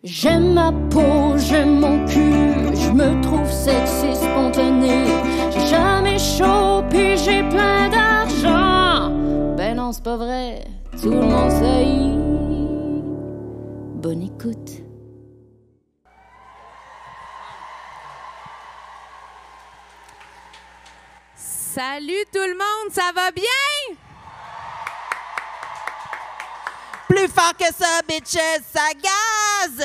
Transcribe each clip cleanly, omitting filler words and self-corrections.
J'aime ma peau, j'aime mon cul, je me trouve sexy, spontané. J'ai jamais chaud, puis j'ai plein d'argent. Ben non, c'est pas vrai, tout le monde sait. Bonne écoute. Salut tout le monde, ça va bien? Plus fort que ça, bitches, ça gaze!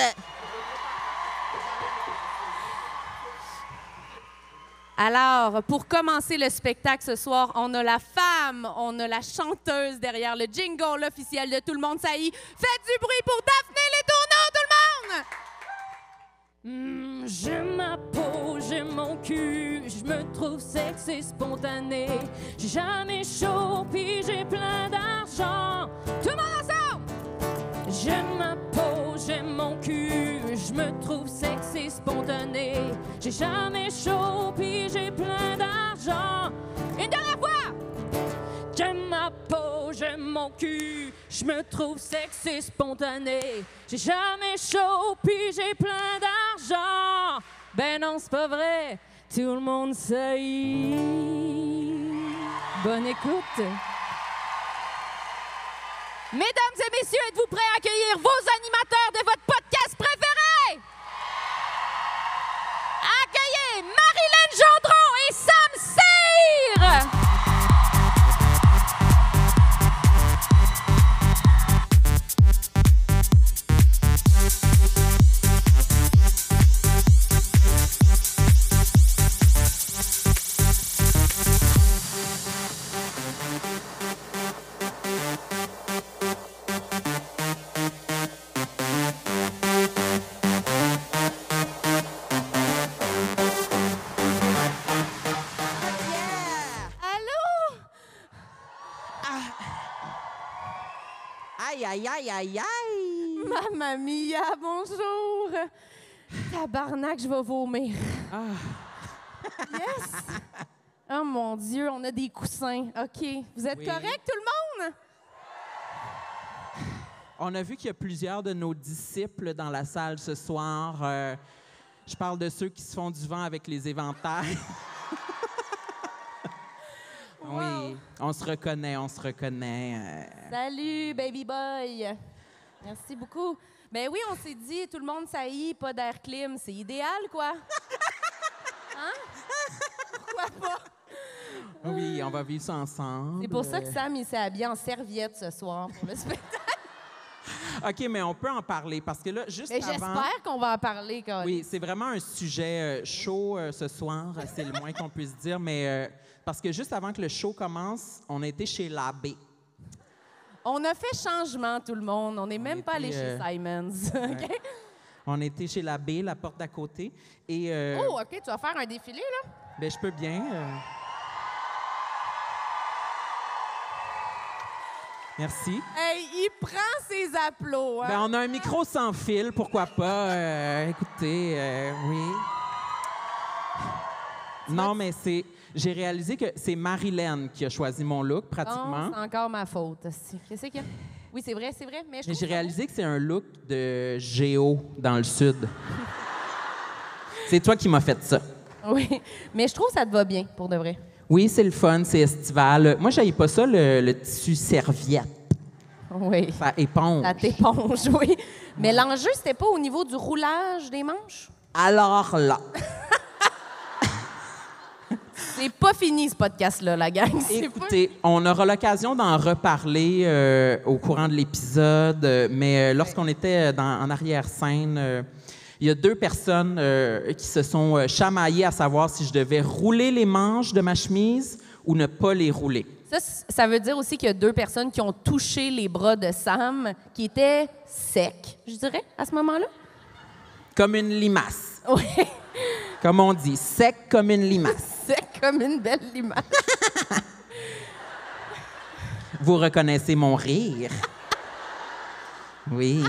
Alors, pour commencer le spectacle ce soir, on a la femme, on a la chanteuse derrière le jingle officiel de Tout le monde saillit. Faites du bruit pour Daphné Les Tourneaux, tout le monde! J'aime ma peau, j'aime mon cul, je me trouve sexy, spontané. J'ai jamais chaud, puis j'ai plein d'argent. Tout le monde ensemble! J'aime ma peau, j'aime mon cul, je me trouve sexy, spontané. J'ai jamais chaud, puis j'ai plein d'argent. Une dernière fois! J'aime ma peau, j'aime mon cul, je me trouve sexy, spontané. J'ai jamais chaud, puis j'ai plein d'argent. Ben non, c'est pas vrai, tout le monde sait. Bonne écoute. Mesdames et messieurs, êtes-vous prêts à accueillir vos animateurs de votre podcast préféré? Accueillez Marilyn Gendron et Sam Cyr! Aïe, aïe, aïe, aïe, aïe! Mamma mia, bonjour! Tabarnak, je vais vomir. Yes! Oh mon Dieu, on a des coussins. OK. Vous êtes correct, tout le monde? On a vu qu'il y a plusieurs de nos disciples dans la salle ce soir. Je parle de ceux qui se font du vent avec les éventails. Wow. Oui, on se reconnaît, on se reconnaît. Salut, baby boy. Merci beaucoup. Ben oui, on s'est dit, tout le monde saillit, pas d'air clim. C'est idéal, quoi. Hein? Pourquoi pas? Oui, on va vivre ça ensemble. C'est pour ça que Sam, il s'est habillé en serviette ce soir pour le spectacle. OK, mais on peut en parler parce que là, juste Mais avant... j'espère qu'on va en parler, quand Oui, c'est vraiment un sujet chaud ce soir, c'est le moins qu'on puisse dire, mais parce que juste avant que le show commence, on a été chez l'abbé. On a fait changement, tout le monde. On n'est même pas allé était, chez Simons. OK? On était chez l'abbé, la porte d'à côté, et... Oh, OK, tu vas faire un défilé, là? Ben, je peux bien. Merci. Hey, il prend ses applaudissements. Ben, on a un micro sans fil, pourquoi pas. Écoutez, oui. Non, mais c'est... J'ai réalisé que c'est Marilyn qui a choisi mon look, pratiquement. Non, c'est encore ma faute. Qu'est-ce qu'il y a? Oui, c'est vrai. Mais j'ai réalisé que c'est un look de géo dans le sud. C'est toi qui m'as fait ça. Oui, mais je trouve que ça te va bien, pour de vrai. Oui, c'est le fun, c'est estival. Moi, j'haïs pas ça, le tissu serviette. Oui. Ça éponge. Ça t'éponge, oui. Mais l'enjeu, c'était pas au niveau du roulage des manches? Alors là... C'est pas fini, ce podcast-là, la gang. Écoutez, on aura l'occasion d'en reparler au courant de l'épisode, mais lorsqu'on était en arrière-scène, il y a deux personnes qui se sont chamaillées à savoir si je devais rouler les manches de ma chemise ou ne pas les rouler. Ça veut dire aussi qu'il y a deux personnes qui ont touché les bras de Sam, qui étaient secs, je dirais, à ce moment-là. Comme une limace. Oui. Comme on dit, sec comme une limace. Sec comme une belle limace. Vous reconnaissez mon rire? Oui.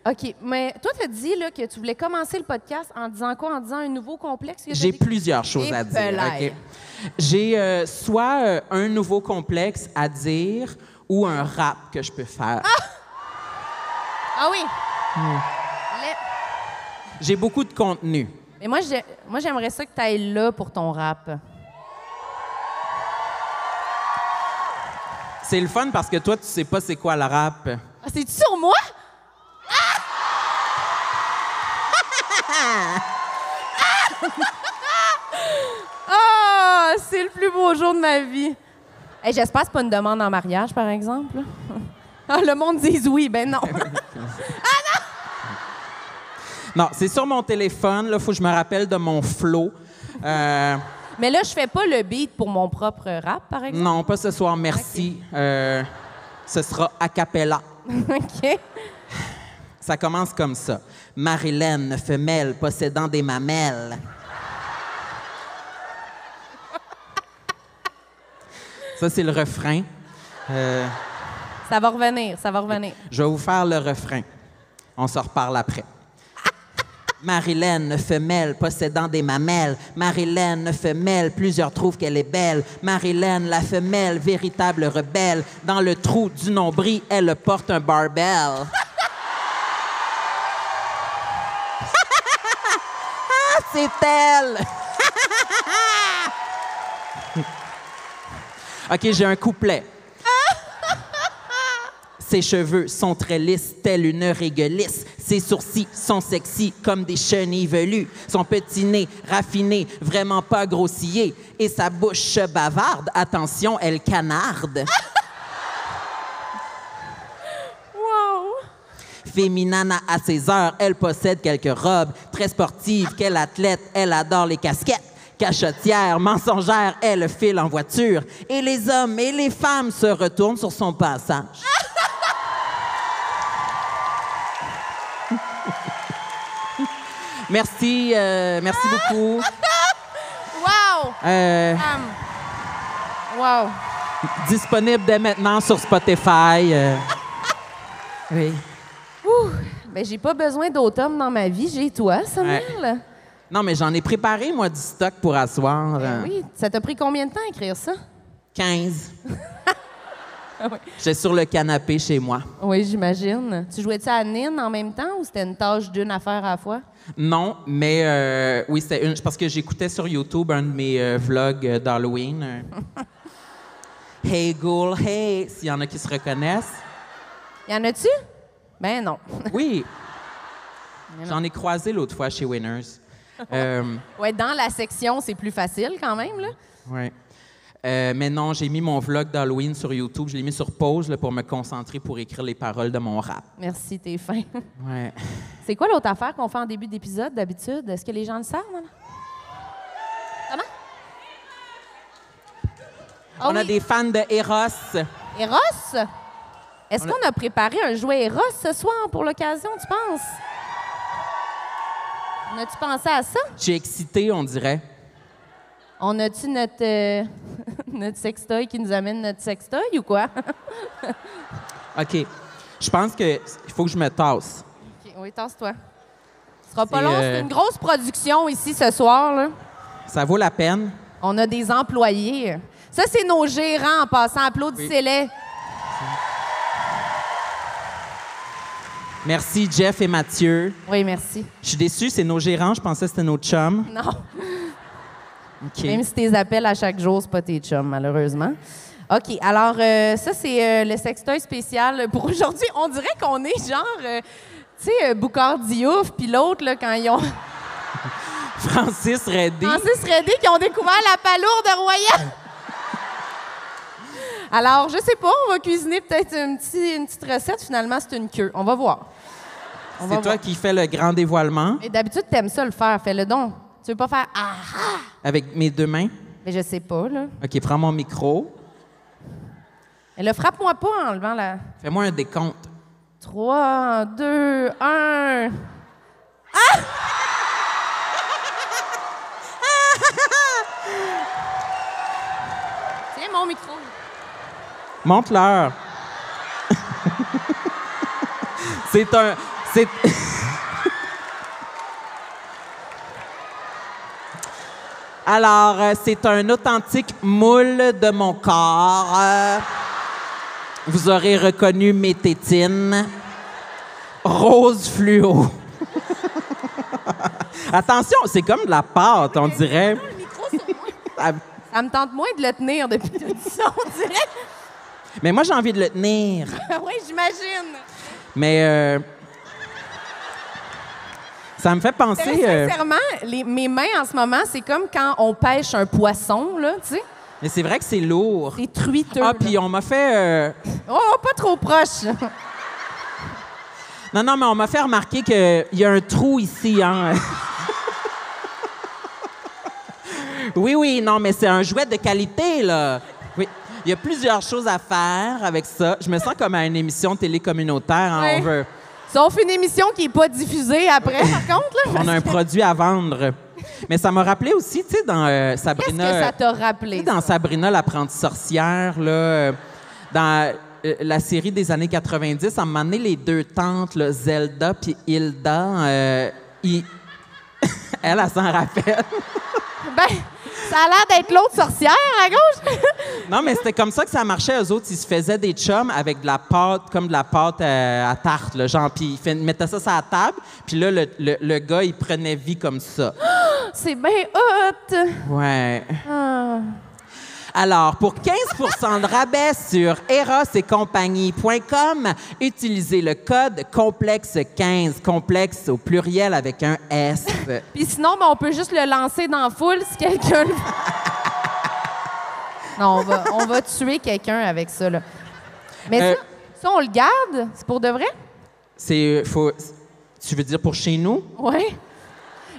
OK, mais toi, tu as dit là, que tu voulais commencer le podcast en disant quoi? En disant un nouveau complexe? J'ai plusieurs choses à dire. Okay. J'ai soit un nouveau complexe à dire ou un rap que je peux faire. Ah oui! J'ai beaucoup de contenu. Mais moi, j'aimerais ça que tu ailles là pour ton rap. C'est le fun parce que toi, tu sais pas c'est quoi le rap. Ah, c'est-tu sur moi? Ah! C'est le plus beau jour de ma vie. Hey, j'espère que c'est pas une demande en mariage, par exemple. Ah, le monde dit oui. Ben non. Non, c'est sur mon téléphone. Là, faut que je me rappelle de mon flow. Mais là, je fais pas le beat pour mon propre rap, par exemple? Non, pas ce soir, merci. Okay. Ce sera a cappella. OK. Ça commence comme ça. Marilyn, femelle possédant des mamelles. Ça, c'est le refrain. Ça va revenir, ça va revenir. Je vais vous faire le refrain. On se reparle après. Marilyn, femelle possédant des mamelles. Marilyn, femelle, plusieurs trouvent qu'elle est belle. Marilyn, la femelle, véritable rebelle. Dans le trou du nombril, elle porte un barbell. C'est elle! OK, j'ai un couplet. Ses cheveux sont très lisses, telle une réglisse. Ses sourcils sont sexy comme des chenilles velues. Son petit nez raffiné, vraiment pas grossillé. Et sa bouche bavarde, attention, elle canarde. Wow! Féminana à ses heures, elle possède quelques robes. Très sportive, quelle athlète, elle adore les casquettes. Cachotière, mensongère, elle file en voiture. Et les hommes et les femmes se retournent sur son passage. Merci, merci beaucoup. Wow! Wow! Disponible dès maintenant sur Spotify. Oui. Ouh! Ben, j'ai pas besoin d'automne dans ma vie, j'ai toi, Samuel. Ouais. Non, mais j'en ai préparé, moi, du stock pour asseoir. Oui, ça t'a pris combien de temps à écrire ça? 15. Oui. J'étais sur le canapé chez moi. Oui, j'imagine. Tu jouais-tu à Nîmes en même temps ou c'était une tâche d'une affaire à la fois? Non, mais oui, c'était une. Parce que j'écoutais sur YouTube un de mes vlogs d'Halloween. Hey, ghoul, hey! S'il y en a qui se reconnaissent. Y en a-tu? Ben non. Oui. J'en ai croisé l'autre fois chez Winners. Ouais, dans la section, c'est plus facile quand même, là. Oui. Mais non, j'ai mis mon vlog d'Halloween sur YouTube. Je l'ai mis sur pause là, pour me concentrer pour écrire les paroles de mon rap. Merci, t'es fin. Ouais. C'est quoi l'autre affaire qu'on fait en début d'épisode, d'habitude? Est-ce que les gens le savent, non? Comment? On a des fans de Eros. Eros? Est-ce qu'on a préparé un jouet Eros ce soir pour l'occasion, tu penses? On a-tu pensé à ça? Je suis excitée, on dirait. On a-tu notre, notre sextoy qui nous amène notre sextoy ou quoi? OK. Je pense qu'il faut que je me tasse. OK, oui, tasse-toi. Ce sera pas C'est, long, c'est une grosse production ici ce soir, là. Ça vaut la peine. On a des employés. Ça, c'est nos gérants en passant. Applaudissez-les. Merci, Jeff et Mathieu. Oui, merci. Je suis déçue, c'est nos gérants. Je pensais que c'était nos chums. Non. OK. Même si tes appels à chaque jour, c'est pas tes chums, malheureusement. OK, alors ça, c'est le sextoy spécial pour aujourd'hui. On dirait qu'on est genre, tu sais, Boucard Diouf, puis l'autre, là, quand ils ont... Francis Reddy. Francis Reddy, qui ont découvert la palourde royale. Alors, je sais pas, on va cuisiner peut-être une petite recette. Finalement, c'est une queue. On va voir. C'est toi qui fais le grand dévoilement. Et d'habitude, t'aimes ça le faire. Fais-le donc. Tu veux pas faire « Ah! Ah! » Avec mes deux mains. Mais je sais pas, là. OK, prends mon micro. Mais là, frappe-moi pas en enlevant la... Fais-moi un décompte. 3, 2, 1... Ah! Tiens, mon micro. Montre-leur. C'est un... C'est... Alors, c'est un authentique moule de mon corps. Vous aurez reconnu mes tétines. rose fluo. Attention, c'est comme de la pâte, on dirait. Le micro sur moi. Ça me tente moins de le tenir depuis tout ça, on dirait. Mais moi, j'ai envie de le tenir. Oui, j'imagine. Mais ça me fait penser... Sincèrement, mes mains en ce moment, c'est comme quand on pêche un poisson, là, tu sais. Mais c'est vrai que c'est lourd. C'est truiteux. Ah, puis on m'a fait... Oh, pas trop proche. Non, mais on m'a fait remarquer qu'il y a un trou ici, hein. Oui, non, mais c'est un jouet de qualité, là. Oui. Il y a plusieurs choses à faire avec ça. Je me sens comme à une émission télé communautaire. Hein, Ouais. On veut... Sauf une émission qui n'est pas diffusée après, par contre. Là, On a un produit à vendre. Mais ça m'a rappelé aussi, tu sais, dans Sabrina... Qu'est-ce que ça t'a rappelé? Tu sais, dans Sabrina, l'apprentie sorcière, là, dans la série des années 90, à un moment donné, les deux tantes, là, Zelda puis Hilda, elle s'en rappelle. Ben, ça a l'air d'être l'autre sorcière à gauche. Non, mais c'était comme ça que ça marchait. Eux autres, ils se faisaient des chums avec de la pâte, comme de la pâte à tarte, là, genre, puis ils mettaient ça sur la table, puis là, le gars, il prenait vie comme ça. C'est bien hot. Ouais. Ah. Alors, pour 15 de rabais sur erosetcompagnie.com, utilisez le code complexe15, complexe au pluriel avec un S. Puis sinon, ben, on peut juste le lancer dans la foule si quelqu'un... Non, on va tuer quelqu'un avec ça, là. Mais ça, on le garde? C'est pour de vrai? Tu veux dire pour chez nous? Oui.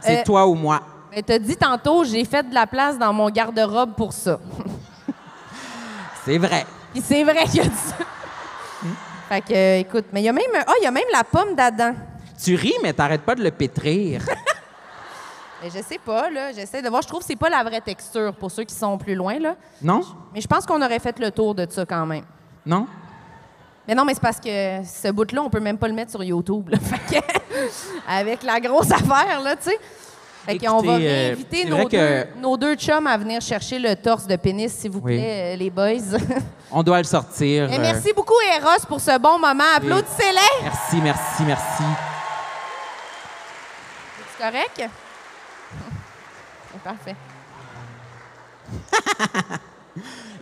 C'est toi ou moi? Ben, t'as dit tantôt, j'ai fait de la place dans mon garde-robe pour ça. C'est vrai. Puis c'est vrai qu'il y a dit ça. Fait que, écoute, mais il y a même la pomme d'Adam. Tu ris, mais t'arrêtes pas de le pétrir. Mais je sais pas, là. J'essaie de voir. Je trouve que c'est pas la vraie texture pour ceux qui sont plus loin, là. Non? Mais je pense qu'on aurait fait le tour de ça quand même. Non? Mais non, mais c'est parce que ce bout-là, on peut même pas le mettre sur YouTube, là. Fait que, avec la grosse affaire, là, tu sais. Fait qu'on va réinviter nos deux chums à venir chercher le torse de pénis, s'il vous plaît, les boys. On doit le sortir. Et merci beaucoup, Eros, pour ce bon moment. Applaudissez-les! Merci. C'est correct? C'est parfait.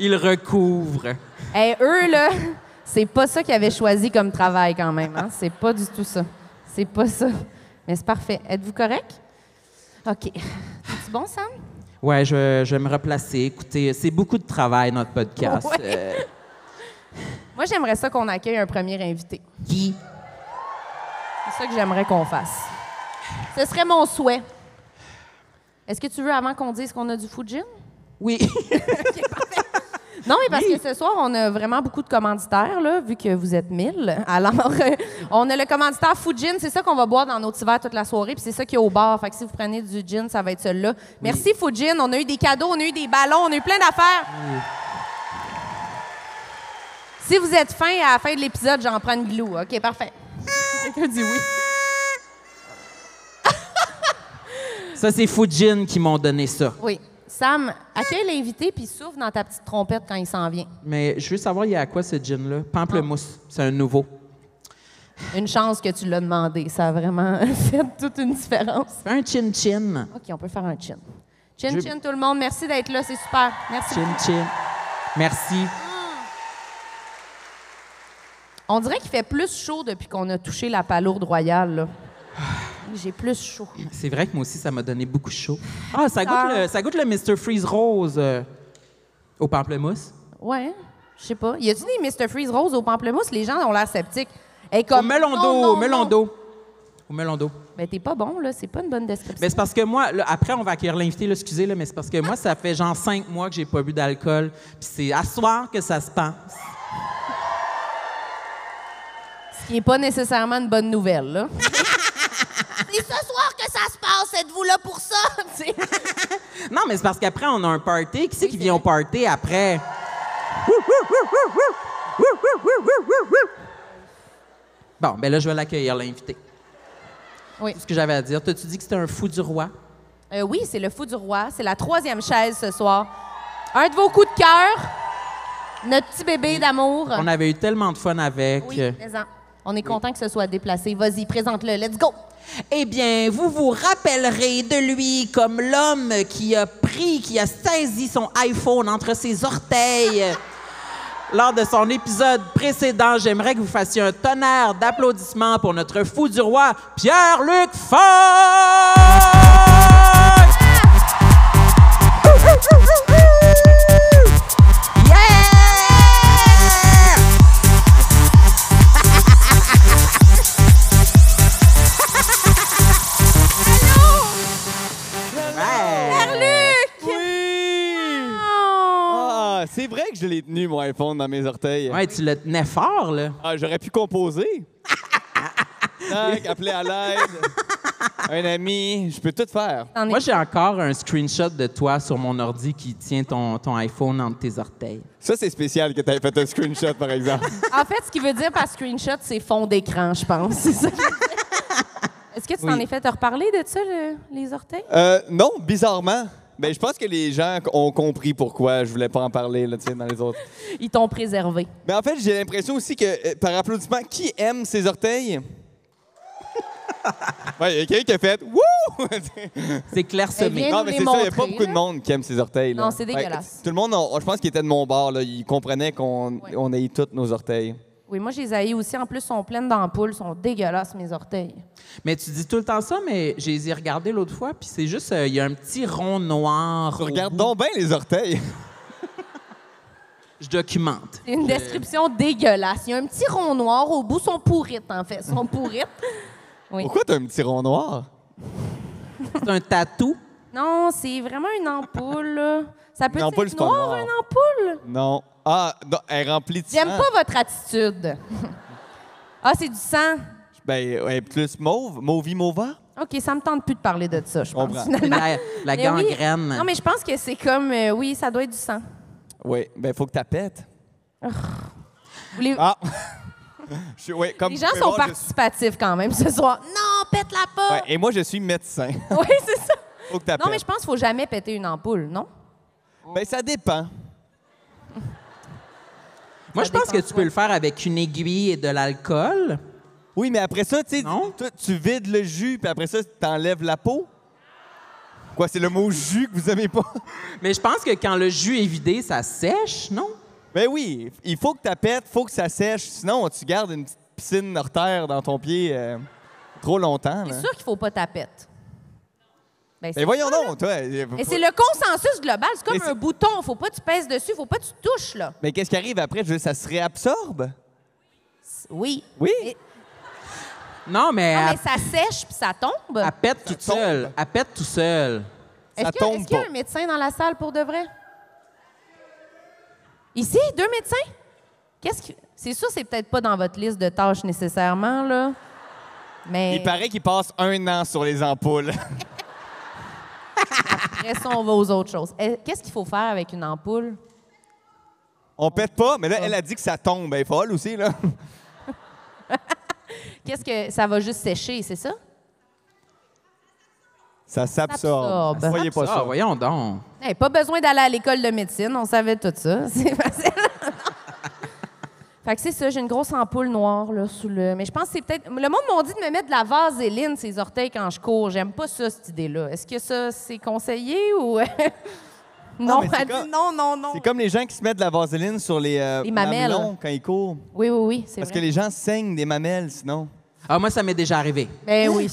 Il recouvre. Hey, eux, là, c'est pas ça qu'ils avaient choisi comme travail quand même. Hein? C'est pas du tout ça. C'est pas ça. Mais c'est parfait. Êtes-vous correct? OK. C'est bon, Sam? Ouais, je vais me replacer. Écoutez, c'est beaucoup de travail, notre podcast. Ouais. Moi, j'aimerais ça qu'on accueille un premier invité. Qui? C'est ça que j'aimerais qu'on fasse. Ce serait mon souhait. Est-ce que tu veux, avant qu'on dise qu'on a du Fujin? Oui. OK, parfait. Non, mais parce que ce soir, on a vraiment beaucoup de commanditaires, là, vu que vous êtes 1000. Alors, on a le commanditaire Fujin. C'est ça qu'on va boire dans nos petits verres toute la soirée. Puis c'est ça qui est au bar. Fait que si vous prenez du gin, ça va être celui-là. Merci, Fujin. On a eu des cadeaux, on a eu des ballons, on a eu plein d'affaires. Oui. Si vous êtes fin, à la fin de l'épisode, j'en prends une glue. OK, parfait. Quelqu'un dit oui. Ça, c'est Fujin qui m'ont donné ça. Oui. Sam, accueille l'invité puis souffle dans ta petite trompette quand il s'en vient. Mais je veux savoir, il y a à quoi ce gin-là? Pamplemousse. C'est un nouveau. Une chance que tu l'as demandé. Ça a vraiment fait toute une différence. Fais un chin-chin. OK, on peut faire un chin. Chin-chin, tout le monde. Merci d'être là. C'est super. Merci. Chin-chin. Merci. On dirait qu'il fait plus chaud depuis qu'on a touché la palourde royale, là. J'ai plus chaud. C'est vrai que moi aussi, ça m'a donné beaucoup chaud. Ah, ça goûte le Mr. Freeze Rose au pamplemousse. Ouais, je sais pas. Y a-tu des Mr. Freeze Rose au pamplemousse? Les gens ont l'air sceptiques. Hey, comme... Au melon d'eau, au melon d'eau. Au melon d'eau. Ben, t'es pas bon, là. C'est pas une bonne description. Ben, c'est parce que moi, là, après, on va accueillir l'invité, là, excusez, là, mais c'est parce que moi, ça fait genre 5 mois que j'ai pas bu d'alcool. Puis c'est à soir que ça se passe. Ce qui est pas nécessairement une bonne nouvelle, là. C'est ce soir que ça se passe. Êtes-vous là pour ça? Non, mais c'est parce qu'après, on a un party. Qui c'est qui vient au party après? Bon, ben là, je vais l'accueillir, l'invité. Oui. C'est ce que j'avais à dire. T'as-tu dit que c'était un fou du roi? Oui, c'est le fou du roi. C'est la 3e chaise ce soir. Un de vos coups de cœur. Notre petit bébé d'amour. On avait eu tellement de fun avec. Oui, mais On est content que ce soit déplacé. Vas-y, présente-le. Let's go! Eh bien, vous vous rappellerez de lui comme l'homme qui a saisi son iPhone entre ses orteils. Lors de son épisode précédent, j'aimerais que vous fassiez un tonnerre d'applaudissements pour notre fou du roi, Pierre-Luc Funk! C'est vrai que je l'ai tenu, mon iPhone, dans mes orteils. Ouais, tu le tenais fort, là. Ah, j'aurais pu composer. Appeler à l'aide. Un ami, je peux tout faire. Moi, j'ai encore un screenshot de toi sur mon ordi qui tient ton iPhone entre tes orteils. Ça, c'est spécial que tu aies fait un screenshot, par exemple. En fait, ce qui veut dire par screenshot, c'est fond d'écran, je pense. C'est ça. Est-ce que tu t'en es fait te reparler de ça, les orteils? Non, bizarrement. Ben, je pense que les gens ont compris pourquoi je voulais pas en parler là, dans les autres. Ils t'ont préservé. Mais en fait, j'ai l'impression aussi que, par applaudissement, qui aime ses orteils? Ouais, il y a quelqu'un qui a fait « Wouh! » C'est clairsemé. Non, mais c'est ça, il n'y a pas beaucoup de monde qui aime ses orteils. Là. Non, c'est dégueulasse. Tout le monde, je pense qu'il était de mon bord. Là. Il comprenait qu'on haït tous nos orteils. Oui, moi, je les haïs aussi. En plus, ils sont pleines d'ampoules. Ils sont dégueulasses, mes orteils. Mais tu dis tout le temps ça, mais j'ai les ai regardés l'autre fois, puis c'est juste, il y a un petit rond noir. Tu regardes donc bien les orteils. Je documente. C'est une description dégueulasse. Il y a un petit rond noir au bout. Ils sont pourrites, en fait. Ils sont pourrites. Oui. Pourquoi t'as un petit rond noir? C'est un tatou? Non, c'est vraiment une ampoule, là. Ça peut Une ampoule, être c'est pas noir, noir. une ampoule? Non. Ah, non, elle est remplie de sang. J'aime pas votre attitude. Ah, c'est du sang. Ben, elle est plus mauve, mauva. OK, ça me tente plus de parler de ça, je pense, comprends. finalement. La Mais oui. gangrène. Non, mais je pense que c'est comme... oui, ça doit être du sang. Oui, ben, faut que tu pètes. Les, Ah! Comme les gens vous pouvez sont voir, participatifs quand même ce soir. Non, pète-la pas! Ouais, et moi, je suis médecin. Oui, c'est ça. Faut que tu Non, mais je pense qu'il faut jamais péter une ampoule, non? Ben, ça dépend. Moi, Ça je pense que dépend tu quoi. peux le faire avec une aiguille et de l'alcool. Oui, mais après ça, tu sais, Non? tu vides le jus, puis après ça, tu enlèves la peau. Quoi, c'est le mot jus que vous aimez pas? Mais je pense que quand le jus est vidé, ça sèche, non? Ben oui, il faut que tu pètes, il faut que ça sèche. Sinon, tu gardes une petite piscine artère dans ton pied trop longtemps. C'est là. sûr qu'il faut pas tapette. Ben, Ben voyons ça, là. donc, toi. Et c'est le consensus global. C'est comme Mais un c'est- bouton. Faut pas que tu pèses dessus. Faut pas que tu touches, là. Mais qu'est-ce qui arrive après? Je veux dire, ça se réabsorbe? Oui. Oui. Et- Non, mais, Non, elle, mais ça sèche puis ça tombe. elle pète toute tombe. seule. Elle pète tout seul. Ça Est-ce tombe qu'il y a pas. un médecin dans la salle pour de vrai? Ici, 2 médecins? C'est sûr, c'est peut-être pas dans votre liste de tâches nécessairement, là. Mais Il paraît qu'il passe 1 an sur les ampoules. après ça, on va aux autres choses. Qu'est-ce qu'il faut faire avec une ampoule? On pète pas, mais là, elle a dit que ça tombe. Elle est folle aussi, là. Qu'est-ce que ça va juste sécher, c'est ça? Ça s'absorbe. s'absorbe. Voyez pas Ah, ça. voyons donc. Hey, pas besoin d'aller à l'école de médecine, on savait tout ça. C'est facile. Fait que c'est ça, j'ai une grosse ampoule noire là, sous le. Mais je pense que c'est peut-être. Le monde m'a dit de me mettre de la vaseline ses orteils quand je cours. J'aime pas ça, cette idée-là. Est-ce que ça, c'est conseillé ou. Non, mais c'est elle dit comme- non. C'est comme les gens qui se mettent de la vaseline sur les mamelles. mamelons quand ils courent. Oui, c'est Parce vrai. que les gens saignent des mamelles, sinon. Ah, moi, ça m'est déjà arrivé. Ben oui.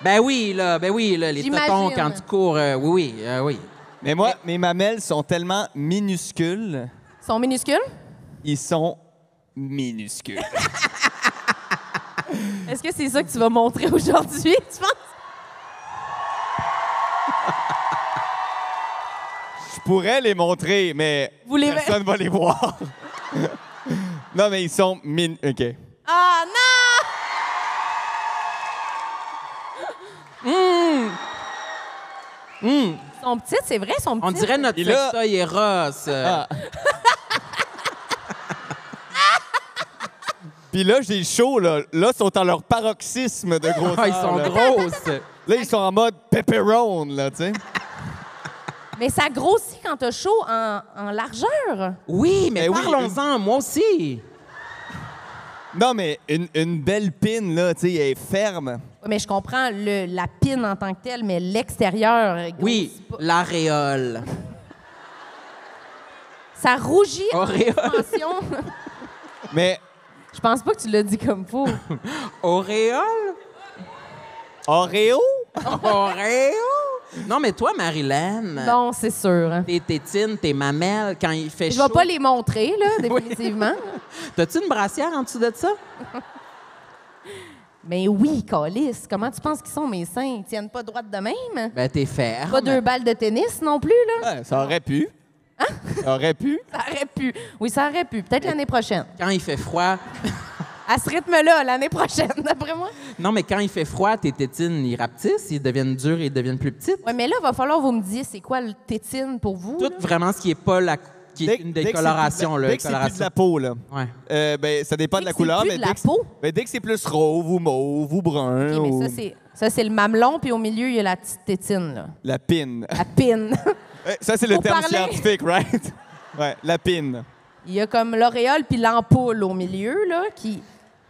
Ben oui, là, les J'imagine. totons quand tu cours, oui. Mais moi, mes mamelles sont tellement minuscules, Ils sont minuscules? ils sont minuscules. Est-ce que c'est ça que tu vas montrer aujourd'hui, tu penses? Je pourrais les montrer, mais Vous les- personne va les voir. Non, mais ils sont OK. Ah non! Ils sont petites, c'est vrai, ils sont petites. On dirait notre Et là- sextoy Eros. Ah. Puis là, j'ai chaud, là. Là, ils sont en leur paroxysme de grosseur. Ah, ils sont là. grosses. Là, ils sont en mode pepperone, là, tu sais. Mais ça grossit quand t'as chaud en largeur. Oui, mais Ben oui, parlons-en, moi aussi. Non, mais une belle pine, là, tu sais, elle est ferme. Mais je comprends la pine en tant que telle, mais l'extérieur... Oui, grossit pas. l'aréole. Ça rougit en Auréole. expansion. Mais Je pense pas que tu l'as dit comme faux. Auréole? Oreo? Oreo? Non, mais toi, Marilyn, Non, c'est sûr. Hein. tes tétines, tes mamelles, quand il fait Je chaud... vais pas les montrer, là, définitivement. T'as-tu une brassière en dessous de ça? Mais oui, Calice, comment tu penses qu'ils sont mes seins? Ils tiennent pas droite de même? Ben, t'es ferme. Pas 2 balles de tennis non plus, là? Ouais, ça aurait pu. Hein? Ça aurait pu. Ça aurait pu. Oui, ça aurait pu. Peut-être l'année prochaine. Quand il fait froid... À ce rythme-là, l'année prochaine, d'après moi. Non, mais quand il fait froid, tes tétines, ils rapetissent, ils deviennent durs et ils deviennent plus petites. Oui, mais là, il va falloir que vous me disiez c'est quoi le tétine pour vous? Tout là? vraiment ce qui est pas la... qui est une décoloration, là. Dès que c'est plus de la peau, là. Ouais. Ben, ça dépend de Dès la que couleur, c'est plus mais de la dès que, peau? dès que c'est plus rauve ou mauve ou brun. OK, ou mais ça, c'est le mamelon, puis au milieu, il y a la petite tétine, là. la pine. La pine. Ça, c'est le Faut terme parler. scientifique, right? Ouais, la pine. Il y a comme l'auréole puis l'ampoule au milieu, là, qui...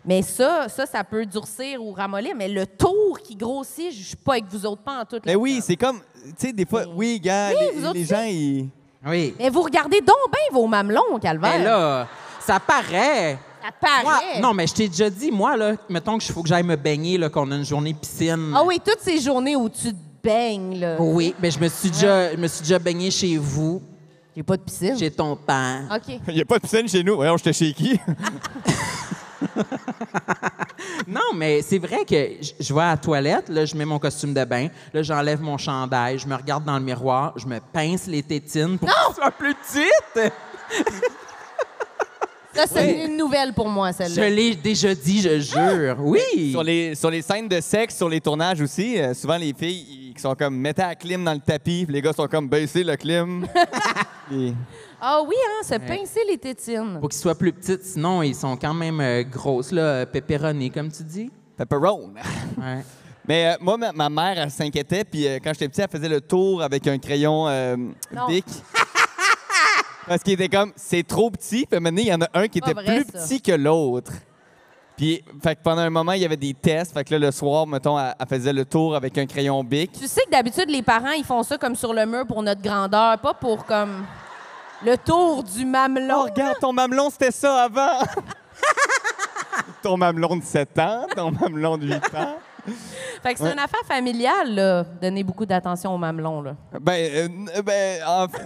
Mais ça peut durcir ou ramollir, mais le tour qui grossit, je suis pas avec vous autres pas en tout. Mais oui, c'est comme, tu sais, des fois, oui, gars, Oui, vous les, autres les gens, ils... Oui. Mais vous regardez donc bien vos mamelons, Calvaire. Mais là, ça paraît. Ça paraît. Moi, non, mais je t'ai déjà dit, moi, là, mettons qu'il faut que j'aille me baigner, là, qu'on a une journée piscine. Ah oui, toutes ces journées où tu te baignes, là. Oui, mais je me suis déjà baigné chez vous, J'ai pas de piscine. chez ton père. OK. Il n'y a pas de piscine chez nous. Voyons, j'étais chez qui? Non, mais c'est vrai que je vais à la toilette, là, je mets mon costume de bain, là, j'enlève mon chandail, je me regarde dans le miroir, je me pince les tétines pour qu'elles soient plus petites. Ça, c'est une nouvelle pour moi, Je celle-là. l'ai déjà dit, je jure. Oui. Sur les scènes de sexe, sur les tournages aussi, souvent les filles, ils sont comme, mettez la clim dans le tapis, puis les gars sont comme, baissez le clim. Puis- Ah oui, hein, se pincer les tétines. Pour qu'ils soient plus petites, sinon ils sont quand même grosses, là, pepperoni, comme tu dis. Pepperone. Ouais. Mais moi, ma mère, elle s'inquiétait, puis quand j'étais petit, elle faisait le tour avec un crayon Non. Bic. Parce qu'il était comme, c'est trop petit, puis maintenant, il y en a un qui Pas était vrai, plus ça. petit que l'autre. Puis, fait que pendant un moment, il y avait des tests. Fait que là, le soir, mettons, elle faisait le tour avec un crayon Bic. Tu sais que d'habitude, les parents, ils font ça comme sur le mur pour notre grandeur, pas pour comme le tour du mamelon. Oh, regarde, ton mamelon, c'était ça avant! Ton mamelon de 7 ans, ton mamelon de 8 ans. Fait que c'est une affaire familiale, là, donner beaucoup d'attention au mamelon, là.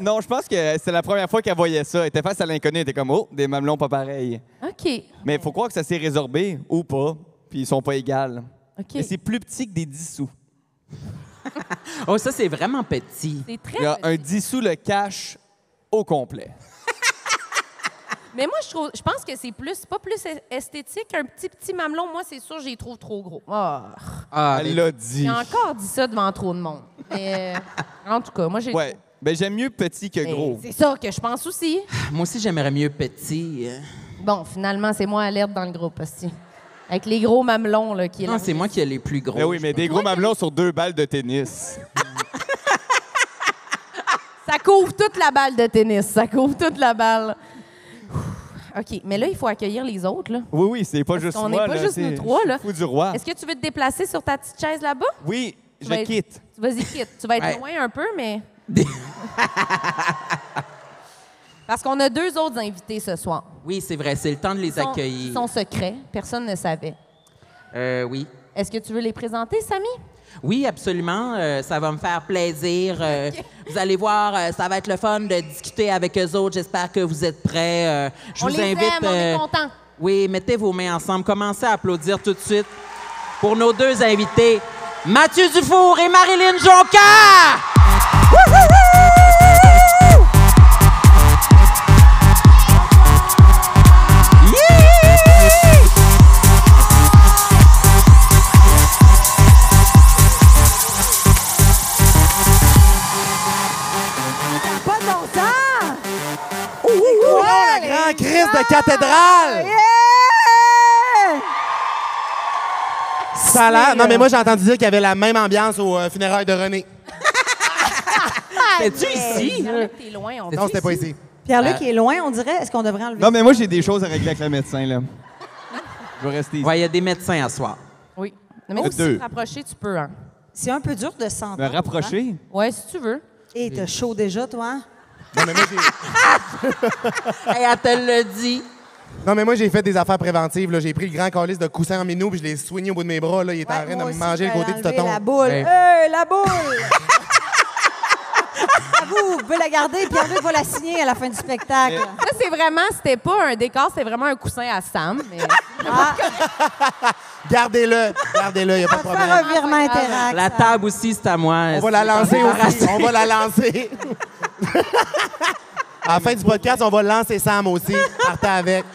Non, je pense que c'est la première fois qu'elle voyait ça. Elle était face à l'inconnu, elle était comme, oh, des mamelons pas pareils. OK. Mais il faut croire que ça s'est résorbé, ou pas, puis ils sont pas égales. OK. Mais c'est plus petit que des 10 sous. Oh, ça, c'est vraiment petit. C'est très Il y a petit. un 10 sous le cash au complet. Mais moi, je pense que c'est pas plus esthétique. Un petit mamelon, moi, c'est sûr, je les trouve trop gros. Ah. Ah, Elle l'a dit. J'ai encore dit ça devant trop de monde. Mais, en tout cas, moi, j'ai... Ouais. Ben, j'aime mieux petit que Mais gros. c'est ça que je pense aussi. moi aussi, j'aimerais mieux petit. Bon, finalement, c'est moi alerte dans le groupe aussi. Avec les gros mamelons, là, qui est Non, là. c'est moi qui ai les plus gros. Ben oui, mais des gros mamelons sur 2 balles de tennis. Ça couvre toute la balle de tennis. Ça couvre toute la balle. OK, mais là, il faut accueillir les autres, là. Oui, oui, c'est pas Parce juste qu'on moi. n'est pas là, juste c'est- nous trois, là. je suis fou du roi. Est-ce que tu veux te déplacer sur ta petite chaise là-bas? Oui, je vas être- quitte. Vas-y, quitte. Tu vas être Ouais. loin un peu, mais... Parce qu'on a 2 autres invités ce soir. Oui, c'est vrai, c'est le temps de les Ils sont- accueillir. Ils sont secrets. Personne ne savait. Oui. Est-ce que tu veux les présenter, Samy? Oui, absolument. Ça va me faire plaisir. Vous allez voir, ça va être le fun de discuter avec eux autres. J'espère que vous êtes prêts. Je On vous les invite. aime, on est contents. Oui, mettez vos mains ensemble. Commencez à applaudir tout de suite pour nos 2 invités, Mathieu Dufour et Marilyn Jonca! Pas de bon sens! La grande crise de cathédrale! Ça a l'air. Non, mais moi, j'ai entendu dire qu'il y avait la même ambiance aux funérailles de René. Es-tu ici? Pierre-Luc, t'es loin. On Non, c'était pas ici. Pierre-Luc est loin, on dirait. Est-ce qu'on devrait enlever Non, mais moi, j'ai des choses à régler avec le médecin, là. Je vais rester ici. Ouais, il y a des médecins à soir. Oui. Non, mais si tu Deux. veux te rapprocher, tu peux, hein. C'est un peu dur de s'entendre. Me rapprocher? Ouais, si tu veux. Et t'as chaud déjà, toi? Non, mais moi, Hey, elle te l'a dit. j'ai fait des affaires préventives. Là. J'ai pris le grand calice de coussin en minou puis je l'ai soigné au bout de mes bras. Là. Il est en train de me manger le côté du toton. La boule. Ouais. La boule! À vous pouvez la garder, Pierre-Luc va la signer à la fin du spectacle. Ça, c'est vraiment, c'était pas un décor, c'était vraiment un coussin à Sam. Mais... Gardez-le, il n'y a pas de On va te problème. faire un virement Interact. La table aussi, c'est à moi. On va la lancer aussi. On va la lancer. À la fin du podcast, on va lancer Sam aussi. Partez avec.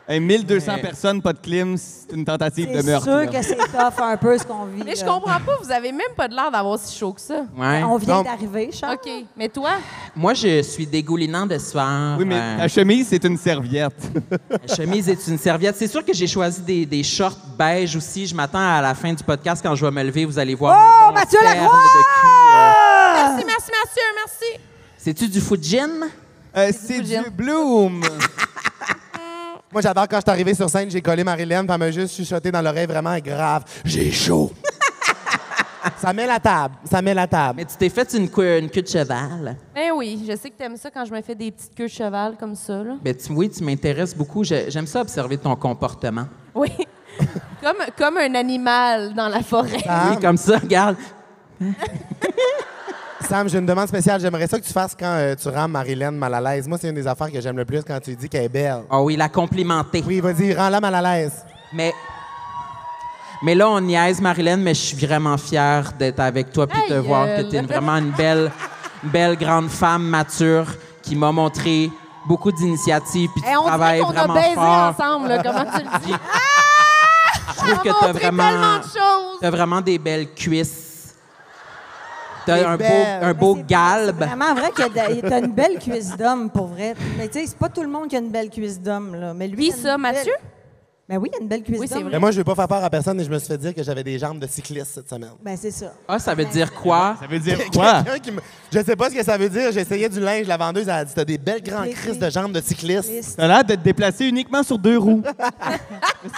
Hey, 1200 personnes, pas de clim, c'est une tentative de C'est meurtre. sûr là. que c'est tough un peu ce qu'on vit. Mais je là. comprends pas, vous avez même pas de l'air d'avoir si chaud que ça. Ouais. On vient Non. d'arriver, Charles. OK. Mais toi? Moi, je suis dégoulinant de soir. Oui, mais la chemise, c'est une serviette. La chemise est une serviette. C'est sûr que j'ai choisi des shorts beige aussi. Je m'attends à la fin du podcast, quand je vais me lever, vous allez voir un bon Mathieu cerne Lacroix! de cul. Merci, merci, Mathieu, merci. C'est-tu du Fujin? C'est du Bloom. Moi, j'adore quand je suis arrivé sur scène, j'ai collé Marilyn, puis elle m'a juste chuchoté dans l'oreille vraiment grave. J'ai chaud. Ça met la table. Mais tu t'es fait une queue de cheval. Ben oui, je sais que t'aimes ça quand je me fais des petites queues de cheval comme ça, là. Ben, oui, tu m'intéresses beaucoup. J'aime ça observer ton comportement. Oui. comme un animal dans la forêt. Sam, Oui, comme ça, regarde. Sam, j'ai une demande spéciale. J'aimerais ça que tu fasses quand tu rends Marilyn mal à l'aise. Moi, c'est une des affaires que j'aime le plus quand tu dis qu'elle est belle. Ah oui, la complimenter. Oui, vas-y, rends-la mal à l'aise. Mais là, on niaise, Marilyn, mais je suis vraiment fier d'être avec toi puis de Aïe, voir que tu es vraiment une belle grande femme mature qui m'a montré beaucoup d'initiatives puis tu On dirait travailles qu'on a vraiment baisé fort. ensemble, là, comment tu le dis? Je trouve que montré tellement de choses. t'as vraiment des belles cuisses. T'as un belle. beau C'est galbe. vraiment vrai que t'as une belle cuisse d'homme, pour vrai. Mais tu sais, c'est pas tout le monde qui a une belle cuisse d'homme, là. Mais lui, Puis il a une ça, belle- Mathieu? Ben oui, il y a une belle cuisse Oui, c'est d'homme. vrai. Mais moi, je ne vais pas faire peur à personne et je me suis fait dire que j'avais des jambes de cycliste cette semaine. Ben c'est ça. Ah, ça veut dire quoi? Ça veut dire quoi? Quelqu'un qui me- Je sais pas ce que ça veut dire. J'essayais du linge, la vendeuse elle a dit t'as des belles grandes Des crises de jambes de cycliste. Liste. T'as l'air de te déplacer uniquement sur 2 roues.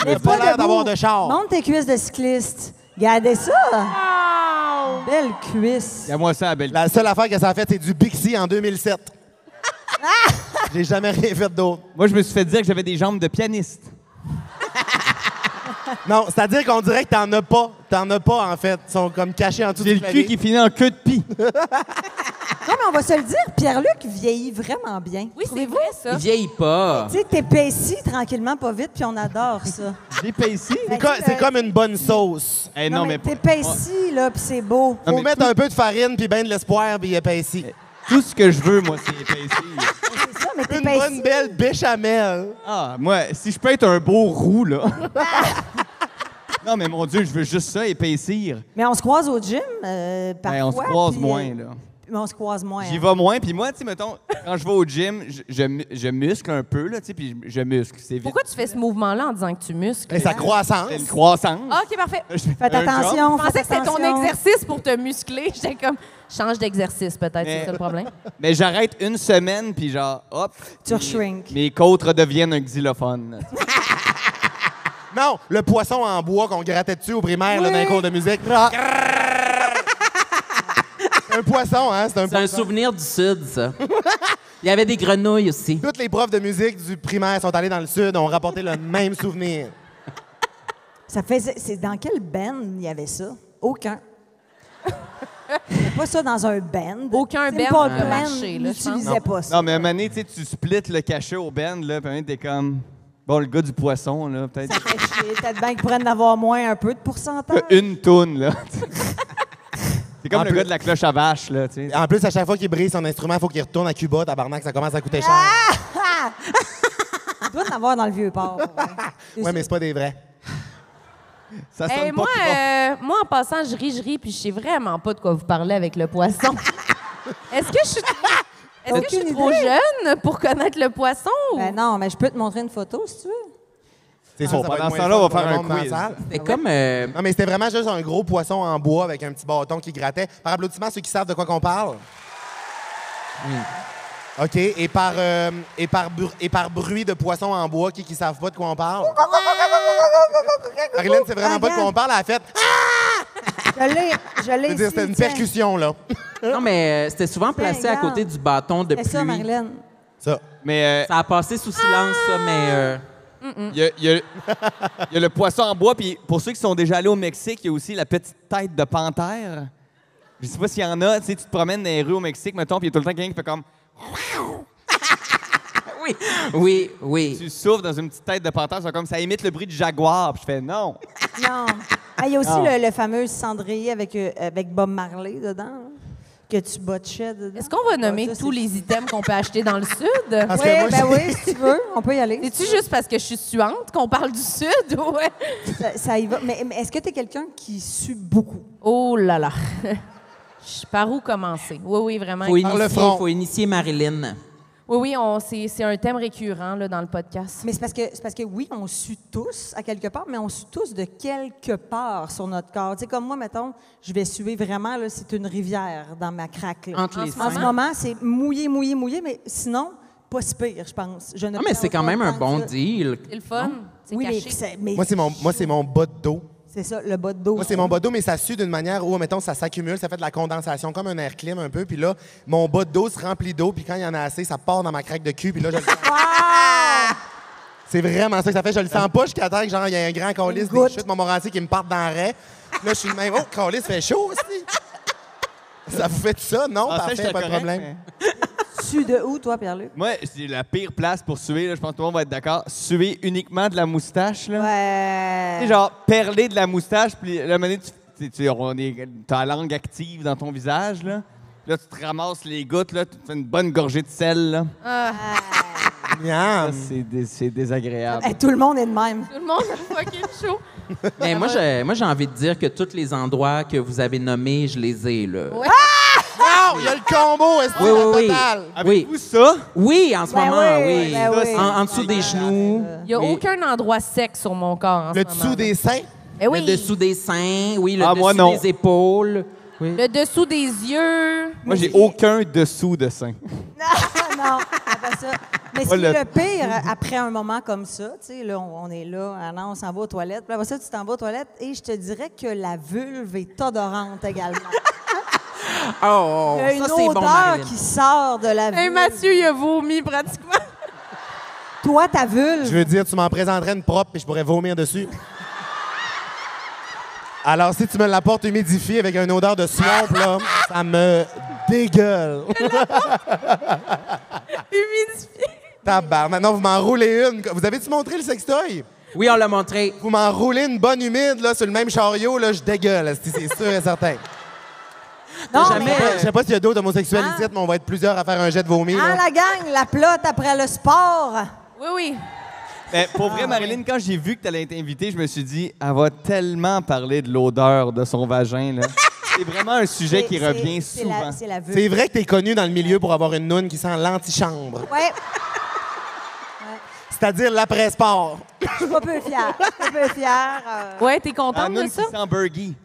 T'as pas l'air d'avoir de char. Monte tes cuisses de cycliste. Regardez ça! Belle cuisse. Regarde-moi ça, la belle. La seule affaire que ça a fait, c'est du Bixi en 2007. J'ai jamais rien fait d'autre. Moi, je me suis fait dire que j'avais des jambes de pianiste. Non, c'est-à-dire qu'on dirait que t'en as pas. T'en as pas, en fait. Ils sont comme cachés en dessous J'ai du le cul clavier. qui finit en queue de pie. Non, mais on va se le dire, Pierre-Luc vieillit vraiment bien. Oui, c'est Trouvez-vous? vrai, Il ça. vieillit pas. Tu sais, t'épaissis tranquillement, pas vite, puis on adore ça. J'épaissis. C'est comme une bonne sauce. Eh non, mais t'épaissis, là, puis c'est beau. Non, Faut mais mettre un peu de farine puis ben de l'espoir puis épaissi. tout ce que je veux, moi, c'est épaissir. C'est ça, mais Une t'épaissis. bonne belle béchamel. Ah, moi, si je peux être un beau roux, là. Non, mais mon Dieu, je veux juste ça, épaissir. Mais on se croise au gym, parfois. Ben, on se croise puis, moins, là. Mais on se croise moins. J'y hein. vais moins, puis moi, tu sais, mettons, quand je vais au gym, je muscle un peu, là, tu sais, puis je muscle, c'est vite. Pourquoi tu fais ce mouvement-là en disant que tu muscles? Et sa croissance. C'est une croissance. Ah, OK, parfait. Je fais Faites un jump. attention, Je pensais faites que c'était ton attention. exercice pour te muscler. J'étais comme, change d'exercice peut-être, Mais- c'est ça le problème. Mais j'arrête une semaine, puis genre, hop. Tu re-shrink. Mes côtes redeviennent un xylophone. Non, le poisson en bois qu'on grattait dessus au primaire là, dans les cours de musique. Un poisson, hein? C'est un C'est un poisson. souvenir du Sud, ça. Il y avait des grenouilles aussi. Toutes les profs de musique du primaire sont allés dans le Sud, ont rapporté le même souvenir. Ça faisait. C'est dans quel band il y avait ça? Aucun. Il n'y avait pas ça dans un band. Aucun Simple band Plan peut marcher, là, je pense. n'utilisait pas ça. Non, mais à un moment donné, tu sais, tu splits le cachet au band, là, puis à un moment donné, t'es comme. Bon, le gars du poisson, là, peut-être. Ça fait chier. Peut-être bien qu'ils pourraient en avoir moins un peu de pourcentage. Une toune, là. C'est comme En le plus- gars de la cloche à vache, là, tu sais. En plus, à chaque fois qu'il brise son instrument, il faut qu'il retourne à Cuba, tabarnak, ça commence à coûter cher. Il doit en avoir dans le vieux port. Ouais, mais c'est pas des vrais. Ça sonne Hey, pas moi, plus bon. moi, en passant, je ris, puis je sais vraiment pas de quoi vous parlez avec le poisson. Est-ce que je suis Aucune trop idée. jeune pour connaître le poisson? Ou... Ben non, mais je peux te montrer une photo si tu veux. C'est Bon, ça va être pendant ce moins temps-là, fun on va pour faire le un monde dans la quiz. salle. C'est comme... Non, mais c'était vraiment juste un gros poisson en bois avec un petit bâton qui grattait. Par applaudissement, ceux qui savent de quoi qu'on parle. OK. Et par bruit de poisson en bois, qui ne savent pas de quoi on parle. Marilyn, c'est vraiment pas de quoi on parle. Elle a fait... Je l'ai ici. C'était une tiens. percussion, là. Non, mais c'était souvent placé à regarde. côté du bâton de C'est pluie. ça, Marilyn. Ça. Mais Ça a passé sous silence, ça, mais... il y a le poisson en bois. Puis pour ceux qui sont déjà allés au Mexique, il y a aussi la petite tête de panthère. Je sais pas s'il y en a. Tu sais, tu te promènes dans les rues au Mexique, mettons, puis il y a tout le temps quelqu'un qui fait comme... Oui. Tu souffles dans une petite tête de panthère, c'est comme ça imite le bruit du jaguar. Puis je fais non. Non. Ah, il y a aussi Non. le fameux cendrier avec Bob Marley dedans, hein, que tu botchais dedans. Est-ce qu'on va nommer Ouais, ça, tous c'est- les items qu'on peut acheter dans le Sud? Parce Oui, que moi, ben oui, si tu veux, on peut y aller. C'est-tu juste parce que je suis suante qu'on parle du Sud? Ouais. Ça y va. Mais est-ce que tu es quelqu'un qui sue beaucoup? Oh là là. Par où commencer? Oui, vraiment. Par le front. Faut initier Marilyn. Oui, c'est un thème récurrent là, dans le podcast. Mais c'est parce que oui, on sue tous à quelque part, mais on sue tous de quelque part sur notre corps. Tu sais, comme moi, mettons, je vais suer vraiment, là, c'est une rivière dans ma craque. Là. Entre les En ce seins. moment, c'est mouillé, mais sinon, pas si pire, je pense. Je ne Non, mais c'est perds quand pas même un tant bon que ça. deal. C'est le fun. C'est Oui, mais, caché. mais moi, c'est mon bas de dos. c'est ça, le bas de dos. Moi, c'est mon bas de dos, mais ça sue d'une manière où, mettons, ça s'accumule, ça fait de la condensation, comme un air clim un peu. Puis là, mon bas de dos se remplit d'eau, puis quand il y en a assez, ça part dans ma craque de cul, puis là, je le sens. C'est vraiment ça que ça fait. Je le sens pas jusqu'à temps que, genre, il y a un grand calice, Une goutte. des chutes Montmorency qui me partent dans le raie. Là, je suis de même, oh, calice, fait chaud aussi. Ça vous fait ça? Non? Ah, ça, Parfait, j'étais pas de correct, problème. mais- Sue de où, toi, Pierre-Luc? Moi, c'est la pire place pour suer. Là. Je pense que tout le monde va être d'accord. Suer uniquement de la moustache. Là. Ouais. Tu sais, genre, perler de la moustache, puis là, à un moment donné, t'as la langue active dans ton visage, là. Là, tu te ramasses les gouttes, là, tu te fais une bonne gorgée de sel, là. Miam. Ça, c'est désagréable. Hey, tout le monde est de même. Tout le monde a fucking chaud. Mais moi, j'ai envie de dire que tous les endroits que vous avez nommés, je les ai, là. Ouais. Oh, il y a le combo, est-ce que Oui, oui, oui. total? Oui. Avez-vous ça? Oui, en ce Ben moment, oui, oui. ben oui. En dessous des genoux. Il n'y a Oui. aucun endroit sec sur mon corps en Le ce moment. dessous des seins? Eh oui. Le dessous des seins, oui, le Ah, moi, dessous non. des épaules. Oui. Le dessous des yeux. Moi, j'ai aucun dessous de sein. Non, c'est pas ça. Mais Pas c'est le- le pire, après un moment comme ça, tu sais, là, on est là, ah non, on s'en va aux toilettes. Puis après ça, tu t'en vas aux toilettes et je te dirais que la vulve est odorante également. Oh, Il y a une ça, c'est bon, odeur Marilyn. qui sort de la vulve. Hey, Mathieu, il a vomi pratiquement. Toi, ta vulve, Je veux dire, tu m'en présenterais une propre et je pourrais vomir dessus. Alors, si tu me l'apportes humidifiée avec une odeur de swamp, là, ça me dégueule. Humidifié. Tabarnak. Maintenant, vous m'en roulez une. Vous avez-tu montré le sextoy? Oui, on l'a montré. Vous m'en roulez une bonne humide, là, sur le même chariot, là, je dégueule, esti, c'est sûr et certain. non, jamais- mais Je sais pas s'il y a d'autres homosexuels ici, mais on va être plusieurs à faire un jet de vomi. ah, là. la gang, la plotte après le sport. Oui, oui. Mais pour vrai, Marilyn, quand j'ai vu que tu allais être invitée, je me suis dit, elle va tellement parler de l'odeur de son vagin. Là. C'est vraiment un sujet qui revient souvent. C'est la vulve. C'est vrai que t'es connu dans le milieu pour avoir une noune qui sent l'antichambre, Ouais, c'est-à-dire l'après-sport. je suis pas peu fière. Je suis pas peu fière. Ouais, t'es Ah, contente noune de qui ça? sent burgie.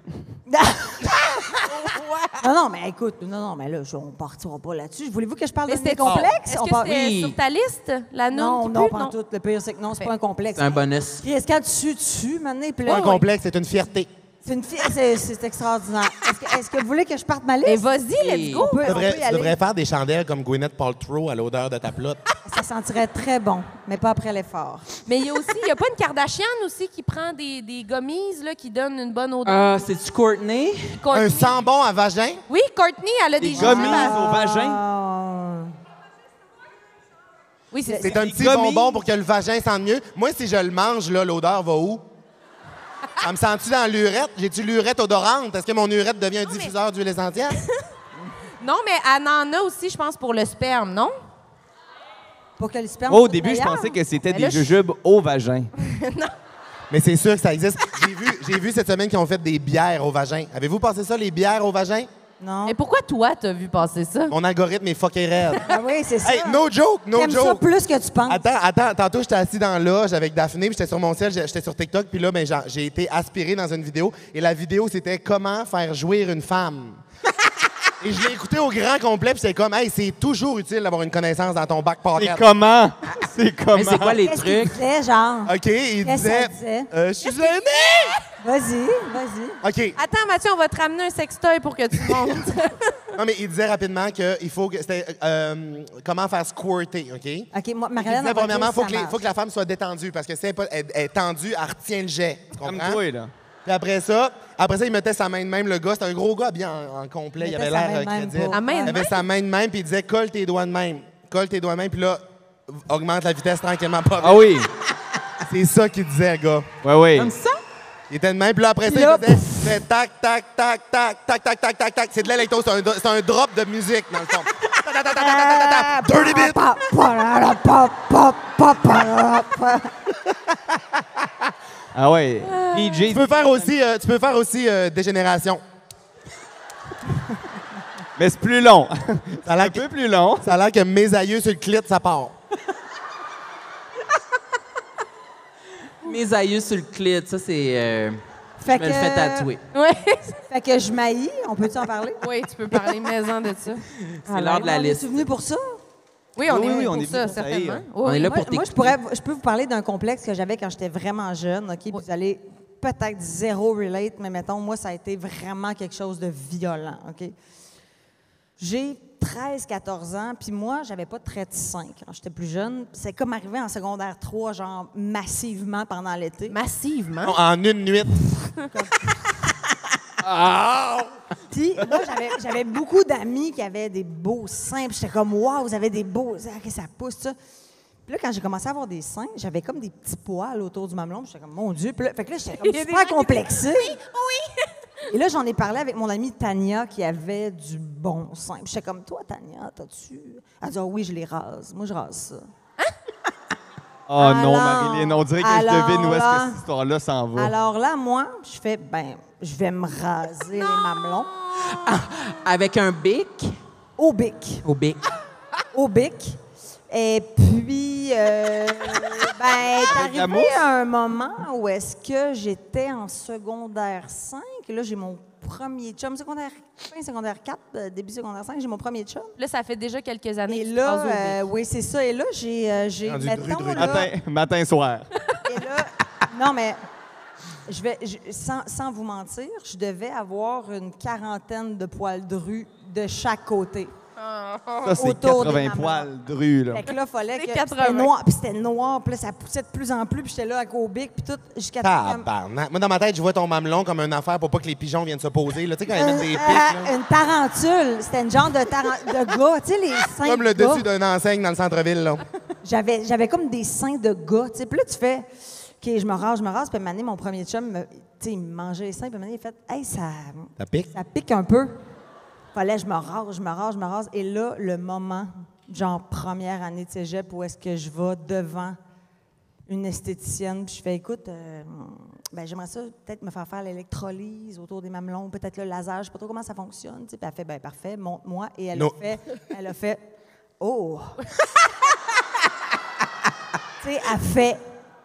Non, mais écoute, non, mais là, on partira pas là-dessus. Voulez-vous que je parle Mais de mes c'était complexes? Est-ce On que part- c'était Oui. sur ta liste, la noune Non, qui non, pue? pas en tout. Le pire, c'est que non, c'est pas un complexe. C'est un bonus. Chris, quand tu tues, maintenant, puis Pas là, un complexe, c'est une fierté. c'est une fille, c'est extraordinaire. Est-ce que vous voulez que je parte ma liste? Et vas-y, let's go. On peut, Tu on peut y tu aller. devrais faire des chandelles comme Gwyneth Paltrow à l'odeur de ta plotte. Ça sentirait très bon, mais pas après l'effort. Mais il y a aussi, il y a pas une Kardashian aussi qui prend des gommises là, qui donnent une bonne odeur? Ah, c'est-tu Courtney? Courtney. Un sambon à vagin? Oui, Courtney, elle a des gommises jambes. au vagin. Ah. Oui, c'est C'est un petit gommises. bonbon pour que le vagin sente mieux. Moi, si je le mange, là, l'odeur va où? Ça me sent-tu dans l'urette? J'ai-tu l'urette odorante? Est-ce que mon urette devient un diffuseur d'huile essentielle? Non, mais elle en a aussi, je pense, pour le sperme, non? Pour que le sperme Moi, au soit début, je meilleur. pensais que c'était Mais là, des je- jujubes au vagin. Mais c'est sûr que ça existe. J'ai vu cette semaine qu'ils ont fait des bières au vagin. Avez-vous passé ça, les bières au vagin? Non. Mais pourquoi toi, t'as vu passer ça? Mon algorithme est fucké raide. Ah oui, c'est ça. Hey, no joke, no T'aimes ça joke. plus que tu penses. Attends, tantôt, j'étais assis dans la loge avec Daphné, puis j'étais sur mon ciel, j'étais sur TikTok, puis là, ben, j'ai été aspiré dans une vidéo, et la vidéo, c'était comment faire jouir une femme. Et je l'ai écouté au grand complet, puis c'est comme, hey, c'est toujours utile d'avoir une connaissance dans ton back pocket. C'est comment? C'est comment? Mais c'est quoi les Qu'est-ce qu'il trucs? disait, genre? OK, il Qu'est-ce disait, que ça disait? je suis gêné! Vas-y, vas-y. OK. Attends, Mathieu, on va te ramener un sextoy pour que tu montes. Non, mais il disait rapidement qu'il faut que c'était comment faire squirter, OK? OK, moi, Il Marilyn, disait, premièrement, il il faut que la femme soit détendue, parce que si elle est tendue, elle retient le jet. Tu Comme comprends? toi, là. Puis après ça, il mettait sa main de même, le gars. C'était un gros gars bien en complet. Il Il avait mettait sa l'air main de même crédible. pour- La main de Il avait même? sa main de même, puis il disait, colle tes doigts de même. Colle tes doigts de même, puis là, augmente la vitesse tranquillement, pas vite. Ah oui. C'est ça qu'il disait, le gars. Ouais, oui. Comme ça? Il était de même, puis là, après ça, Là, il faisait tac, tac, tac, tac, tac, tac, tac, tac, tac. C'est de l'électro, c'est un drop de musique, dans le fond. Ta, ta, ta, ta, ta, ta, ta, ta. Dirty beat! Ah ouais. DJ. Tu peux faire aussi dégénération. Mais c'est plus long. Ça a l'air Un peu plus long. Ça a l'air que mes aïeux sur le clit, ça part. Mes aïeux sur le clit, ça, c'est... Fait je me le fais tatouer. Oui. Fait que je maillis. On peut-tu en parler? Oui, tu peux parler maison de ça. C'est l'heure de la On liste. est venu pour ça? Oui, on Oui, est oui, venu on pour est ça, venu pour ça, certainement. hein. Oui, On est là Moi, pour t'écouter. je peux vous parler d'un complexe que j'avais quand j'étais vraiment jeune, OK? Puis vous allez peut-être zéro relate, mais mettons, moi, ça a été vraiment quelque chose de violent, OK? J'ai 13-14 ans, puis moi, j'avais pas de trait de 5 quand j'étais plus jeune. C'est comme arrivé en secondaire 3, genre massivement pendant l'été. Massivement. Non, en une nuit. Puis moi, j'avais beaucoup d'amis qui avaient des beaux seins. Puis j'étais comme, waouh, vous avez des beaux seins, que ça pousse, ça. Puis là, quand j'ai commencé à avoir des seins, j'avais comme des petits poils autour du mamelon. Puis j'étais comme, mon Dieu. Puis là, fait que là, j'étais comme Il y a des super gens qui- complexée. Oui. Et là, j'en ai parlé avec mon amie Tania qui avait du bon sein. Puis j'étais comme, toi, Tania, t'as-tu. Elle dit, ah oui, je les rase. Moi, je rase ça. Oh non, Alors- Marilyn, on dirait que je alors devine où est-ce là- que cette histoire-là s'en va. Alors là, moi, je fais, ben, je vais me raser les mamelons Avec un bic. au bic. Au bic. Au bic. Et puis, ben, est Avec la arrivé mousse? un moment où est-ce que j'étais en secondaire 5. Et là, j'ai mon premier chum, fin secondaire 4, début secondaire 5, j'ai mon premier chum. Là, ça fait déjà quelques années Et que tu te rases au là, bec. oui, c'est ça. Et là, j'ai Rendu mettons, druide. là, Matin, soir. et là, non, mais sans vous mentir, je devais avoir une quarantaine de poils de rue de chaque côté. Ça, c'est Autour des 80 mamelons. poils de rue, là. Fait que là, fallait C'est que 80. c'était noir, puis là, ça poussait de plus en plus, puis j'étais là avec au bic, puis tout, jusqu'à Tabarnak. Moi, dans ma tête, je vois ton mamelon comme une affaire pour pas que les pigeons viennent se poser. Là. Tu sais, quand ils mettent des pics, là. une tarentule. C'était une genre de gars, tu sais, les seins Comme le de gars. dessus d'une enseigne dans le centre-ville. Là. J'avais comme des seins de gars, tu sais. Puis là, tu fais, OK, je me rase. Puis à un moment donné, mon premier chum, tu sais, il me mangeait les seins, puis à un moment donné, il a fait, hey, Ça pique? ça pique un peu. Fallait que je me rase. Et là, le moment, genre première année de cégep, où est-ce que je vais devant une esthéticienne, puis je fais, écoute, ben, j'aimerais ça peut-être me faire l'électrolyse autour des mamelons, peut-être le laser, je sais pas trop comment ça fonctionne. Tu sais. Puis elle fait, ben parfait, montre-moi. Et elle a fait, oh! Tu sais, elle fait,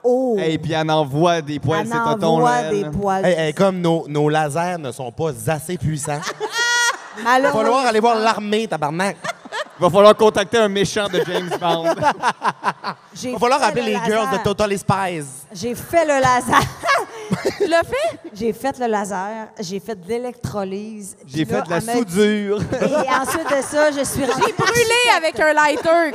oh! Et puis elle envoie des poils, Elle c'est tonton, envoie là, des elle. poils. Hey, comme nos lasers ne sont pas assez puissants, il va Malheureusement, falloir aller voir l'armée, tabarnak. Il va falloir contacter un méchant de James Bond. j'ai Il va falloir fait appeler le les laser. girls de Totally Spies. J'ai fait le laser. Tu l'as fait? J'ai fait le laser. J'ai fait de l'électrolyse. J'ai Puis là, fait de la elle m'a dit- soudure, Et ensuite de ça, je suis rentrée. Brûlé avec un lighter.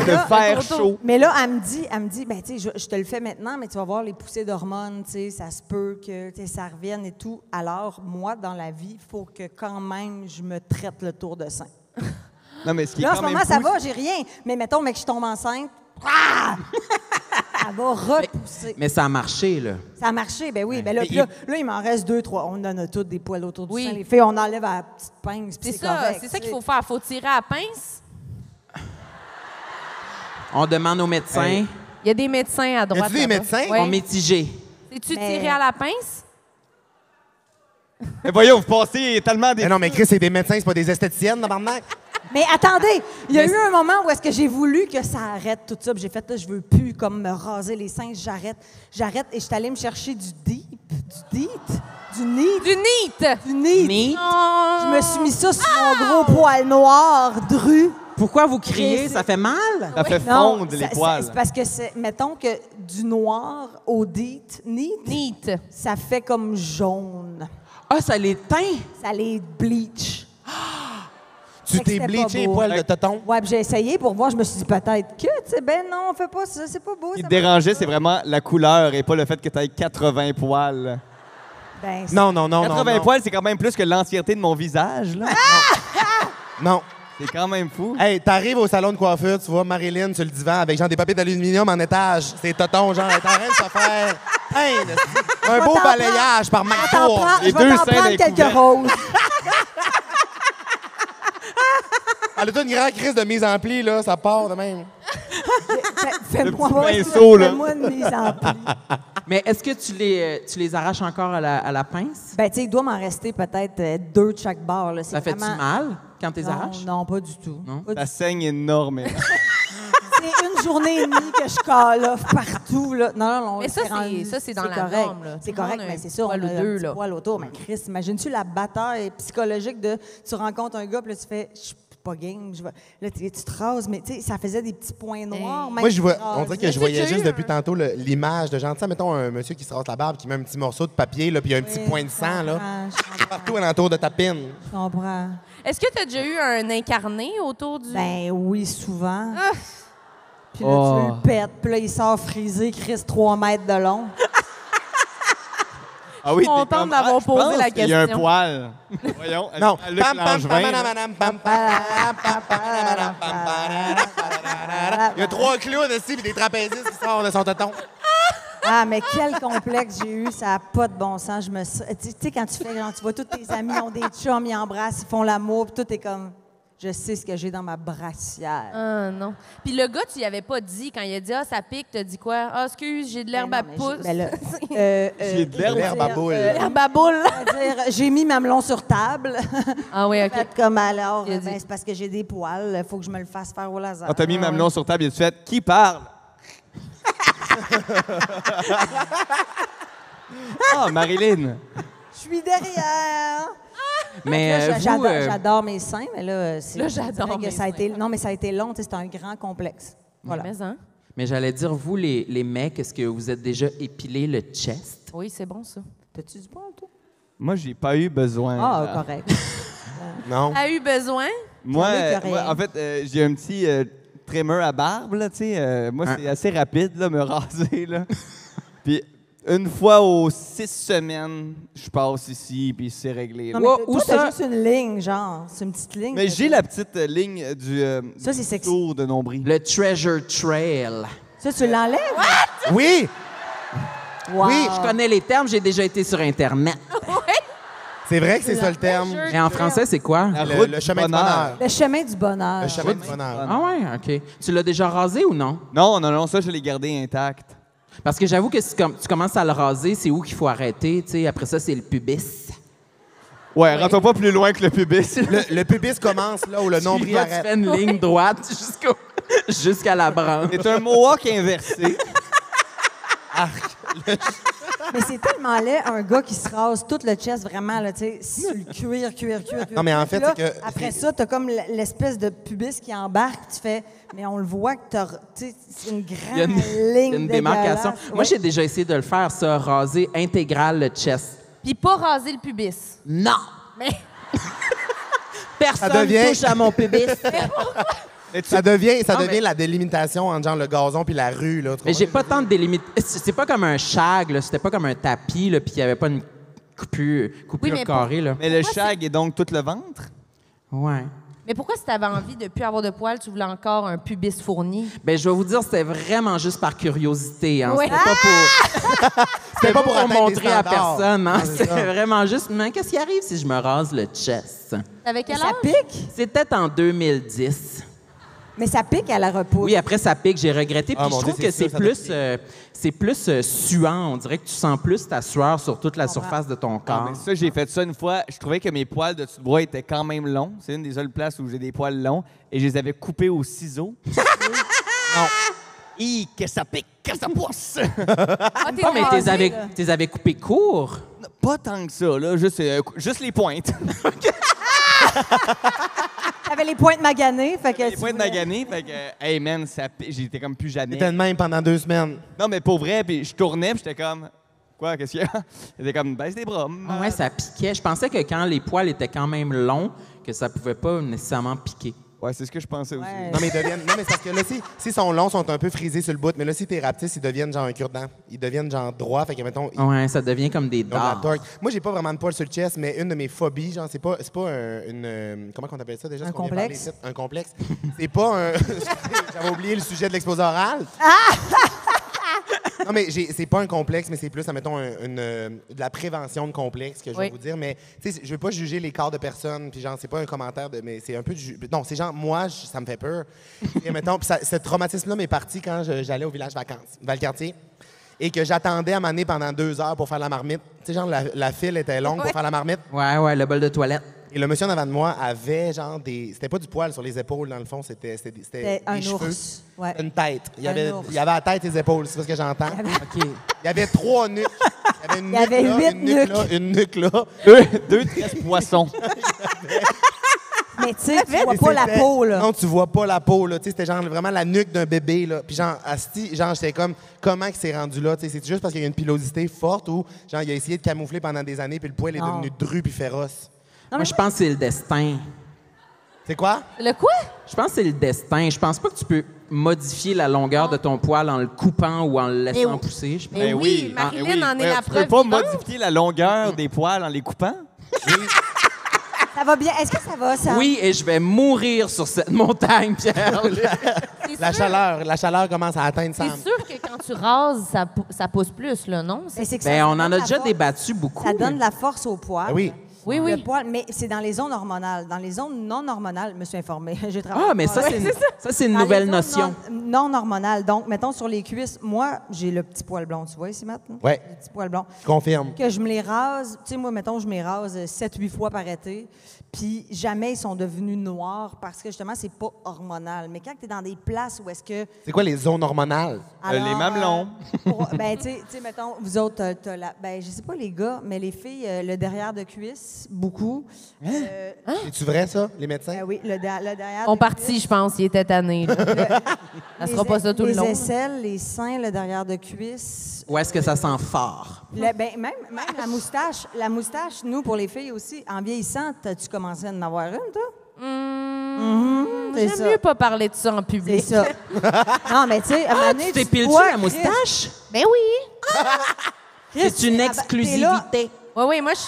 de fer chaud. Mais là, elle me dit, ben, tu sais, je te le fais maintenant, mais tu vas voir les poussées d'hormones, tu sais, ça se peut que tu sais, ça revienne et tout. Alors, moi, dans la vie, il faut que quand même je me traite le tour de sein. Non, mais ce qui est Là, en quand ce même moment, ça fou, va, j'ai rien. Mais mettons, mec, je tombe enceinte, ah! Ça va repousser. Mais ça a marché, là. Ça a marché, ben oui. Ben là, Mais puis là, il m'en reste 2, 3. On en a toutes des poils autour du Oui. sein. Les filles, on enlève à la petite pince, puis C'est c'est ça, correct. c'est ça qu'il tu faut faire. Faut tirer à la pince. On demande aux médecins. Il y a des médecins à droite. Y a-tu des là-bas. médecins? Ouais. On mitigé. C'est-tu Mais- tiré à la pince? Mais voyons, vous passez tellement des... Mais non, mais Chris, c'est des médecins, c'est pas des esthéticiennes, tabarnak. Mais attendez, il y a eu un moment où est-ce que j'ai voulu que ça arrête tout ça. Puis j'ai fait, là, je veux plus comme me raser les seins, j'arrête. Et je suis allée me chercher du deep, du neat. Du neat! Du neat. Neat. Oh. Je me suis mis ça sur mon gros poil noir, dru. Pourquoi vous criez? Chris. Ça fait mal? Ça fait Non, fondre les ça- poils. c'est parce que, mettons que du noir au neat, Neat. ça fait comme jaune. Ah, ça les teint? Ça les bleach. Tu Fait que t'es c'était bleaché pas les beau. poils de tonton? Ouais, puis j'ai essayé pour voir. Je me suis dit peut-être que, tu sais, ben non, fais pas ça, c'est pas beau. Ce qui ça te dérangeait, c'est vraiment la couleur et pas le fait que tu aies 80 poils. Ben, Non, non, non, 80 non, non. poils, c'est quand même plus que l'entièreté de mon visage, là. Non. C'est quand même fou. Hey, t'arrives au salon de coiffure, tu vois Marilyn sur le divan avec genre des papiers d'aluminium en étage. C'est tonton, genre, elle est en train de se faire teindre. Un beau t'en balayage par T'en marteau. prends- Les je vais deux t'en seins prendre d'un quelques couvert. roses. Elle a toute une grande crise de mise en pli, là, ça part de même. Fais-moi petit pinceau, là. Fais-moi une mise en pli. Mais est-ce que tu les arraches encore à la pince? Ben, tu sais, il doit m'en rester peut-être 2 de chaque barre. Là. Ça fait-tu vraiment- mal quand tu les Non, arraches? non, pas du tout. Non? Pas du Ça saigne énormément. C'est une journée et demie que je cale partout. Là. Non, Mais ça, c'est rendu- ça, c'est dans la correct. norme, là. C'est Tout le correct, monde a mais un c'est ça. On a poil ou un deux, petit là. poil autour. Mais Chris, imagines-tu la bataille psychologique de tu rencontres un gars, puis là, tu fais « Je suis pas game. Là, tu te rases. » Mais tu sais, ça faisait des petits points noirs. même Moi, je vois, rasés. on dirait que je Est-ce que voyais tu as juste eu depuis tantôt l'image de genre, tu sais, mettons un monsieur qui se rase la barbe, qui met un petit morceau de papier, là, puis il y a un petit Oui, point de sang, là, Je comprends. partout alentour de ta pine. Je comprends. Est-ce que tu as déjà eu un incarné autour du... Ben oui, souvent. Ah! Puis là, Oh. tu le pètes. Puis là, il sort frisé, Chris, 3 mètres de long. Ah oui, Je suis contente d'avoir je posé pense la qu'il y a un question. poil. Voyons. Non. à Luc Langevin, là. Il y a 3 clowns ici et des trapézistes qui sortent de son tonton. Ah, mais quel complexe j'ai eu, ça n'a pas de bon sens. Tu sais, quand tu fais, genre, tu vois tous tes amis ont des chums, ils embrassent, ils font l'amour, puis tout est comme, je sais ce que j'ai dans ma brassière. Ah, non. Puis le gars, tu y avais pas dit, quand il a dit « Ah, ça pique », t'as dit quoi? « Ah, excuse, j'ai de l'herbe à Ben non, pouce. mais j'ai- ben là, J'ai de l'herbe à boule. L'herbe à boule. » C'est-à-dire, j'ai mis mamelon sur table. Ah oui, OK. Fait comme alors, Il a dit- ben, c'est parce que j'ai des poils, il faut que je me le fasse faire au laser. Quand t'as mis Mamelon sur table, il a fait « Qui parle? » Ah, Marilyn. Je suis derrière. Mais Là, vous, j'adore mes seins, mais là, c'est. Là, j'adore on dirait que mes ça a été, seins. non, mais ça a été long, tu sais, c'est un grand complexe. Voilà. Mais, hein? mais j'allais dire, vous, les mecs, est-ce que vous êtes déjà épilé le chest? Oui, c'est bon, ça. T'as-tu du poil, toi? Moi, j'ai pas eu besoin. Ah, correct. Non. A eu besoin? Moi, J'en ai que rien. en fait, j'ai un petit trimmer à barbe, là, tu sais. Moi, c'est assez rapide, là, me raser, là. Puis, une fois aux 6 semaines, je passe ici, puis c'est réglé. là. Non, mais Où toi, ça? t'as juste une ligne, genre. C'est une petite ligne. Mais j'ai la petite ligne du Ça, c'est sexy. tour de nombril. Le Treasure Trail. Ça, tu l'enlèves? Oui! Wow. Oui, Je connais les termes, j'ai déjà été sur Internet. C'est vrai que c'est ça le terme. Mais en français, c'est quoi? La Le, route le du chemin du bonheur. Le chemin du bonheur. Le chemin du bonheur. Ah ouais, OK. Tu l'as déjà rasé ou non? Non, ça, je l'ai gardé intact. Parce que j'avoue que si tu commences à le raser, c'est où qu'il faut arrêter, tu sais. Après ça, c'est le pubis. Ouais, rentre pas plus loin que le pubis. Le pubis commence là où le nombril Tu vas, tu arrête. fais une ligne droite jusqu'à la branche. C'est un mohawk inversé. Mais c'est tellement laid, un gars qui se rase tout le chest, vraiment, là, tu sais, sur le cuir. Non, mais en fait, Puis là, c'est que- après ça, t'as comme l'espèce de pubis qui embarque, tu fais, mais on le voit que t'as, tu sais, c'est une Il y a grande une, ligne une démarcation. dégueulasse. Moi, Ouais. j'ai déjà essayé de le faire, ça, raser intégral le chest. Puis pas raser le pubis. Non! Mais Personne Ça devient- touche à mon pubis. Ça devient mais- la délimitation entre genre le gazon puis la rue. Là, tu Mais comprends? j'ai pas tant de délimitation. C'est pas comme un shag, là. C'était pas comme un tapis, là, puis il y avait pas une coupure Oui, mais carrée, là. Mais le shag est donc tout le ventre? Ouais. Mais pourquoi, si tu avais envie de ne plus avoir de poils, tu voulais encore un pubis fourni? Ben, je vais vous dire, c'était vraiment juste par curiosité. Hein. Oui. C'était pas pour, c'était pas pour atteindre des montrer à standards. personne. Hein. Ouais, c'est C'était ça. vraiment juste, mais qu'est-ce qui arrive si je me rase le chest? T'avais quel Ça âge? pique, C'était en 2010. mais ça pique à la repousse. Oui, après ça pique, j'ai regretté. Ah, Puis mon je trouve Dieu, que c'est c'est sûr, ça plus, doit c'est plus suant. On dirait que tu sens plus ta sueur sur toute la surface de ton Ah, corps. mais ça, j'ai fait ça une fois. Je trouvais que mes poils de dessus de bras étaient quand même longs. C'est une des seules places où j'ai des poils longs. Et je les avais coupés au ciseau. Non. Hi, que ça pique, que ça pousse! Ah, t'es Ah, mais rasé, t'es avais coupé court. Pas tant que ça, là. Juste les pointes. T'avais les pointes maganées, fait que Les tu points de voulais- magané, fait que, hey man, j'étais comme plus jamais. T'étais de même pendant 2 semaines. Non, mais pour vrai, puis je tournais, puis j'étais comme, quoi, qu'est-ce qu'il y a? J'étais comme, baisse tes bras. Ah ouais, ça piquait. Je pensais que quand les poils étaient quand même longs, que ça pouvait pas nécessairement piquer. Ouais, c'est ce que je pensais aussi. Ouais. Non, mais ils deviennent. Non, mais c'est parce que là, si sont longs, sont un peu frisés sur le bout. Mais là, si t'es rapetisse, ils deviennent genre un cure-dent. Ils deviennent genre droits. Fait que, mettons, ils Ouais, ça devient comme des ont de la dards. torque. Moi, j'ai pas vraiment de poils sur le chest, mais une de mes phobies, genre, c'est pas comment on appelle ça déjà? Un ce qu'on vient de parler complexe? ici? Un complexe. C'est pas un. J'avais oublié le sujet de l'exposé oral. Non, mais c'est pas un complexe, mais c'est plus, admettons, de la prévention de complexe que je vais Oui. vous dire. Mais, tu sais, je veux pas juger les corps de personnes, puis genre, c'est pas un commentaire de. Mais c'est un peu non, c'est genre, moi, ça me fait peur. Et mettons, puis ce traumatisme-là m'est parti quand j'allais au village vacances, Valcartier, et que j'attendais à m'amener pendant 2 heures pour faire la marmite. Tu sais, genre, la file était longue pour faire la marmite. Ouais, le bol de toilette. Et le monsieur en avant de moi avait genre des. C'était pas du poil sur les épaules, dans le fond, c'était C'était des un cheveux. ours. Ouais. Une tête. Il y Un avait ours. la tête et les épaules, c'est ce que j'entends. OK. Il y avait 3 nuques. Il y avait une Il y avait nuque là, 8 une nuque là, nuques. une nuque là. Deux tresses poissons. Mais tu sais, tu vois Et pas la c'était- peau, là. Non, tu vois pas la peau, là. Tu sais, c'était genre vraiment la nuque d'un bébé, là. Puis genre, asti, genre, j'étais comme, comment il s'est rendu là? Tu sais, c'est juste parce qu'il y a une pilosité forte ou, genre, il a essayé de camoufler pendant des années, puis le poil est Non. devenu dru puis féroce. Non, Moi, je pense que c'est le destin. C'est quoi? Le quoi? Je pense que c'est le destin. Je pense pas que tu peux modifier la longueur de ton poil en le coupant ou en le laissant oui. pousser. Je pense. Mais oui, Ah, Marilyn en est la Tu preuve peux pas vivante. modifier la longueur des poils en les coupant? Ça va bien. Est-ce que ça va, ça? Oui, et je vais mourir sur cette montagne, Pierre. C'est La sûr- chaleur commence à atteindre Sam. C'est sûr que quand tu rases, ça pousse plus, là, non? Mais c'est que Ben, ça on en donne a la déjà force. débattu beaucoup. Ça donne de la force au poil. Ben oui. Oui, Le oui. poil, mais c'est dans les zones hormonales. Dans les zones non hormonales, je me suis informée. J'ai travaillé. Ah, mais ça, c'est une Dans nouvelle les zones notion. Non hormonales. Donc, mettons sur les cuisses, moi, j'ai le petit poil blond. Tu vois ici, Matt? là? Ouais. Le petit poil blond. Je confirme. Que je me les rase, tu sais, moi, mettons, je me les rase 7-8 fois par été, puis jamais ils sont devenus noirs parce que, justement, c'est pas hormonal. Mais quand tu es dans des places où est-ce que... C'est quoi les zones hormonales? Les mamelons. ben, tu sais, mettons, vous autres, t'as la... Ben, je sais pas les gars, mais les filles, le derrière de cuisse, beaucoup. C'est-tu vrai, ça, les médecins? Oui, le derrière On de partit, cuisse. je pense. Il était tanné. là. Ça sera pas ça tout le long. Les aisselles, les seins, le derrière de cuisse. Ou est-ce que ça sent fort? Ben, même la moustache. La moustache, nous, pour les filles aussi, en vieillissant, tu commencé à en avoir une, toi? C'est J'aime ça. mieux pas parler de ça en C'est public. ça. Non, mais tu sais, à un moment donné, Tu tu t'épiles-tu vois, la moustache? Ben oui. Chris, C'est une t'es là. exclusivité. Oui, oui, moi, je...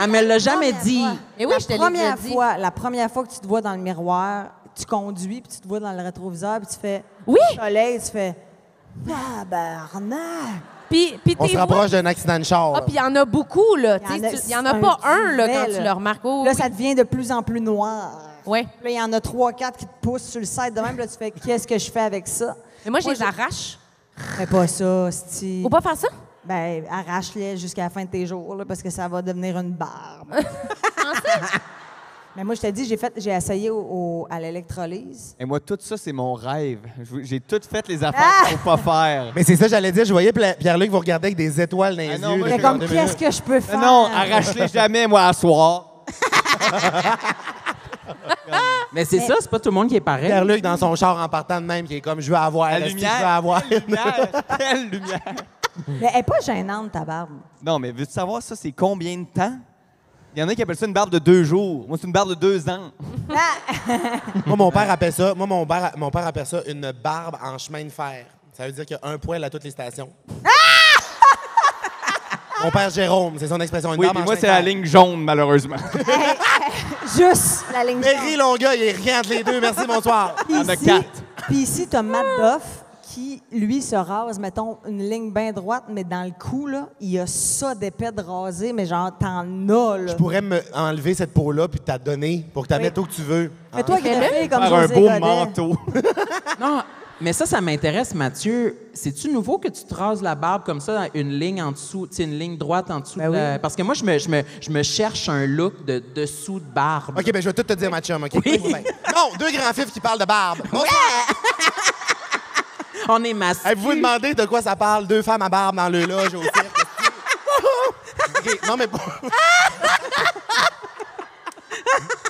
Ah, mais elle l'a jamais Première dit. fois. Eh oui, je te l'ai déjà dit. La première fois que tu te vois dans le miroir, tu conduis, puis tu te vois dans le rétroviseur, puis tu fais Oui. soleil, tu fais tabarnak. Puis On t'es se rapproche d'un accident de char. Ah, là. puis il y en a beaucoup, là. Il y en a- Il y en a c'est pas un un, là, quand duvet, tu là. le remarques. Oh, Là, oui. ça devient de plus en plus noir. Ouais. Puis là, il y en a 3-4 qui te poussent sur le site de même, puis là, tu fais qu'est-ce que je fais avec ça? Mais moi, je les arrache. Fais pas ça, Sti. Faut pas faire ça? Ben, arrache-les jusqu'à la fin de tes jours, là, parce que ça va devenir une barbe. Mais moi, je t'ai dit, j'ai essayé à l'électrolyse. Et moi, tout ça, c'est mon rêve. J'ai tout fait les affaires qu'il faut pas faire. Mais c'est ça, j'allais dire. Je voyais Pierre-Luc vous regarder avec des étoiles dans les Ah non, yeux. moi, là, Mais genre comme, 2 qu'est-ce minutes. que je peux faire? Non, arrache-les jamais, moi, à soir. Mais c'est ça, c'est pas tout le monde qui est pareil. Pierre-Luc dans son char en partant de même, qui est comme, je veux avoir. La esti, lumière. Je veux avoir. Quelle lumière. Quelle lumière. Mais elle n'est pas gênante, ta barbe. Non, mais veux-tu savoir ça, c'est combien de temps? Il y en a qui appellent ça une barbe de 2 jours. Moi, c'est une barbe de 2 ans. Moi, mon père appelle ça. Mon père appelle ça une barbe en chemin de fer. Ça veut dire qu'il y a un poil à toutes les stations. Mon père Jérôme, c'est son expression. Une Oui, barbe puis en moi, chemin c'est de la fer. ligne jaune, malheureusement. Juste la ligne Perry Longueuil, il est rien entre les deux. Merci, bonsoir. Puis en a ici- 4. Puis ici, tu as Matt Doff qui, lui, se rase, mettons, une ligne bien droite, mais dans le cou, là, il y a ça d'épais de rasé, mais genre, t'en as, là. Je pourrais me enlever cette peau-là puis te la donner pour que tu la Oui. mettes où que tu veux. Mais toi qui es Fais-le. fait comme Faire un José beau Godet. manteau. Non, mais ça m'intéresse, Mathieu. C'est-tu nouveau que tu te rases la barbe comme ça, une ligne en dessous, tu sais, une ligne droite en dessous? Ben de la- oui. Parce que moi, je me cherche un look de dessous de barbe. OK, ben je vais tout te dire, ma chum, OK? Oui. Ben, non, 2 grands fifs qui parlent de barbe. Bonsoir. On est massifs. Hey, vous vous demandez de quoi ça parle? 2 femmes à barbe dans le loge au cirque. OK, non, mais...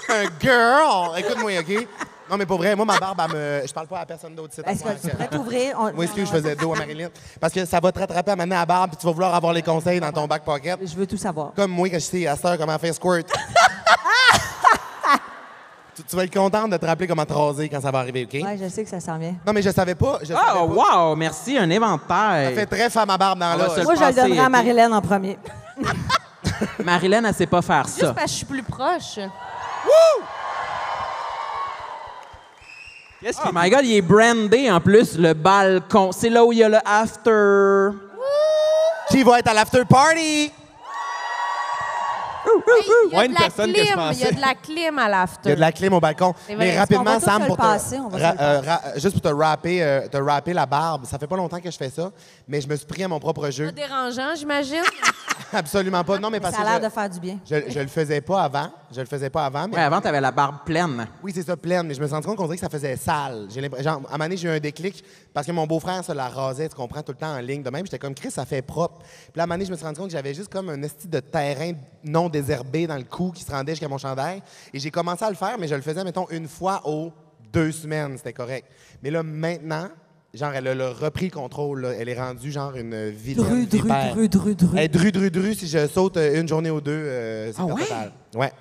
un girl. Écoute-moi, OK? Non, mais pour vrai, moi, ma barbe, je parle pas à personne d'autre. Est-ce que tu pourrais t'ouvrir? Moi, excuse, je faisais dos à Marilyn. Parce que ça va te rattraper à mener à la barbe, puis tu vas vouloir avoir les conseils dans ton back pocket. Je veux tout savoir. Comme moi, quand je sais à cette heure comment faire squirt. Tu vas être contente de te rappeler comment te raser quand ça va arriver, OK? Oui, je sais que ça s'en vient. Non, mais je savais pas. Ah, wow! Merci, un inventaire. Ça fait très femme à barbe dans On va l'os. se Moi, je le passer, donnerai à OK? Marilyn en premier. Marilyn, elle sait pas faire Juste ça. parce que je suis plus proche. Qu'est-ce Oh qui my God, il est brandé en plus, le balcon. C'est là où il y a le after. Qui va être à l'after party? Il y a Moins de de la personnes que je clim, pensais. il y a de la clim à Il y l'after. a de la clim au balcon. C'est vrai. Mais Est-ce qu'on rapidement, va tous Sam, se pour le passer? On va se le passer. juste pour te rapper la barbe. Ça fait pas longtemps que je fais ça, mais je me suis pris à mon propre jeu. Pas dérangeant, j'imagine. Absolument pas. Non, mais parce Ça a que l'air de faire du bien. je le faisais pas avant. Je le faisais pas avant, mais Ouais, avant, t'avais la barbe pleine. oui, c'est ça, pleine. Mais je me suis rendu compte qu'on dirait que ça faisait sale. J'ai l'impression, genre, à un moment donné, j'ai eu un déclic parce que mon beau-frère se la rasait, tu comprends, tout le temps en ligne de même. J'étais comme, Chris, ça fait propre. Puis là, à un moment donné, je me suis rendu compte que j'avais juste comme un esti de terrain non désherbé dans le cou qui se rendait jusqu'à mon chandail. Et j'ai commencé à le faire, mais je le faisais, mettons, une fois aux 2 semaines. C'était correct. Mais là, maintenant, genre, elle a repris le contrôle. Là. Elle est rendue, genre, une vilaine vipère. Hey, dru, si je saute une journée ou deux, c'est Ah pas ouais? total. Ouais.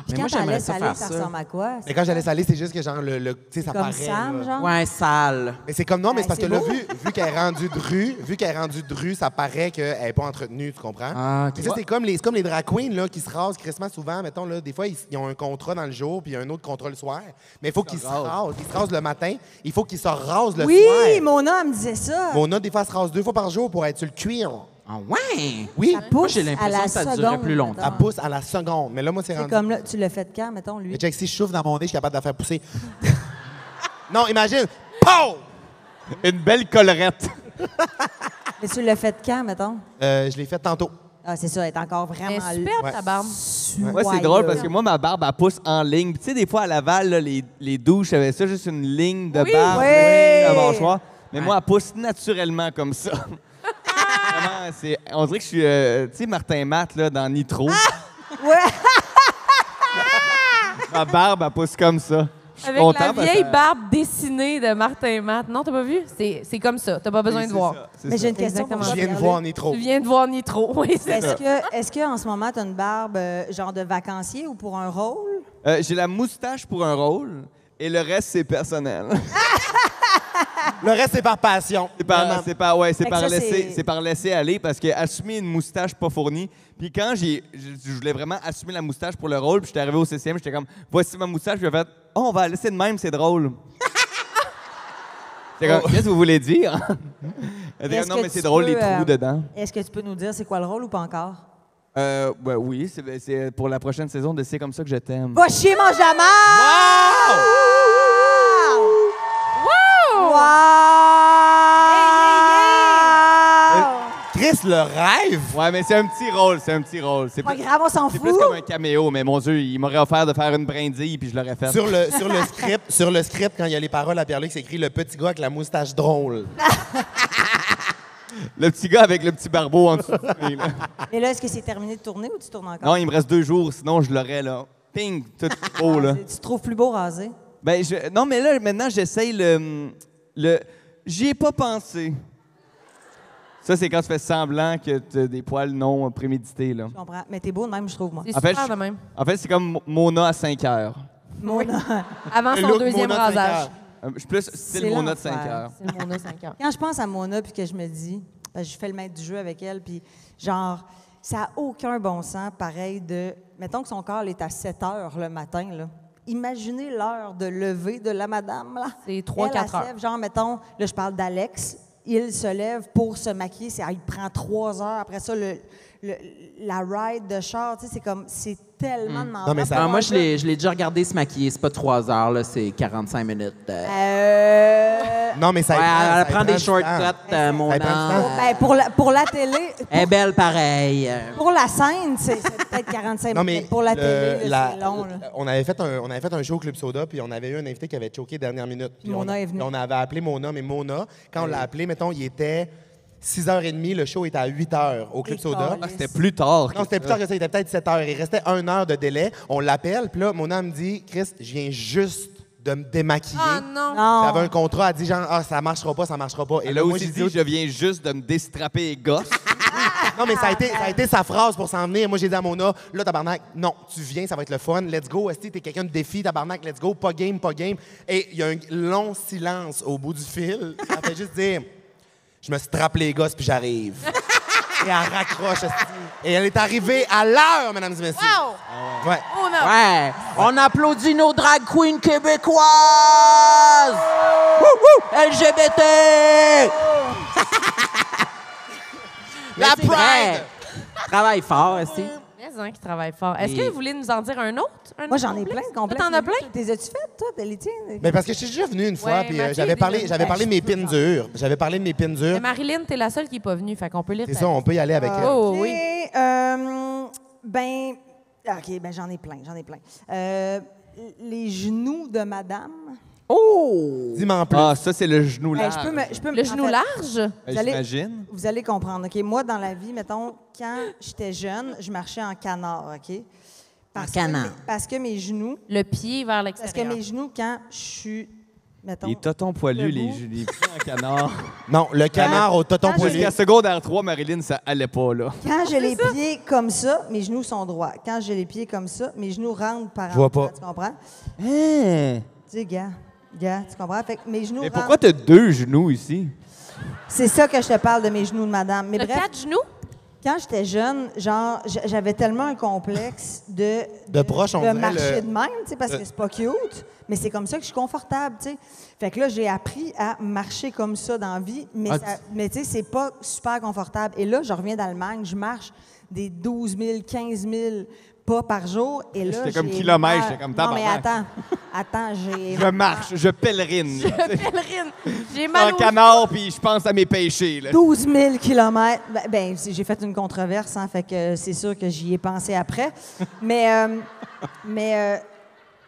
Puis Mais moi, quand j'aimerais t'allais ça saler, faire ça ça. ressemble à quoi? Mais quand j'allais saler, c'est juste que, genre, tu sais, ça Comme paraît. Sam, là. genre? Ouais, sale. Mais c'est comme non, mais c'est Ah, parce que c'est là, beau. vu qu'elle est rendue dru, ça paraît qu'elle n'est pas entretenue, tu comprends? Ah, ok. Mais ça, c'est comme les drag queens là, qui se rasent crissement souvent. Mettons, là, des fois, ils ont un contrat dans le jour puis un autre contrat le soir. Mais il faut qu'ils se rasent. Ils se rasent le matin. Il faut qu'ils se rasent le Oui, soir. Mona, elle me disait ça. Mona, des fois, elle se rase 2 fois par jour pour être sur le cuir. Ah ouais? Oui, Ça Moi, pousse j'ai à l'impression la que ça durerait seconde, plus longtemps. elle pousse à la seconde. Mais là, moi, c'est C'est rendu. comme là, tu l'as fait quand, mettons, lui? Mais check, si je souffle dans mon nez, je suis capable de la faire pousser. Non, imagine. Pow! Une belle collerette. Mais tu l'as fait quand, mettons? Je l'ai fait tantôt. Ah, c'est ça, elle est encore Mais vraiment super, Ouais. ta barbe. Moi, c'est drôle parce que moi, ma barbe, elle pousse en ligne. Puis, tu sais, des fois, à Laval, là, les douches avaient ça, juste une ligne de barbe, Oui. un mâchoire. Mais Ouais. moi, elle pousse naturellement comme ça. Vraiment, on dirait que je suis, tu sais, Martin Matt, là, dans Nitro. Ouais! Ma barbe, elle pousse comme ça. Je suis Avec content la parce vieille que- barbe dessinée de Martin Matt. Non, t'as pas vu? C'est comme ça. T'as pas besoin Oui, de c'est voir. ça, c'est Mais ça. j'ai une question pour Exactement. Je toi, viens de Pierre-Luc. voir Nitro. Tu viens de voir Nitro. Oui, c'est ça. Est-ce que en ce moment, tu as une barbe genre de vacancier ou pour un rôle? J'ai la moustache pour un rôle et le reste, c'est personnel. Le reste, c'est par passion. C'est par, Vraiment. c'est par, ouais, c'est Fait que par ça, laisser, c'est- c'est par laisser aller parce que assumer une moustache pas fournie. Puis quand je voulais vraiment assumer la moustache pour le rôle, puis j'étais arrivé au CCM, j'étais comme voici ma moustache, puis j'ai fait oh, on va la laisser de même, c'est drôle. J'étais comme qu'est-ce que vous voulez dire? Elle dit Est-ce non que mais c'est tu drôle les peux, trous dedans. Est-ce que tu peux nous dire c'est quoi le rôle ou pas encore? Ben oui, c'est pour la prochaine saison de C'est comme ça que je t'aime. Va chier mon jamal! Wow! Chris, le rêve. Ouais, mais c'est un petit rôle, c'est un petit rôle. C'est Pas plus, grave, on s'en c'est fout. plus comme un caméo, mais mon Dieu, il m'aurait offert de faire une brindille puis je l'aurais fait. Sur le script, quand il y a les paroles à Pierre-Luc, c'est écrit le petit gars avec la moustache drôle. Le petit gars avec le petit barbeau en dessous. du nez, là. Et là, est-ce que c'est terminé de tourner ou tu tournes encore? Non, il me reste 2 jours, sinon je l'aurais là. Ping, tout beau là. Tu te trouves plus beau rasé? Ben, non, mais là, maintenant, j'essaye le. J'y ai pas pensé. Ça, c'est quand tu fais semblant que tu as des poils non prémédités, là. Je comprends. Mais t'es beau de même, je trouve, moi. C'est En fait, super je- de même. En fait, c'est comme Mona à 5 heures. Mona. Avant Le son look deuxième Mona de 5 rasage. heures. Je suis plus C'est style Mona de 5 l'enfer. heures. C'est le Mona 5 heures. Quand je pense à Mona puis que je me dis, parce que je fais le maître du jeu avec elle, puis genre, ça n'a aucun bon sens, pareil, de. Mettons que son corps est à 7 heures le matin, là. Imaginez l'heure de lever de la madame, là. C'est Elle, 3-4 elle se heures. lève, genre, mettons, là, je parle d'Alex. Il se lève pour se maquiller. Il prend 3 heures. Après ça, la ride de char, tu sais, c'est comme. C'est tellement de Non, mais ça- Ah, moi, je l'ai déjà regardé se maquiller. C'est pas 3 heures, là, c'est 45 minutes. Non, mais ça Ouais, elle ça prend des du temps. shortcuts, mon Ça prend du âme. temps. Ben, pour la télé, Elle est belle pareil. pour la scène, c'est peut-être 45 Non, minutes. mais Pour la le- télé, là, c'est long. Là. On avait fait un show au Club Soda, puis on avait eu un invité qui avait choqué dernière minute. Puis Mona est venue. On avait appelé Mona, mais Mona, quand on l'a appelé, mettons, il était 6h30, le show était à 8h au Club Soda. Ah, c'était plus tard. Non, c'était plus tard que ça, il était peut-être 7h. Il restait 1 heure de délai. On l'appelle, puis là, Mona me dit, Chris, je viens juste de me démaquiller. Ah non! Non. J'avais un contrat, elle dit genre, ah, ça marchera pas, ça marchera pas. Et Elle là, a moi, aussi j'ai dit, je viens juste de me déstrapper les gosses. non, mais ça a été sa phrase pour s'en venir. Moi, j'ai dit à Mona, là, tabarnak, non, tu viens, ça va être le fun, let's go. Est-ce que t'es quelqu'un de défi, tabarnak, let's go, pas game, pas game. Et il y a un long silence au bout du fil. Elle fait juste dire, je me strappe les gosses puis j'arrive. Et elle raccroche, esti. Et elle est arrivée à l'heure, mesdames et messieurs. Wow! Ouais. Oh non! Ouais, on applaudit nos drag queens québécoises! LGBT! La Mais c'est Pride! vrai. Travaille fort, aussi. Il y en a qui travaille fort. Est-ce que vous voulez nous en dire un autre? Moi, j'en ai plein de complexes. T'en as plein? T'es as-tu fait, toi, de les tiens? Mais parce que je suis déjà venu une fois, Ouais, puis Mathieu j'avais est parlé, déjà j'avais parlé de mes pins venu. durs. J'avais parlé de mes pins durs. Mais Marilyn, t'es la seule qui n'est pas venue, fait qu'on peut lire C'est ta ça, on peut y aller avec elle. Oh, OK, oui. J'en ai plein. Les genoux de madame. Oh! Dis-moi en plus. Ah, ça, c'est le genou là. Je peux me- Le en genou fait, large? Vous allez- J'imagine. Vous allez comprendre, OK? Moi, dans la vie, mettons, quand j'étais jeune, je marchais en canard, OK? canard. Parce que mes genoux... Le pied vers Parce que l'extérieur. mes genoux, quand je suis, mettons... Les totons poilus, Debout. les pieds en canard. Non, le canard au toton Quand poilu. Jusqu'à secondaire 3, Marilyn, ça allait pas, là. Quand j'ai les pieds comme ça, mes genoux sont droits. Quand j'ai les pieds comme ça, mes genoux rentrent par Je vois en pas. bas, tu comprends? Hein? Tu sais, gars, tu comprends? Fait que mes genoux Mais rentrent... pourquoi t'as 2 genoux ici? C'est ça que je te parle de mes genoux de madame. Mais Le bref, 4 genoux? quand j'étais jeune, genre, j'avais tellement un complexe de proche, on de dirait marcher le- de même, tu sais, parce que c'est pas cute, mais c'est comme ça que je suis confortable, tu sais. Fait que là, j'ai appris à marcher comme ça dans la vie, mais, Ah, mais tu sais, c'est pas super confortable. Et là, je reviens d'Allemagne, je marche des 12 000, 15 000 pas par jour, et là, J'étais comme j'ai kilomètre, mal. j'étais comme Non, mais tabarnak. attends, j'ai... Je marche, je pèlerine. là. Pèlerine. J'ai mal En au canard, puis je pense à mes péchés, là. 12 000 kilomètres. J'ai fait une controverse, hein, fait que c'est sûr que j'y ai pensé après. Mais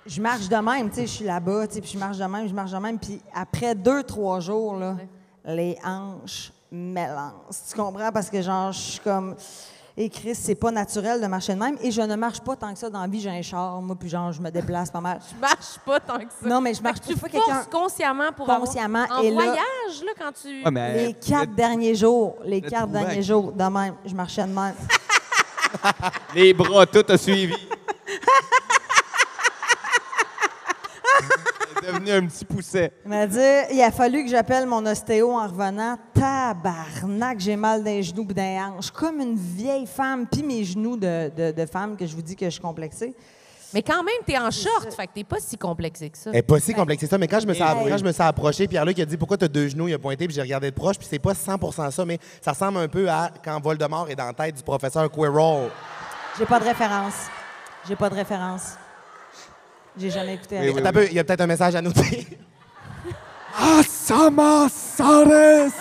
je marche de même, tu sais, je suis là-bas, tu sais, puis je marche de même. Puis après 2-3 jours, là, les hanches m'élancent. Tu comprends? Parce que, genre, je suis comme... Et Chris, c'est pas naturel de marcher de même. Et je ne marche pas tant que ça dans la vie. J'ai un char, moi, puis genre, je me déplace pas mal. Je marche pas tant que ça. Non, mais je marche Fait que pas tu quelqu'un... forces consciemment pour Consciemment, avoir... En et là- voyage, là, quand tu... Ouais, mais Les 4 derniers jours, le trouvac. de même, je marchais de même. les bras, tout a suivi. C'est devenu un petit pousset. Il m'a dit, il a fallu que j'appelle mon ostéo en revenant. Tabarnak, j'ai mal dans les genoux et dans les hanches. Comme une vieille femme, puis mes genoux de femme que je vous dis que je suis complexée. Mais quand même, t'es en short, fait que t'es pas si complexé que ça. Elle est pas si complexée que ça, mais quand je me suis, Hey. quand je me suis approché, Pierre-Luc a dit pourquoi t'as 2 genoux, il a pointé, puis j'ai regardé de proche, puis c'est pas 100% ça, mais ça ressemble un peu à quand Voldemort est dans la tête du professeur Quirrell. J'ai pas de référence. J'ai jamais écouté. Oui, oui. Attends un peu, il y a peut-être un message à noter. Asama Sares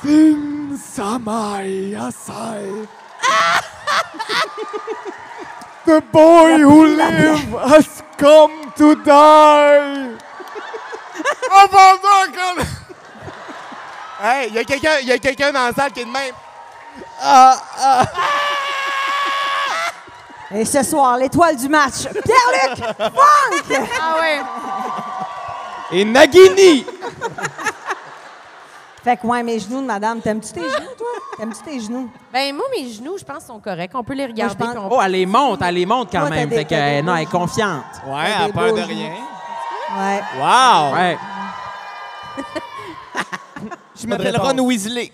Sing Samai Asai. The boy who live has come to die. Hey, il y a quelqu'un dans la salle qui est de même. Et ce soir, l'étoile du match, Pierre-Luc Funk! Ah ouais. Et Nagini. Fait que, ouais, mes genoux de madame, t'aimes-tu tes genoux, toi? T'aimes-tu tes genoux? Ben moi, mes genoux, je pense, sont corrects. On peut les regarder. Moi, je puis pense- on- Oh, elle les monte quand Toi, même. t'as Fait des- t'as des que, non, elle est beaux confiante. Ouais, T'as à des peur beaux de genoux. rien. Ouais. Wow. Ouais. Je m'appelle Ron Weasley.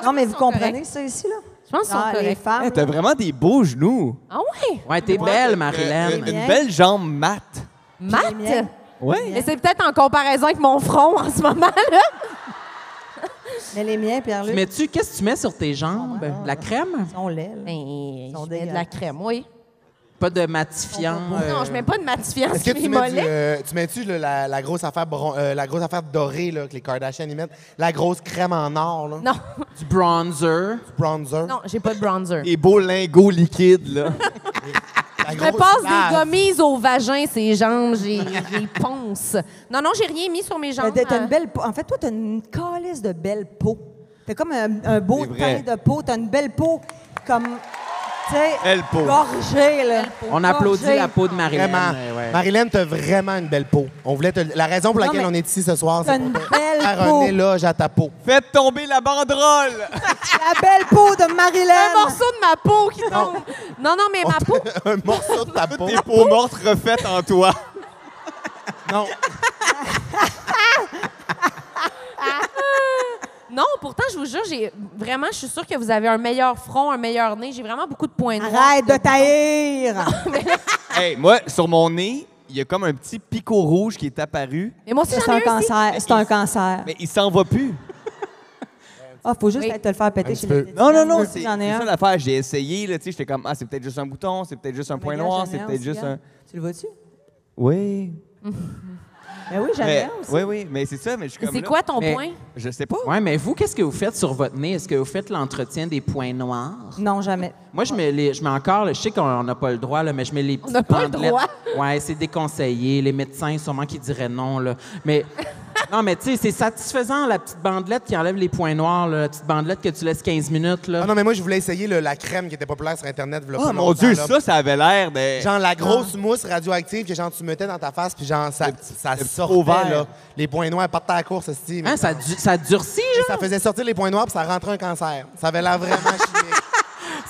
Non, mais Ils vous sont comprenez corrects. ça ici, là? Je pense qu'ils sont Ah, les corrects. femmes. T'as vraiment des beaux genoux. Ah ouais? Ouais, t'es belle, Marilyn. Les Une miens. belle jambe mate. Matt? Les miens. Ouais. Mais c'est peut-être en comparaison avec mon front en ce moment, là. Mais les miens, Pierre-Luc, Mets-tu, qu'est-ce que tu mets sur tes jambes? La crème? sont laids, là. Ben, sont je mets de la dégueulasses. crème, oui. Pas de matifiant. Non, je mets pas de matifiant Est-ce que sur tu mes mets mollets. tu mets-tu là, la grosse affaire la grosse affaire dorée là, que les Kardashians y mettent? La grosse crème en or, là? Non, Du bronzer. Bronzer? non, j'ai pas de bronzer. Des beaux lingots liquides, là. Je me passe des gommises au vagin, ces jambes, j'ai ponce. Non, j'ai rien mis sur mes jambes. T'as une belle peau. En fait, toi, t'as une calice de belle peau. T'as comme un beau teint de peau. T'as une belle peau comme, tu sais, Belle peau. gorgée, là. On applaudit la peau de Marilyn. Vraiment. Ouais. Marilyn, t'as vraiment une belle peau. On voulait la raison pour laquelle mais on est ici ce soir, t'as c'est une pour te belle faire peau. un éloge à ta peau. Faites tomber la banderole! La belle peau de Marilyn. Un morceau de ma peau qui tombe. Non, mais ma peau. Un morceau de ta peau. Tes peaux mortes refaites en toi. Non. Non, pourtant, je vous jure, je suis sûre que vous avez un meilleur front, un meilleur nez. J'ai vraiment beaucoup de points noirs. Arrête de taïr. Hey, moi, sur mon nez, il y a comme un petit picot rouge qui est apparu, Mais moi aussi, C'est j'en ai un un aussi. cancer. C'est un cancer. mais il s'en va plus. Ah, faut juste Oui. te le faire péter Un chez petit peu. l'esthéticienne. Non, Moi c'est aussi, j'en ai ça un. l'affaire. J'ai essayé, là, tu sais, j'étais comme, c'est peut-être juste un bouton, c'est peut-être juste un point Regarde, noir, j'en ai c'est un peut-être aussi, juste un... regarde. Tu le vois-tu? Oui. Ben oui, j'en ai Mais, un aussi. oui, mais c'est ça, mais je suis comme C'est là, quoi ton Mais- point? Je sais pas. Ouais, mais vous, qu'est-ce que vous faites sur votre nez? Est-ce que vous faites l'entretien des points noirs? Non, jamais. Moi, je mets encore, je sais qu'on n'a pas le droit, là, mais je mets les petites n'a pas le bandelettes. droit? Ouais, c'est déconseillé. Les médecins, sûrement, qui diraient non, là. Mais, non, mais tu sais, c'est satisfaisant, la petite bandelette qui enlève les points noirs, là, la petite bandelette que tu laisses 15 minutes, là. Ah non, mais moi, je voulais essayer la crème qui était populaire sur Internet. v'là Oh pas mon longtemps, Dieu, là. ça avait l'air de... Genre la grosse mousse radioactive que genre tu mettais dans ta face, puis genre ça le petit sortait, pot vert. là. Les points noirs partaient à la course, aussi. Hein, ça durcit, genre? Ça faisait sortir les points noirs, puis ça rentrait un cancer. Ça avait l'air vraiment chimique.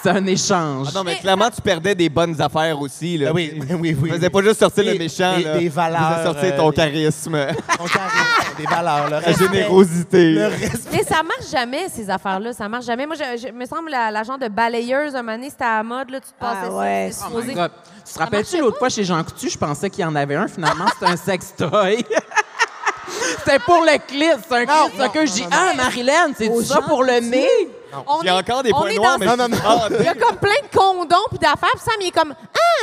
C'est un échange. Ah non, mais clairement, tu perdais des bonnes affaires aussi, là. Ben oui, oui. Tu faisais pas juste sortir le Des- méchant, des- là. des valeurs, Tu faisais sortir ton charisme, Ton charisme, des valeurs, le ta respect. générosité. Le respect. Mais ça marche jamais, ces affaires-là. Ça marche jamais. Moi, je me semble la genre de balayeuse, un moment donné, c'était à la mode, là, tu te passais ouais, ça. Oh my God. Tu te rappelles-tu marchait l'autre fois chez Jean Coutu, je pensais qu'il y en avait un, finalement, c'était un sextoy. C'était pour le clit, c'est un clit sucker. Je dis, Marilyn, c'est Aux ça gens pour le nez? J'ai encore des on points est noirs, dans- mais Non, non, Il y a comme plein de condoms puis d'affaires. Puis Sam, il est comme,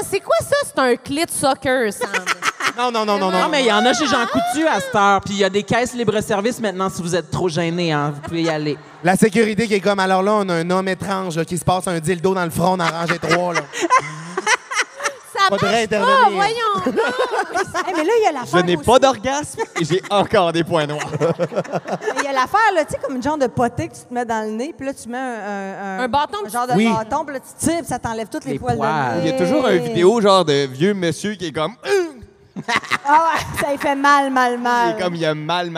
c'est quoi ça? C'est un clit sucker, Sam. Non. Non, mais il y en a chez Jean Coutu à cette heure. Puis il y a des caisses libre-service maintenant si vous êtes trop gênés. Hein, vous pouvez y aller. La sécurité qui est comme, alors là, on a un homme étrange là, qui se passe un dildo dans le front dans rangée 3, là. Ça Faudrait marche pas, intervenir. voyons. Hey, mais là, il y a je l'affaire n'ai aussi. pas d'orgasme et j'ai encore des points noirs. Il y a l'affaire, là, tu sais, comme une genre de potée que tu te mets dans le nez, puis là, tu mets Un bâton un que genre de Oui. bâton, puis là, tu tires, puis ça t'enlève toutes les Les poils de poils. nez. Il y a toujours une vidéo, genre, de vieux monsieur qui est comme... Ah ouais, ça lui fait mal. Il est comme, il a mal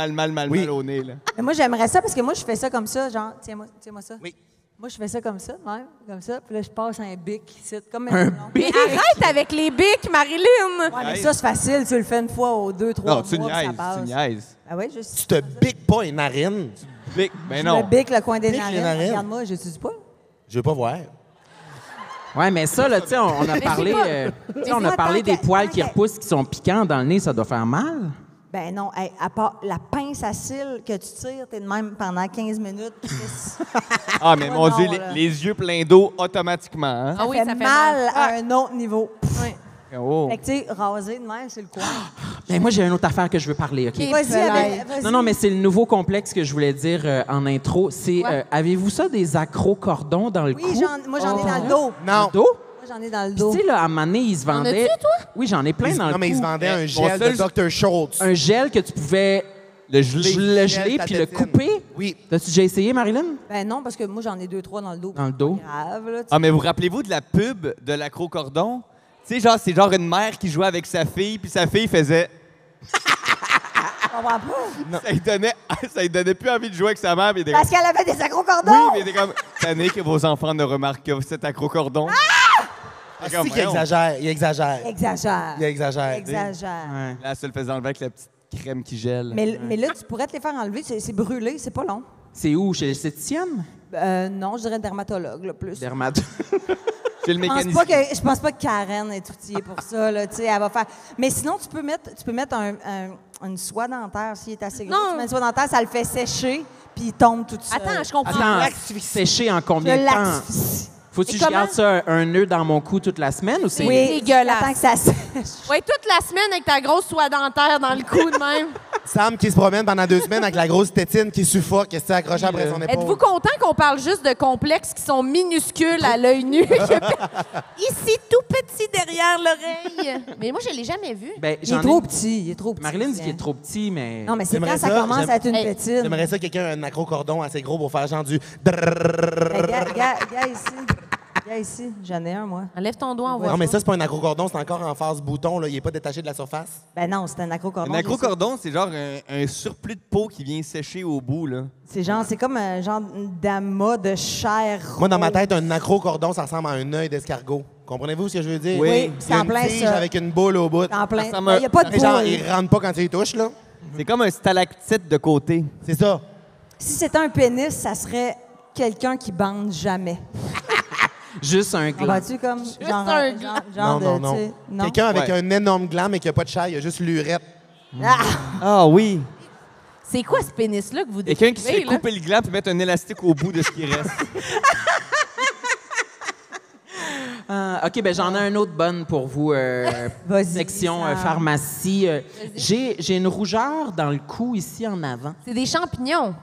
au nez, là. Mais moi, j'aimerais ça, parce que moi, je fais ça comme ça, genre, tiens-moi ça. Oui. Moi, je fais ça comme ça, même, comme ça, puis là, je passe un bic ici, comme Un melon. bic? Arrête avec les bics, Marilyn. Ouais, mais ça, c'est facile, tu le fais une fois ou 2-3 mois, Non, tu puis ça niaises, passe. tu niaises. Ah oui, juste. Tu te biques pas une narine. Bic, ben Je non. me bic le coin des Bic les narines. narines. Regarde-moi, j'utilise pas. Je veux pas voir. Ouais, mais ça, là, tu sais, on a parlé, pas- tu sais, on a pas parlé tant des que- poils tant qui que- repoussent, qui sont piquants dans le nez, ça doit faire mal. Ben non, hey, à part la pince à cils que tu tires, t'es de même pendant 15 minutes. Chris. Ah, mais Oh mon non, Dieu, là. les yeux pleins d'eau automatiquement, hein? Ah oui, fait ça fait mal à mal. un autre niveau. Ouais. Oh. Fait que, tu sais, raser de même, c'est le coin. Mais moi, j'ai une autre affaire que je veux parler, OK? Vas-y, vas-y. Non, mais c'est le nouveau complexe que je voulais dire en intro. C'est, Ouais. avez-vous ça, des accro-cordons dans le cou? Oui, moi, j'en ai dans le dos. Dans Non. le dos? Moi, j'en ai dans le Puis, dos. tu sais, là, à un moment donné, ils se En vendaient... as-tu, toi? Oui, j'en ai plein dans le Non, mais ils cou. se vendaient un Mon gel seul- de Dr. Schultz. Un gel que tu pouvais Le gelé. le Gel geler puis le tatétine. couper. Oui. T'as-tu déjà essayé, Marilyn? Ben non, parce que moi, j'en ai 2-3 dans le dos. Dans le dos? Grave, là. Ah, mais vous rappelez-vous de la pub de l'accro-cordon? Tu sais, genre, c'est genre une mère qui jouait avec sa fille, puis sa fille faisait... Je comprends pas. Ça lui donnait plus envie de jouer avec sa mère, mais il était Parce comme... qu'elle avait des accro-cordons. Oui, mais il était comme... Tanné que vos enfants ne remarquent que cet accro-cordon. Ah, Comme, c'est qu'il exagère. Il exagère. Exagère. Il exagère. Exagère. Ouais. Là, elle se le faisait enlever avec la petite crème qui gèle. Mais là, tu pourrais te les faire enlever. C'est brûlé, c'est pas long. C'est où? Chez l'esthéticienne? Non, je dirais dermatologue, là, plus. Dermato. Chez le Je mécanicien. pense pas que Karen est outillée pour ça, là, tu sais, elle va faire... Mais sinon, tu peux mettre une soie dentaire s'il est assez gros. Non. Tu mets une soie dentaire, ça le fait sécher, puis il tombe tout seul. Attends, je comprends. Attends, sécher en Je combien de temps? l'asphyxie. Faut-tu Et que je garde comment? ça un nœud dans mon cou toute la semaine ou c'est... Oui, dégueulasse. attends que ça sèche. Ouais, toute la semaine avec ta grosse soie dentaire dans le cou de même. Sam qui se promène pendant 2 semaines avec la grosse tétine qui suffoque, qui s'est accrochée après son épaule. Êtes-vous content qu'on parle juste de complexes qui sont minuscules à l'œil nu? Ici, tout petit derrière l'oreille. Mais moi, je l'ai jamais vu. Ben, Il est trop petit, il est trop petit. Marilyn dit qu'il hein. est trop petit, mais... Non, mais c'est J'aimerais quand ça ça, commence à être une Hey, pétine. J'aimerais ça quelqu'un un acrocordon assez gros pour faire genre du... Gars ici. Gars ici, j'en ai un, moi. Enlève ton doigt, on voit. Non, mais ça, c'est pas un acrocordon, c'est encore en phase bouton, là. Il est pas détaché de la surface. Ben non, c'est un acrocordon. Un acrocordon, c'est genre un surplus de peau qui vient sécher au bout, là. C'est comme un genre d'amas de chair. Moi, dans ma rose. tête, un acrocordon, ça ressemble à un œil d'escargot. Comprenez-vous ce que je veux dire? Oui. Oui, Il y c'est a en une plein tige ça. avec une boule au bout. En plein. Ça ressemble à- Il n'y a pas de Et genre, boule. il rentre pas quand tu y touches, là. C'est comme un stalactite de côté. C'est ça. Si c'était un pénis, ça serait quelqu'un qui bande jamais. Juste un On gland. va-tu comme genre, un genre non, de, non, tu sais, non. Quelqu'un avec Ouais. un énorme gland, mais qui a pas de chair, il a juste l'urette. Ah! Ah oui. C'est quoi ce pénis-là que vous Quelqu'un qui se fait décrivez, là? couper le gland puis mettre un élastique au bout de ce qui reste. OK, ben j'en ai un autre bonne pour vous. Vas-y, Section Sam. pharmacie. J'ai une rougeur dans le cou ici en avant. C'est des champignons.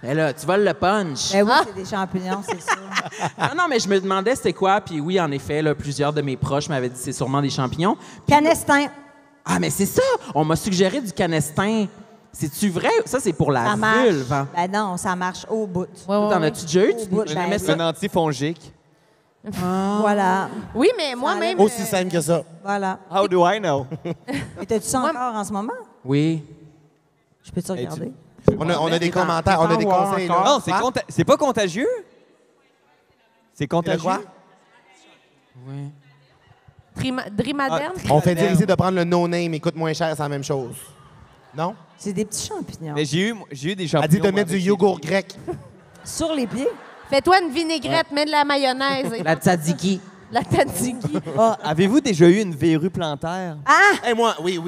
Ben là, tu voles le punch. Ben oui, c'est des champignons, c'est ça. Non, mais je me demandais c'était quoi. Puis oui, en effet, là, plusieurs de mes proches m'avaient dit c'est sûrement des champignons. Puis- Canestin, Ah, mais c'est ça! On m'a suggéré du canestin. C'est-tu vrai? Ça, c'est pour la ça marche. vulve. Hein? Ben non, ça marche au bout. T'en as-tu déjà eu? Au bout, Tu ben aimais oui. ça? Un antifongique. Voilà, Oui, mais moi-même. Aussi simple que ça. voilà. How do I know? Et t'as-tu ça encore en ce moment? Oui. Je peux-tu regarder? On a des commentaires, on a des voir conseils, encore. là. Non, c'est pas contagieux. C'est C'est contagieux. quoi? Oui. Drimaderne? On fait dire ici de prendre le no-name, il coûte moins cher, c'est la même chose. Non? C'est des petits champignons. Mais j'ai eu des champignons. Elle dit de moi, mettre du avec yogourt grec. Sur les pieds? Fais-toi une vinaigrette, mets de la mayonnaise. Et La tzatziki. la tzatziki. Avez-vous déjà eu une verrue plantaire? Et moi, oui. Ah,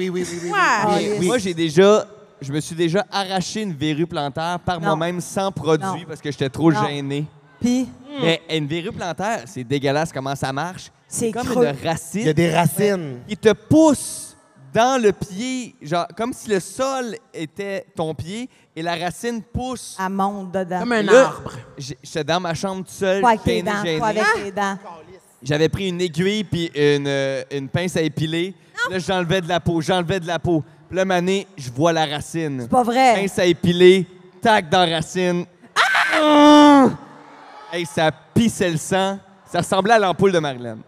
Oui, les- oui. Moi, je me suis déjà arraché une verrue plantaire par Non. moi-même sans produit Non. parce que j'étais trop Non. gêné. Puis, Mais une verrue plantaire, c'est dégueulasse comment ça marche. C'est comme creux. une racine Il y a des racines. qui te pousse dans le pied, genre comme si le sol était ton pied et la racine pousse. elle monte dedans. Comme un Là, arbre. J'étais dans ma chambre tout seul, Pas avec tes gêné, dents, gêné. pas avec tes dents. J'avais pris une aiguille puis une pince à épiler. Là, j'enlevais de la peau. Puis là, mané, je vois la racine. C'est pas vrai. Pince à épiler, tac dans la racine. Ah! Hey, ça pissait le sang. Ça ressemblait à l'ampoule de Marilyn.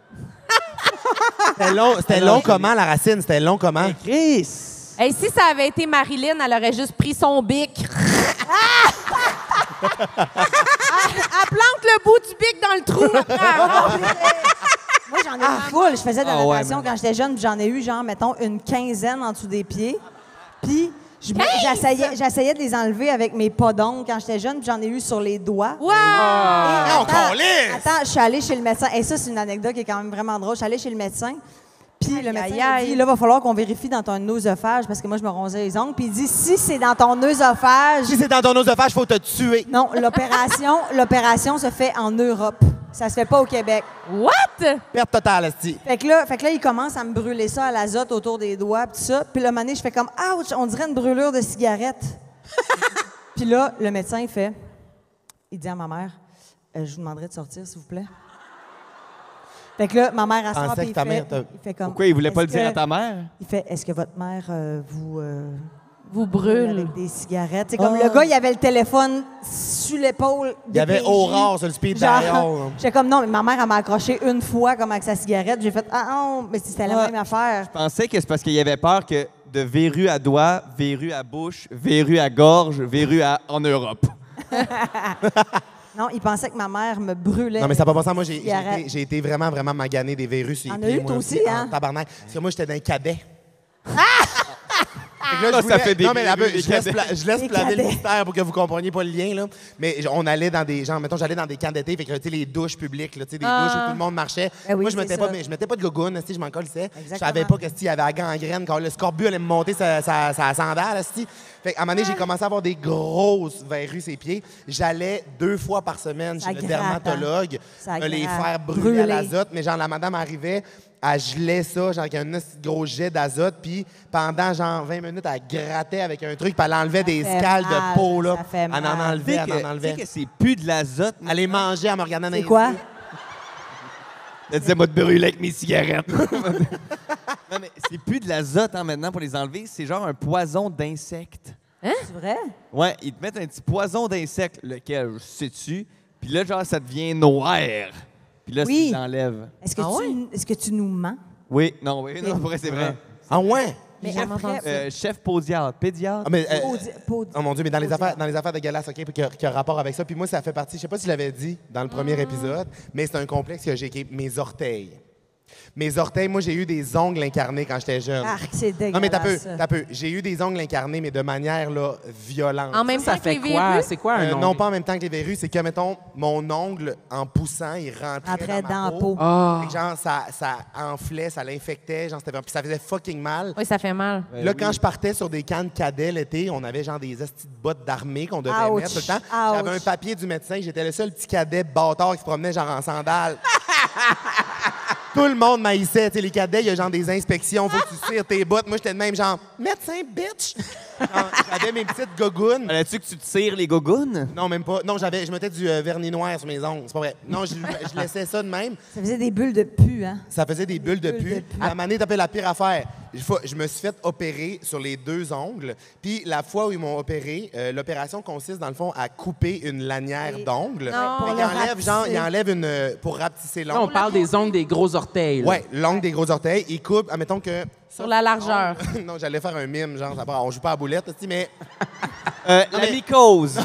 C'était long comment, la racine? C'était long comment? Chris! Hey, si ça avait été Marilyn, elle aurait juste pris son bic. Elle plante le bout du bic dans le trou. Moi, j'en ai eu full. Je faisais de la Ah ouais, natation mais- quand j'étais jeune, puis j'en ai eu, genre, mettons, une quinzaine en dessous des pieds. Puis, j'essayais de les enlever avec mes pas d'ongles quand j'étais jeune, puis j'en ai eu sur les doigts. Wow! Non, Attends, câlisse! attends, je suis allée chez le médecin. Et ça, c'est une anecdote qui est quand même vraiment drôle. Je suis allée chez le médecin. Puis le médecin m'a dit, là, il va falloir qu'on vérifie dans ton œsophage, parce que moi, je me ronçais les ongles. Puis il dit, si c'est dans ton œsophage... Si c'est dans ton oesophage, faut te tuer. Non, l'opération se fait en Europe. Ça se fait pas au Québec. What? Perte totale, esti. Fait que là, il commence à me brûler ça à l'azote autour des doigts, pis tout ça. Puis là, un moment donné, je fais comme, ouch, on dirait une brûlure de cigarette. Puis là, le médecin, il dit à ma mère, je vous demanderai de sortir, s'il vous plaît. Fait que là, ma mère, elle sort, Pensais puis que il ta fait, mère t'a- il fait comme... Pourquoi il voulait pas le Est-ce dire à que- ta mère? Il fait, est-ce que votre mère vous Brûle. avec des cigarettes? C'est comme le gars, il avait le téléphone sur l'épaule. Il y avait DPJ. Aurore sur le speed Genre, dial. j'étais comme, non, mais ma mère, elle m'a accroché une fois comme avec sa cigarette. J'ai fait, ah non, mais c'était la Ouais. même affaire. Je pensais que c'est parce qu'il y avait peur que de verrue à doigt, verrue à bouche, verrue à gorge, en Europe. Non, il pensait que ma mère me brûlait. Non, mais ça n'a pas passé. Moi, Cigarette. j'ai été vraiment magané des verrues sur les En as pieds, eu, moi toi aussi, hein? en tabarnak. Parce que moi, j'étais dans un cadet. Ça fait des non, mais verrues, des je laisse, cadets. je laisse Des planer le cadets. mystère pour que vous compreniez pas le lien, là. Mais on allait dans des, genre, mettons, j'allais dans des camps d'été, fait que, tu sais, les douches publiques, là, tu sais, des douches où tout le monde marchait. Ben oui, Moi, je c'est ça. mettais pas de gogoune, je m'en collissais. Je Exactement. savais pas que, il y avait la gangrène, quand le scorbut allait me monter sa sandale, esti. Fait qu'à un moment donné, j'ai commencé à avoir des grosses verrues ses pieds. J'allais 2 fois par semaine Ça chez le gratte, hein? dermatologue, Ça me les gratte. faire brûler à Brûler. l'azote. Mais genre, la madame arrivait, elle gelait ça, genre avec un petit gros jet d'azote, puis pendant genre 20 minutes, elle grattait avec un truc, puis elle enlevait des scales de peau, là. ça fait Elle en mal. enlevait, elle en Tu sais enlevait. que c'est plus de l'azote. Elle les mangeait en me regardant dans les C'est quoi? yeux. Elle disait, moi, de brûler avec mes cigarettes. Non, mais c'est plus de l'azote maintenant pour les enlever. C'est genre un poison d'insectes. C'est vrai? Ouais, ils te mettent un petit poison d'insectes, lequel, sais-tu? Puis là, genre, ça devient noir. Puis là, Oui. ils l'enlèvent. Est-ce que tu nous mens? Oui, non, pour vrai, c'est vrai. Ah ouais? Mais jamais après, entendu Chef pédiatre. Ah, mais, Podi- oh mon Dieu, mais dans les Podiatre. affaires de dégueulasses, OK, puis qui a rapport avec ça. Puis moi, ça fait partie, je sais pas si je l'avais dit dans le premier épisode, mais c'est un complexe que j'ai, qui est mes orteils. Mes orteils, moi, j'ai eu des ongles incarnés quand j'étais jeune. Arc, c'est dégueulasse. Non, mais ça. t'as peu. J'ai eu des ongles incarnés, mais de manière, là, violente. En même temps Ça que fait les quoi? verrues? C'est quoi un ongle? Non, pas en même temps que les verrues, c'est que, mettons, mon ongle, en poussant, il rentrait Entrait dans dans ma la peau. peau. Ah! Fait que genre, ça enflait, ça l'infectait, genre, puis ça faisait fucking mal. Oui, ça fait mal. Là, quand je partais sur des camps de cadets l'été, on avait genre des estis de bottes d'armée qu'on devait Ouch. mettre tout le temps. Ouch. J'avais un papier du médecin, j'étais le seul petit cadet bâtard qui se promenait genre en sandales. Tout le monde m'haïssait. Tu sais, les cadets, il y a genre des inspections, faut que tu tires tes bottes. Moi, j'étais de même genre, médecin, bitch! Genre, j'avais mes petites gogounes. Fallait-tu que tu tires les gogounes? Non, même pas. Non, je mettais du vernis noir sur mes ongles. C'est pas vrai. Non, je laissais ça de même. Ça faisait des bulles de pu, hein? Ça faisait des bulles de Bulles de pu. pu. À un moment donné, t'appelles la pire affaire. Je me suis fait opérer sur les 2 ongles. Puis la fois où ils m'ont opéré, l'opération consiste, dans le fond, à couper une lanière d'ongles. Non. Fait Pour qu'il le enlève, genre, rapetisser. il enlève une... pour rapetisser Là, on l'ongle. parle des ongles des gros orteils. là. Ouais, l'ongle des gros orteils. Il coupe, admettons que... Sur la largeur. non, j'allais faire un mime, genre, ça part, on joue pas à boulette, mais... La mais- mycose.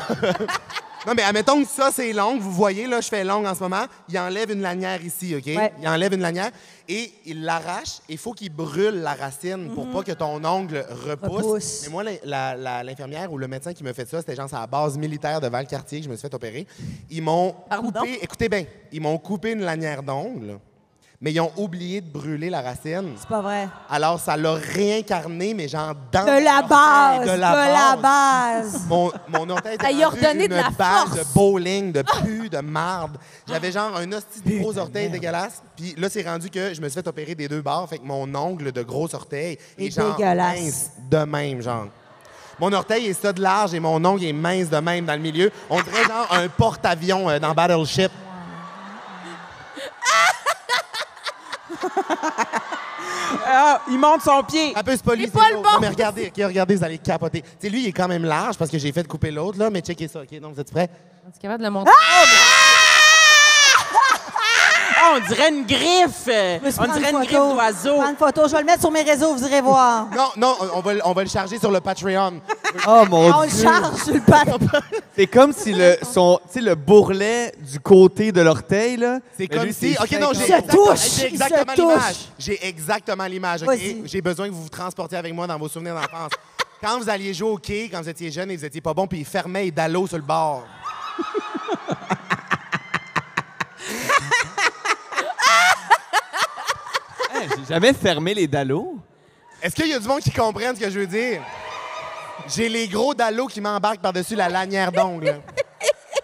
Non, mais admettons que ça, c'est l'ongle. Vous voyez, là, je fais l'ongle en ce moment. Il enlève une lanière ici, OK? Ouais. Il enlève une lanière et il l'arrache. Il faut qu'il brûle la racine pour pas que ton ongle repousse. Mais moi, l'infirmière ou le médecin qui me fait ça, c'était genre à la base militaire de Valcartier que je me suis fait opérer. Ils m'ont coupé... Écoutez bien, ils m'ont coupé une lanière d'ongle, mais ils ont oublié de brûler la racine. C'est pas vrai. Alors, ça l'a réincarné, mais genre dans De la l'orteil, base! De la base! Mon orteil était Ça y a rendu redonné une de la balle force. de bowling, de pu, de marde. J'avais genre un hostie de gros orteil dégueulasse. Puis là, c'est rendu que je me suis fait opérer des 2 bords. Fait que mon ongle de gros orteil est Et genre dégueulasse. mince de même, genre. Mon orteil est ça de large et mon ongle est mince de même dans le milieu. On dirait genre un porte-avions dans Battleship. Ah, il monte son pied. Un peu spoli, C'est pas le bon. Mais regardez, OK, regardez, vous allez capoter. Tu sais, lui, il est quand même large parce que j'ai fait couper l'autre, là, mais checkez ça, OK? Donc, vous êtes prêts? Tu es capable de le montrer? Ah, on dirait une griffe. Je me suis On pris dirait une une griffe photo. d'oiseau. Prends une photo. Je vais le mettre sur mes réseaux, vous irez voir. Non, on va le charger sur le Patreon. Oh mon On le Dieu. charge sur le patin. C'est comme si le bourrelet du côté de l'orteil, là. C'est mais comme lui, si. c'est OK, non, fin j'ai comme- Se touche. J'ai Il exactement se touche. l'image. J'ai exactement l'image. OK? Vas-y. J'ai besoin que vous vous transportiez avec moi dans vos souvenirs d'enfance. Quand vous alliez jouer au quai, quand vous étiez jeune et vous étiez pas bon, puis il fermait les dallos sur le bord. Hey, j'ai jamais fermé les dallos. Est-ce qu'il y a du monde qui comprenne ce que je veux dire? J'ai les gros dallos qui m'embarquent par-dessus la lanière d'ongle.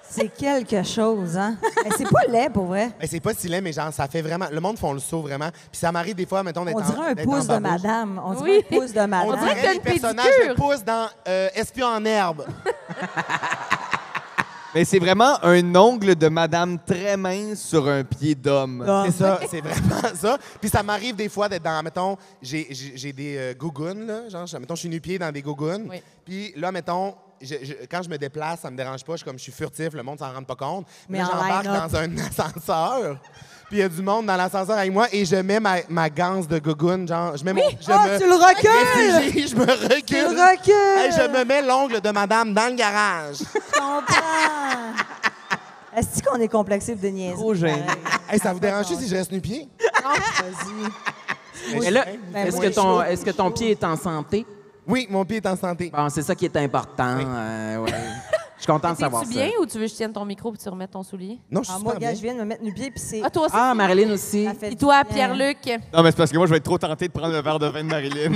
C'est quelque chose, hein? Mais c'est pas laid, pour vrai. Mais c'est pas si laid, mais genre, ça fait vraiment. Le monde font le saut vraiment. Puis ça m'arrive des fois, mettons, d'être On dirait un d'être en pouce de babouche. madame. On dirait Oui. un pouce de madame. On dirait que t'as dirait une les personnages de pédicure. pouce dans Espion en herbe. Mais c'est vraiment un ongle de madame très mince sur un pied d'homme. Ah. C'est ça, c'est vraiment ça. Puis ça m'arrive des fois d'être dans, mettons, j'ai des gougounes, là, genre, mettons, je suis nu-pied dans des gougounes. Oui. Puis là, mettons, quand je me déplace, ça me dérange pas, je suis furtif, le monde s'en rend pas compte. Mais là, en j'embarque line-up. dans un ascenseur. Puis il y a du monde dans l'ascenseur avec moi et je mets ma ganse de gougoune, genre, je mets mon... Oh, tu le recules! réfugie, je me recule. Tu le recules! Hey, je me mets l'ongle de madame dans le garage. Je comprends. Est-ce qu'on est complexé de niaiser? Trop gêné. Hey, ça vous dérange-tu si je reste nu-pied? Vas-y. Mais là, Ben, est-ce moi, que ton pied est en santé? Oui, mon pied est en santé. Bon, c'est ça qui est important. Ouais. Je suis content de savoir T'es-tu ça. bien ou tu veux que je tienne ton micro et tu remettes ton soulier? Non, je suis Ah, moi, super gars, bien. je viens de me mettre nu-pied, puis c'est... Ah, toi aussi? Ah, Marilyn aussi. ça fait Et du toi, bien. Pierre-Luc? Non, mais c'est parce que moi, je vais être trop tenté de prendre le verre de vin de Marilyn.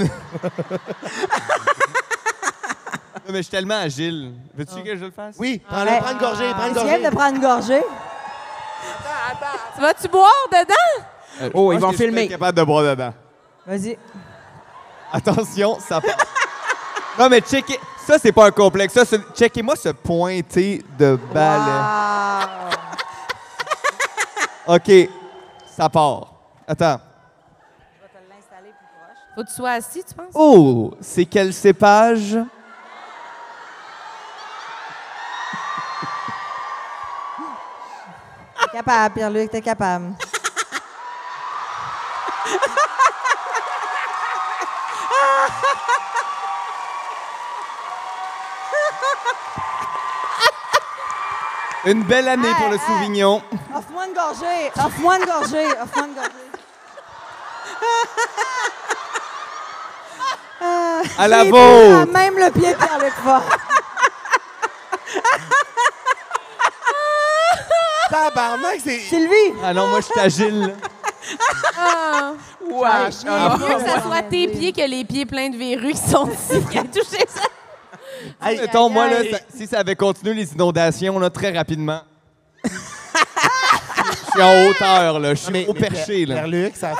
Non, mais je suis tellement agile. Veux-tu que je le fasse? Oui, prends-le, Hey, prends une gorgée, prends une Tu gorgée. viens de prendre une gorgée? Tu vas-tu boire dedans? Oh, ils Je pense vont que je filmer. suis capable de boire dedans. Vas-y. Attention, ça part. Non, mais checkez. Ça, c'est pas un complexe. Ça, checkez-moi ce pointé de balle. OK. Ça part. Attends. Je vais te l'installer plus proche. Faut que tu sois assis, tu penses? Oh, c'est quel cépage? T'es capable, Pierre-Luc, t'es capable. Une belle année pour le Sauvignon. Offre-moi une gorgée. Offre-moi une gorgée. Offre-moi une gorgée. À la J'ai vôtre. bu même le pied de Pierre-Luc Fort. Tabarnak, c'est... Sylvie! Ah non, moi, je suis agile. Wesh! Ah, mieux que ça soit tes pieds que les pieds pleins de verrues qui sont ici qui a touché ça. Hey, Mettons, moi, là, si ça avait continué les inondations, là, très rapidement. Je suis en hauteur, là. Je suis au perché, là. Pierre-Luc, ça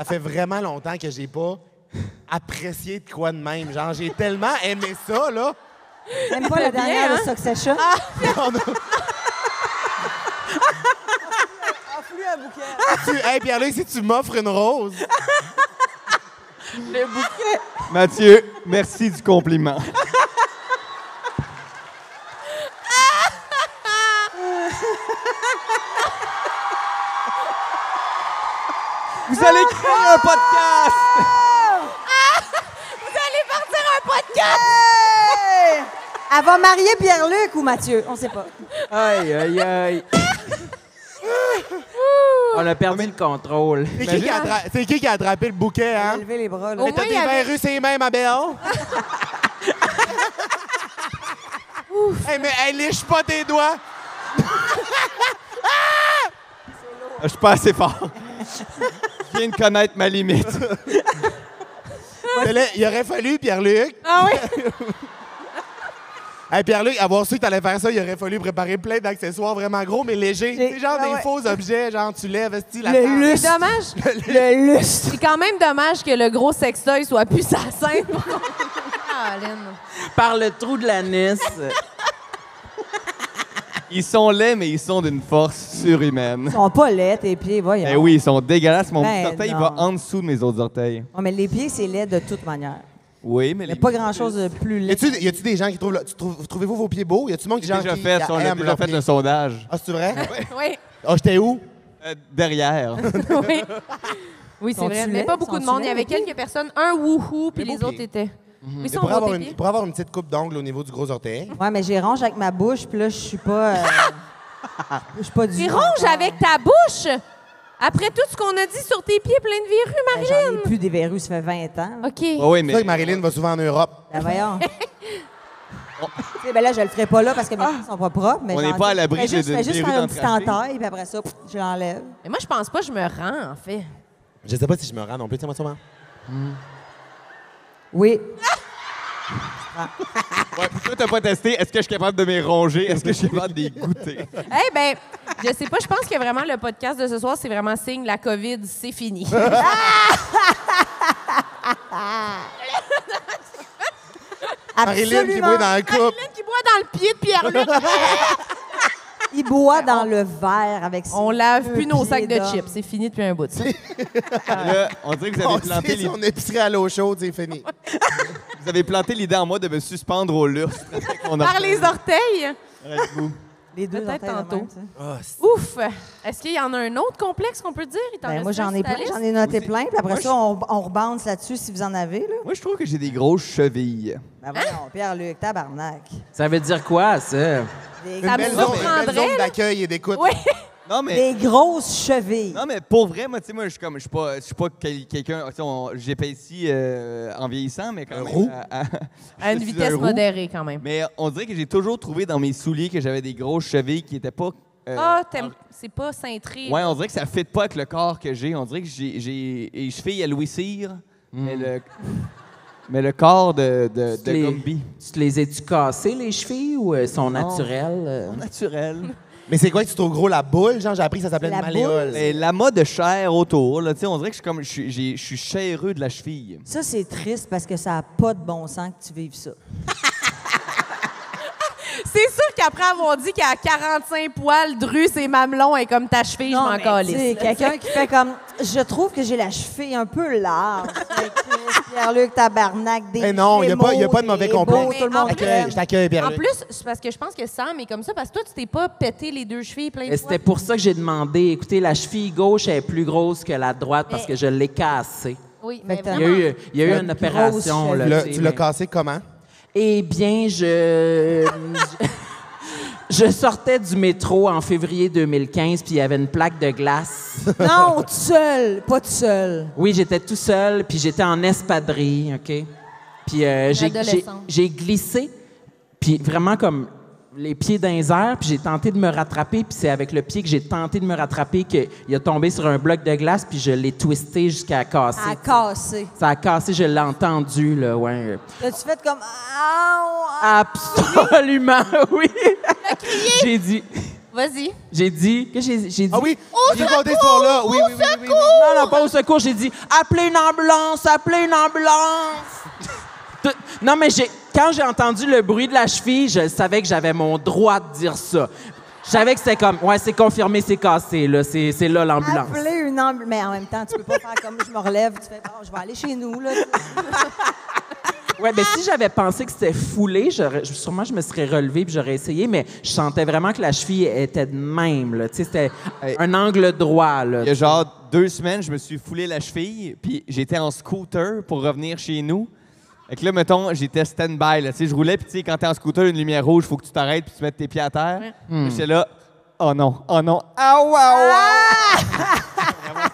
fait vraiment longtemps que j'ai pas apprécié de quoi de même. Genre, j'ai tellement aimé ça, là. Même pas la dernière hein? de Succession. Offre-lui un bouquet. Hey, Pierre-Luc, si tu m'offres une rose... Le bouquet! Mathieu, merci du compliment. Vous allez créer un podcast! Vous allez partir un podcast! Hey! Elle va marier Pierre-Luc ou Mathieu? On sait pas. Aïe, aïe, aïe. On a perdu le contrôle. C'est qui qui a attrapé le bouquet, hein? Lever les bras, là. Au T'as moins, des il y avait- verrues ses mains, ma belle? Hey, mais elle liche pas tes doigts. Je suis pas assez fort. Je viens de connaître ma limite. Mais là, il aurait fallu, Pierre-Luc. Ah oui? Hey, Pierre-Luc, avoir su que t'allais faire ça, il aurait fallu préparer plein d'accessoires vraiment gros, mais légers. C'est genre des faux objets, genre tu lèves, style la Le table. lustre. C'est dommage. Le lustre. C'est quand même dommage que le gros sextoy soit plus sa scène. Ah, Lynn. Par le trou de l'anis. Ils sont laids, mais ils sont d'une force surhumaine. Ils sont pas laids, tes pieds, voyons. Eh oui, ils sont dégueulasses. Mon Ben petit orteil il non. va en dessous de mes autres orteils. Oh, mais les pieds, c'est laid de toute manière. Oui, mais Il n'y a pas grand-chose de plus laid. Y a-tu des gens qui trouvent... Trouvez-vous vos pieds beaux? Y a-tu monde qui J'ai déjà qui fait, on a aiment déjà leurs fait pieds? le sondage. Ah, c'est vrai? Oui. Ah, j'étais où? Derrière. Oui, oui c'est Sont-tu vrai. Mais laids? pas beaucoup de Sont-tu monde. Il y avait laids, les quelques personnes. Un wouhou, puis Les les beaux autres pieds. étaient. Oui, Mais sont pour beaux, tes pieds. avoir une petite coupe d'ongles au niveau du gros orteil. Ouais, mais j'ai ronge avec ma bouche, puis là, je suis pas... je suis pas du... Tu ronges avec ta bouche! Après tout ce qu'on a dit sur tes pieds pleins de verrues, Ben, j'en ai Marilyn! plus des verrues, ça fait 20 ans. OK. Oui, C'est ça mais que Marilyn va souvent en Europe. Ben voyons. Tu sais, ben là, je le ferai pas là parce que mes pieds sont pas propres. Mais On n'est j'en- pas à l'abri je fais juste- de- je fais juste des faire rues un petit d'entracher. entaille, puis après ça, je l'enlève. Mais moi, je pense pas que je me rends, en fait. Je sais pas si je me rends non plus. Tiens-moi ça, maman. Oui. ouais, toi, t'as pas testé. Est-ce que je suis capable de me ronger? Est-ce que je suis capable de les goûter? Eh ben, je sais pas, je pense que vraiment le podcast de ce soir, c'est vraiment signe la COVID, c'est fini. Marilyn qui boit dans le couple. Marilyn qui boit dans le pied de Pierre-Luc. Il boit dans le verre avec ses On lave deux plus nos pieds sacs de d'homme. chips. C'est fini depuis un bout. Ça. Là, on dirait que vous On avez planté sait l'idée. son épicerie à l'eau chaude, c'est fini. Vous avez planté l'idée en moi de me suspendre au lustre. avec mon Par orteil. les orteils. Arrête-vous. Les deux Peut-être orteils de tantôt. même, tu sais. Ah, Ouf! Est-ce qu'il y en a un autre complexe qu'on peut dire? Il t'en Ben, reste moi, j'en un ai sur ta plein, liste? j'en ai noté Aussi. plein. Puis après Moi, ça, on rebalance là-dessus si vous en avez. Là. Moi, je trouve que j'ai des grosses chevilles. Ben voyons, Pierre-Luc, tabarnak. Ça veut dire quoi, ça? Des, Une Ça me belle surprendrait, zone là. d'accueil et d'écoute. Oui! Non, mais... des grosses chevilles. Non, mais pour vrai, moi, tu sais, moi, je suis pas quelqu'un... tu sais, j'épaissis en vieillissant, mais quand Un même... roux? À une je suis vitesse un roux. modérée, quand même. Mais on dirait que j'ai toujours trouvé dans mes souliers que j'avais des grosses chevilles qui étaient pas... Ah, c'est pas cintré. Ouais, on dirait que ça ne fit pas avec le corps que j'ai. On dirait que j'ai les chevilles à Louis Cyr, mais le corps de Tu te les- Gumby. Tu te les as-tu cassées, les chevilles, ou elles sont Non. naturelles? Naturel. Mais c'est quoi que tu trouves gros, la boule? Genre, j'ai appris que ça s'appelait La une malléole. Mais l'amas de chair autour, là, tu sais, on dirait que je suis chaireux de la cheville. Ça, c'est triste parce que ça n'a pas de bon sens que tu vives ça. C'est sûr qu'après avoir dit qu'à 45 poils, Dru, ses mamelons et comme ta cheville, je m'en mais tu calisse. sais, là. quelqu'un qui fait comme... Je trouve que j'ai la cheville un peu large. Pierre-Luc, tabarnak, des Mais non, il n'y a pas de mauvais des beaux, complexe. tout le monde Je t'accueille, En Pierre-Luc. plus, c'est parce que je pense que Sam est comme ça, parce que toi, tu t'es pas pété les deux chevilles plein de Et fois. c'était pour ça que j'ai demandé. Écoutez, la cheville gauche est plus grosse que la droite parce que je l'ai cassée. Oui, Fait mais que t'as- Il y a eu, une grosse opération. cheville. Là, Tu l'as cassé comment? Eh bien, je sortais du métro en février 2015, puis il y avait une plaque de glace. Non, tout seul, pas tout seul. Oui, j'étais tout seul, puis j'étais en espadrille, OK? Puis adolescent. j'ai glissé, puis vraiment comme les pieds dans les airs, puis j'ai tenté de me rattraper, puis c'est avec le pied que j'ai tenté de me rattraper qu'il a tombé sur un bloc de glace, puis je l'ai twisté jusqu'à casser. À casser. Ça a cassé, je l'ai entendu, là, ouais. T'as-tu fait comme... Ah, Absolument, oui. J'ai dit, que j'ai dit? Ah oui? J'ai compté ce soir-là. Oui. Non, pas au secours. J'ai dit, appelez une ambulance. Non, mais quand j'ai entendu le bruit de la cheville, je savais que j'avais mon droit de dire ça. Je savais que c'était comme, ouais, c'est confirmé, c'est cassé, là. C'est là l'ambulance. appeler une ambulance. Mais en même temps, tu peux pas faire comme je me relève, tu fais, bon, je vais aller chez nous, là. Ouais, ben si j'avais pensé que c'était foulé, sûrement je me serais relevé puis j'aurais essayé, mais je sentais vraiment que la cheville était de même, là. Tu sais, c'était un angle droit, là. Il y a genre 2 semaines, je me suis foulé la cheville, puis j'étais en scooter pour revenir chez nous. Fait que là, mettons, j'étais stand-by, là. Tu sais, je roulais, puis tu sais, quand t'es en scooter, une lumière rouge, faut que tu t'arrêtes puis tu mettes tes pieds à terre. J'étais là, oh non, vraiment,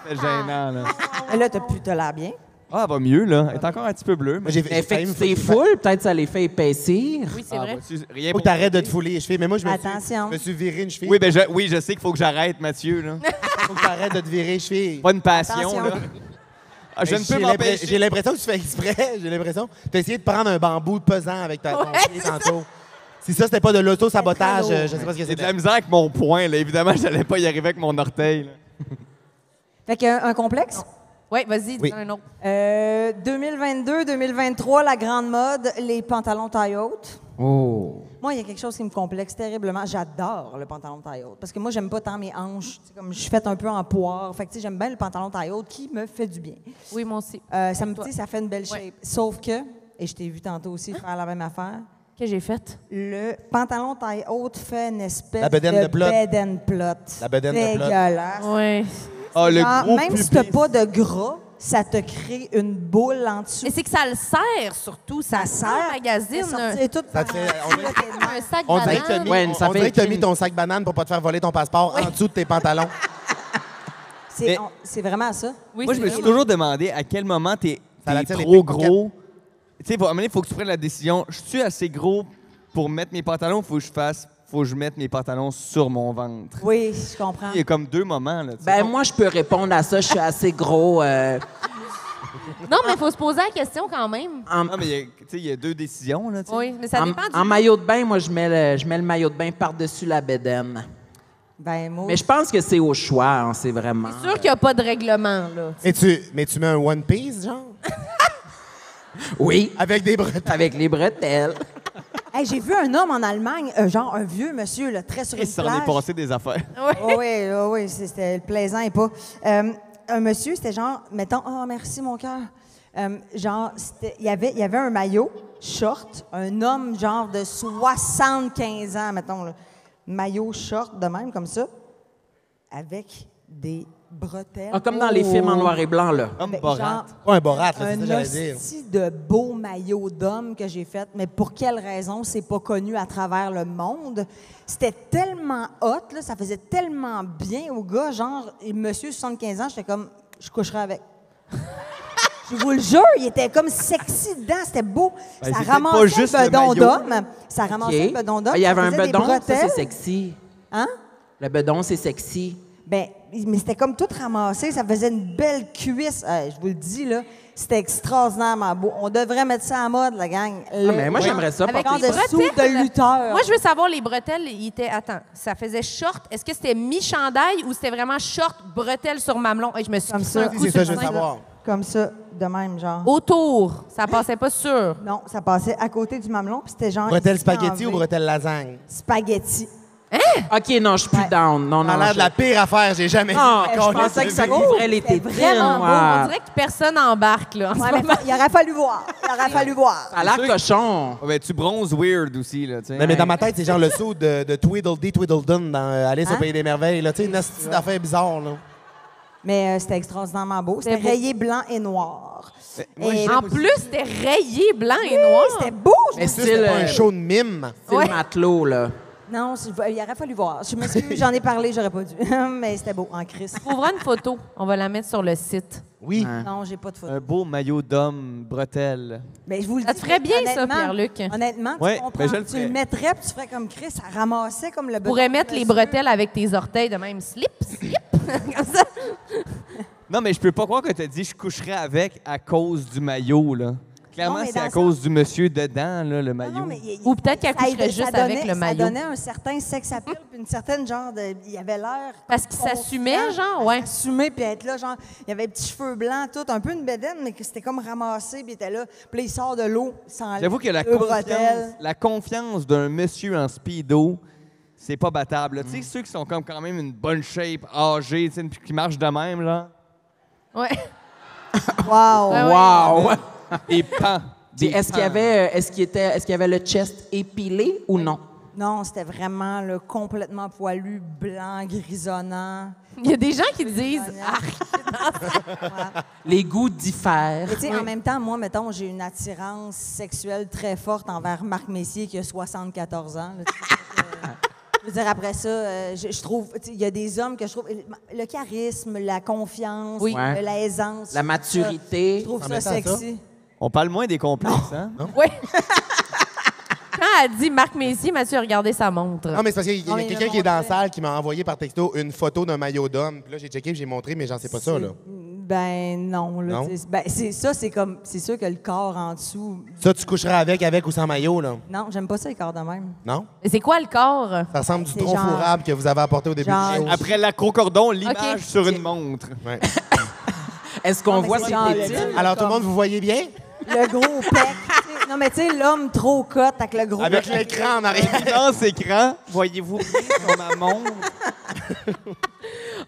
c'était gênant, là. Et là, t'as l'air bien. Ah, elle va mieux, là. Elle est encore un petit peu bleue. Moi, j'ai Mais fait que c'est full, peut-être ça les fait épaissir. Oui, c'est vrai. Rien Faut pour que t'arrêtes de te fouler les chevilles. Mais moi, je Attention. me suis viré une cheville. Oui, ben je sais qu'il faut que j'arrête, Mathieu, là. Faut que t'arrêtes de te virer les chevilles. Pas une passion, Attention. là. Ah, je ne peux m'empêcher. J'ai l'impression que tu fais exprès. J'ai l'impression. Tu as essayé de prendre un bambou pesant avec ton pied tantôt. Si ça, c'était pas de l'auto-sabotage, je sais pas ce que J'ai de la c'était. misère avec mon poing, là. Évidemment, je n'allais pas y arriver avec mon orteil, là. Fait qu'un complexe. Oui, vas-y, Oui. dis un autre. 2022-2023, la grande mode, les pantalons taille haute. Oh. Moi, il y a quelque chose qui me complexe terriblement. J'adore le pantalon taille haute parce que moi, j'aime pas tant mes hanches. C'est comme je suis faite un peu en poire. Fait que tu sais, j'aime bien le pantalon taille haute qui me fait du bien. Oui, moi aussi. Ça me dit, ça fait une belle shape. Ouais. Sauf que, et je t'ai vu tantôt aussi faire la même affaire, Qu'est-ce que j'ai fait? le pantalon taille haute fait une espèce La bedaine de plot. bedaine plot. La bedaine de plot. Dégueulasse. Oui. Ah, le Genre, gros même si pubis. t'as pas de gras, ça te crée une boule en dessous. Mais c'est que ça le sert, surtout. Ça sert. Magazine. C'est tout Ça te fait- Un sac On dirait que t'as banane. mis, Ouais, ça on fait dirait que t'as une- mis ton sac banane pour pas te faire voler ton passeport en dessous de tes pantalons. Mais- C'est vraiment ça. Oui, Moi, c'est je me vrai. suis toujours demandé à quel moment t'es attire les trop pickpockets. gros. Tu sais, à un moment donné, il faut que tu prennes la décision. Je suis assez gros pour mettre mes pantalons, faut que je mette mes pantalons sur mon ventre. Oui, je comprends. Il y a comme 2 moments, là. tu sais. Ben, moi, je peux répondre à ça. Je suis assez gros. Non, mais il faut se poser la question quand même. En, Non, mais tu sais, il y a 2 décisions, là, tu sais. Oui, mais ça en- dépend du... en maillot de bain, moi, je mets le maillot de bain par-dessus la bédaine. Ben, moi, Mais je pense que c'est au choix, hein, c'est vraiment. C'est sûr qu'il n'y a pas de règlement, là. Mais tu mets un One Piece, genre? Oui, Avec des bretelles. avec les bretelles. hey, j'ai vu un homme en Allemagne, genre un vieux monsieur, là, très sur Et une ça en est plage. passé des affaires. Oui, c'était plaisant et pas. Un monsieur, c'était genre, mettons, oh merci mon cœur. Genre, il y avait un maillot, short, un homme genre de 75 ans, mettons, là. Maillot short de même, comme ça, avec des bretelles. Ah, comme dans les films en noir et blanc, là. Comme Ben, Borat. genre, Pas un Borat, là, c'est ça un que j'allais dire. hostie de beau maillot d'homme que j'ai fait, mais pour quelle raison c'est pas connu à travers le monde? C'était tellement hot, là, ça faisait tellement bien au gars, genre, et monsieur 75 ans, j'étais comme, je coucherais avec. Je vous le jure, il était comme sexy dedans, c'était beau. Ben, Ça c'est peut-être ramassait pas juste le le bedon maillot. d'homme. Ça ramassait OK. le bedon d'homme. Ah, il y avait ça un faisait des bedon, ça, bretelles. c'est sexy. Hein? Le bedon, c'est sexy. Ben, mais c'était comme tout ramassé. Ça faisait une belle cuisse. Je vous le dis, là, c'était extraordinairement beau. On devrait mettre ça en mode, la gang. mais moi, j'aimerais ça Avec porter les ça. Dessous de lutteur. Moi, je veux savoir, les bretelles, ils étaient... Attends, ça faisait short. Est-ce que c'était mi-chandail ou c'était vraiment short, bretelles sur mamelon? Et je me suis Comme crissé ça. un Si, coup c'est sur ça, je le veux sein. savoir. Comme ça, de même, genre. Autour, ça passait pas sûr. Non, ça passait à côté du mamelon, puis c'était genre... Bretelles ici en spaghetti V. ou bretelles lasagne? Spaghetti. OK, non, je suis plus down. Non, Ça a non. l'air de la pire affaire, j'ai jamais Non, vu. je pensais que ça couvrait les c'était tétines, vraiment On moi. dirait que personne embarque, là. en ce Ouais, mais moment. il aurait fallu voir. Il aurait fallu voir. Ça a l'air cochon. Ah, ben, tu bronzes weird aussi, là, tu sais. Non, mais dans ma tête, c'est genre le saut de Tweedledee Tweedledum dans Alice au Pays des Merveilles. Là. Tu sais, une astuce d'affaires bizarre. Là. Mais c'était extraordinairement beau. C'était C'était beau. rayé blanc et noir. moi, Et En plus, c'était rayé blanc et noir. c'était beau. Je Mais me c'est suis- C'était pas un show de mime. C'est le matelot, là. Non, il aurait fallu voir. Je m'excuse, j'en ai parlé, j'aurais pas dû. Mais c'était beau, en crise. On trouvera une photo. On va la mettre sur le site. Oui. Non, j'ai pas de photo. Un beau maillot d'homme, bretelle. Mais je vous le Ça dis, te ferait bien, ça, honnêtement- Pierre-Luc. Honnêtement, Ouais, tu comprends. ben je le Tu ferais. le mettrais, puis tu ferais comme Chris, ça ramassait comme le Tu pourrais bedon mettre de les monsieur. bretelles avec tes orteils de même. Slip, slip. Comme ça. Non, mais je peux pas croire que t'as dit je coucherais avec à cause du maillot, là. Clairement, Non, mais c'est à dans cause du monsieur dedans, là, le maillot. Non, mais Ou peut-être qu'elle ça coucherait aidait- juste ça donnait- avec le maillot. Ça donnait un certain sex appeal, puis une certaine genre de... Il avait l'air... Parce qu'il confiant, s'assumait, genre, ouais. S'assumer, puis être là, genre... Il avait des petits cheveux blancs, tout, un peu une bédaine, mais que c'était comme ramassé, puis il était là. Puis là, il sort de l'eau, sans J'avoue que la confiance d'un monsieur en speedo, c'est pas battable. là. Tu sais, ceux qui sont comme quand même une bonne shape, âgés, tu sais, puis qui marchent de même, là. Ouais. Wow! Ouais, ouais. Wow! Et pan. Puis est-ce qu'il y avait le chest épilé ou non? Non, c'était vraiment là, complètement poilu, blanc, grisonnant. Il y a des gens qui disent Les goûts diffèrent. Mais tu sais, en même temps, moi, mettons, j'ai une attirance sexuelle très forte envers Marc Messier qui a 74 ans. là, tu sais, je veux dire, après ça, je trouve, tu sais, il y a des hommes que je trouve, le charisme, la confiance, Oui. Ouais. l'aisance. La maturité. Je trouve En ça même temps, sexy. On parle moins des complexes, hein? Oui. Quand elle dit Marc Messier, Mathieu a regardé sa montre. Non, mais c'est parce qu'il y Non, a mais quelqu'un il qui est dans la montré. salle qui m'a envoyé par texto une photo d'un maillot d'homme. Puis là, j'ai checké, j'ai montré, mais j'en sais pas ça, là. Ben non, là, Non? tu sais, ben, c'est comme, c'est sûr que le corps en dessous. Ça, tu coucheras avec ou sans maillot, là. Non, j'aime pas ça les corps de même. Non? Mais c'est quoi le corps? Ça ressemble du C'est tronc genre- fourrable que vous avez apporté au début Genre- du show. Après l'acrocordon, l'image Ok. sur une montre. Ouais. Est-ce qu'on Non, mais voit c'est ses genre tétines? le- Alors, tout le monde, vous voyez bien? Le gros pec. tu sais. Non, mais tu sais, l'homme trop cote avec le gros Avec pec. l'écran en arrière. Immense écran, voyez-vous bien sur ma montre?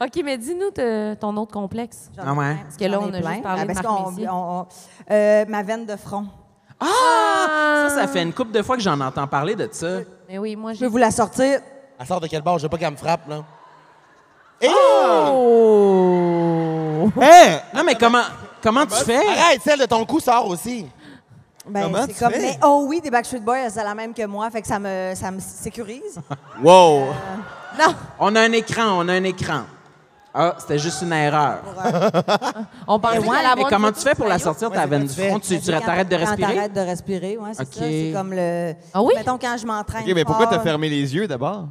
OK, mais dis-nous ton autre complexe. J'en ai Ah ouais. plein. Parce que là, J'en ai on a plein. juste parlé de Parce Marc qu'on- Messier. ma veine de front. Ça fait une couple de fois que j'en entends parler de ça. Mais oui, moi, Je j'ai... peux vous la sortir. Elle sort de quel bord? Je veux pas qu'elle me frappe, là. Oh! Hein? Non, mais comment tu fais? Arrête, celle de ton cou sort aussi. Ben, Comment c'est tu comme, fais? mais oh oui, des Backstreet Boys, c'est la même que moi, fait que ça me sécurise. Wow! Non, On a un écran. Ah, c'était juste une erreur. on pensait ouais, qu'elle allait Mais avoir comment une tu photo fais pour du la maillot. sortir, ta Ouais, veine du c'est front? quand Tu arrêtes de Quand respirer? t'arrêtes de respirer, oui, c'est OK. ça. C'est comme le... Ah oui? Mettons, quand je m'entraîne OK, mais pourquoi fort, t'as fermé les yeux d'abord?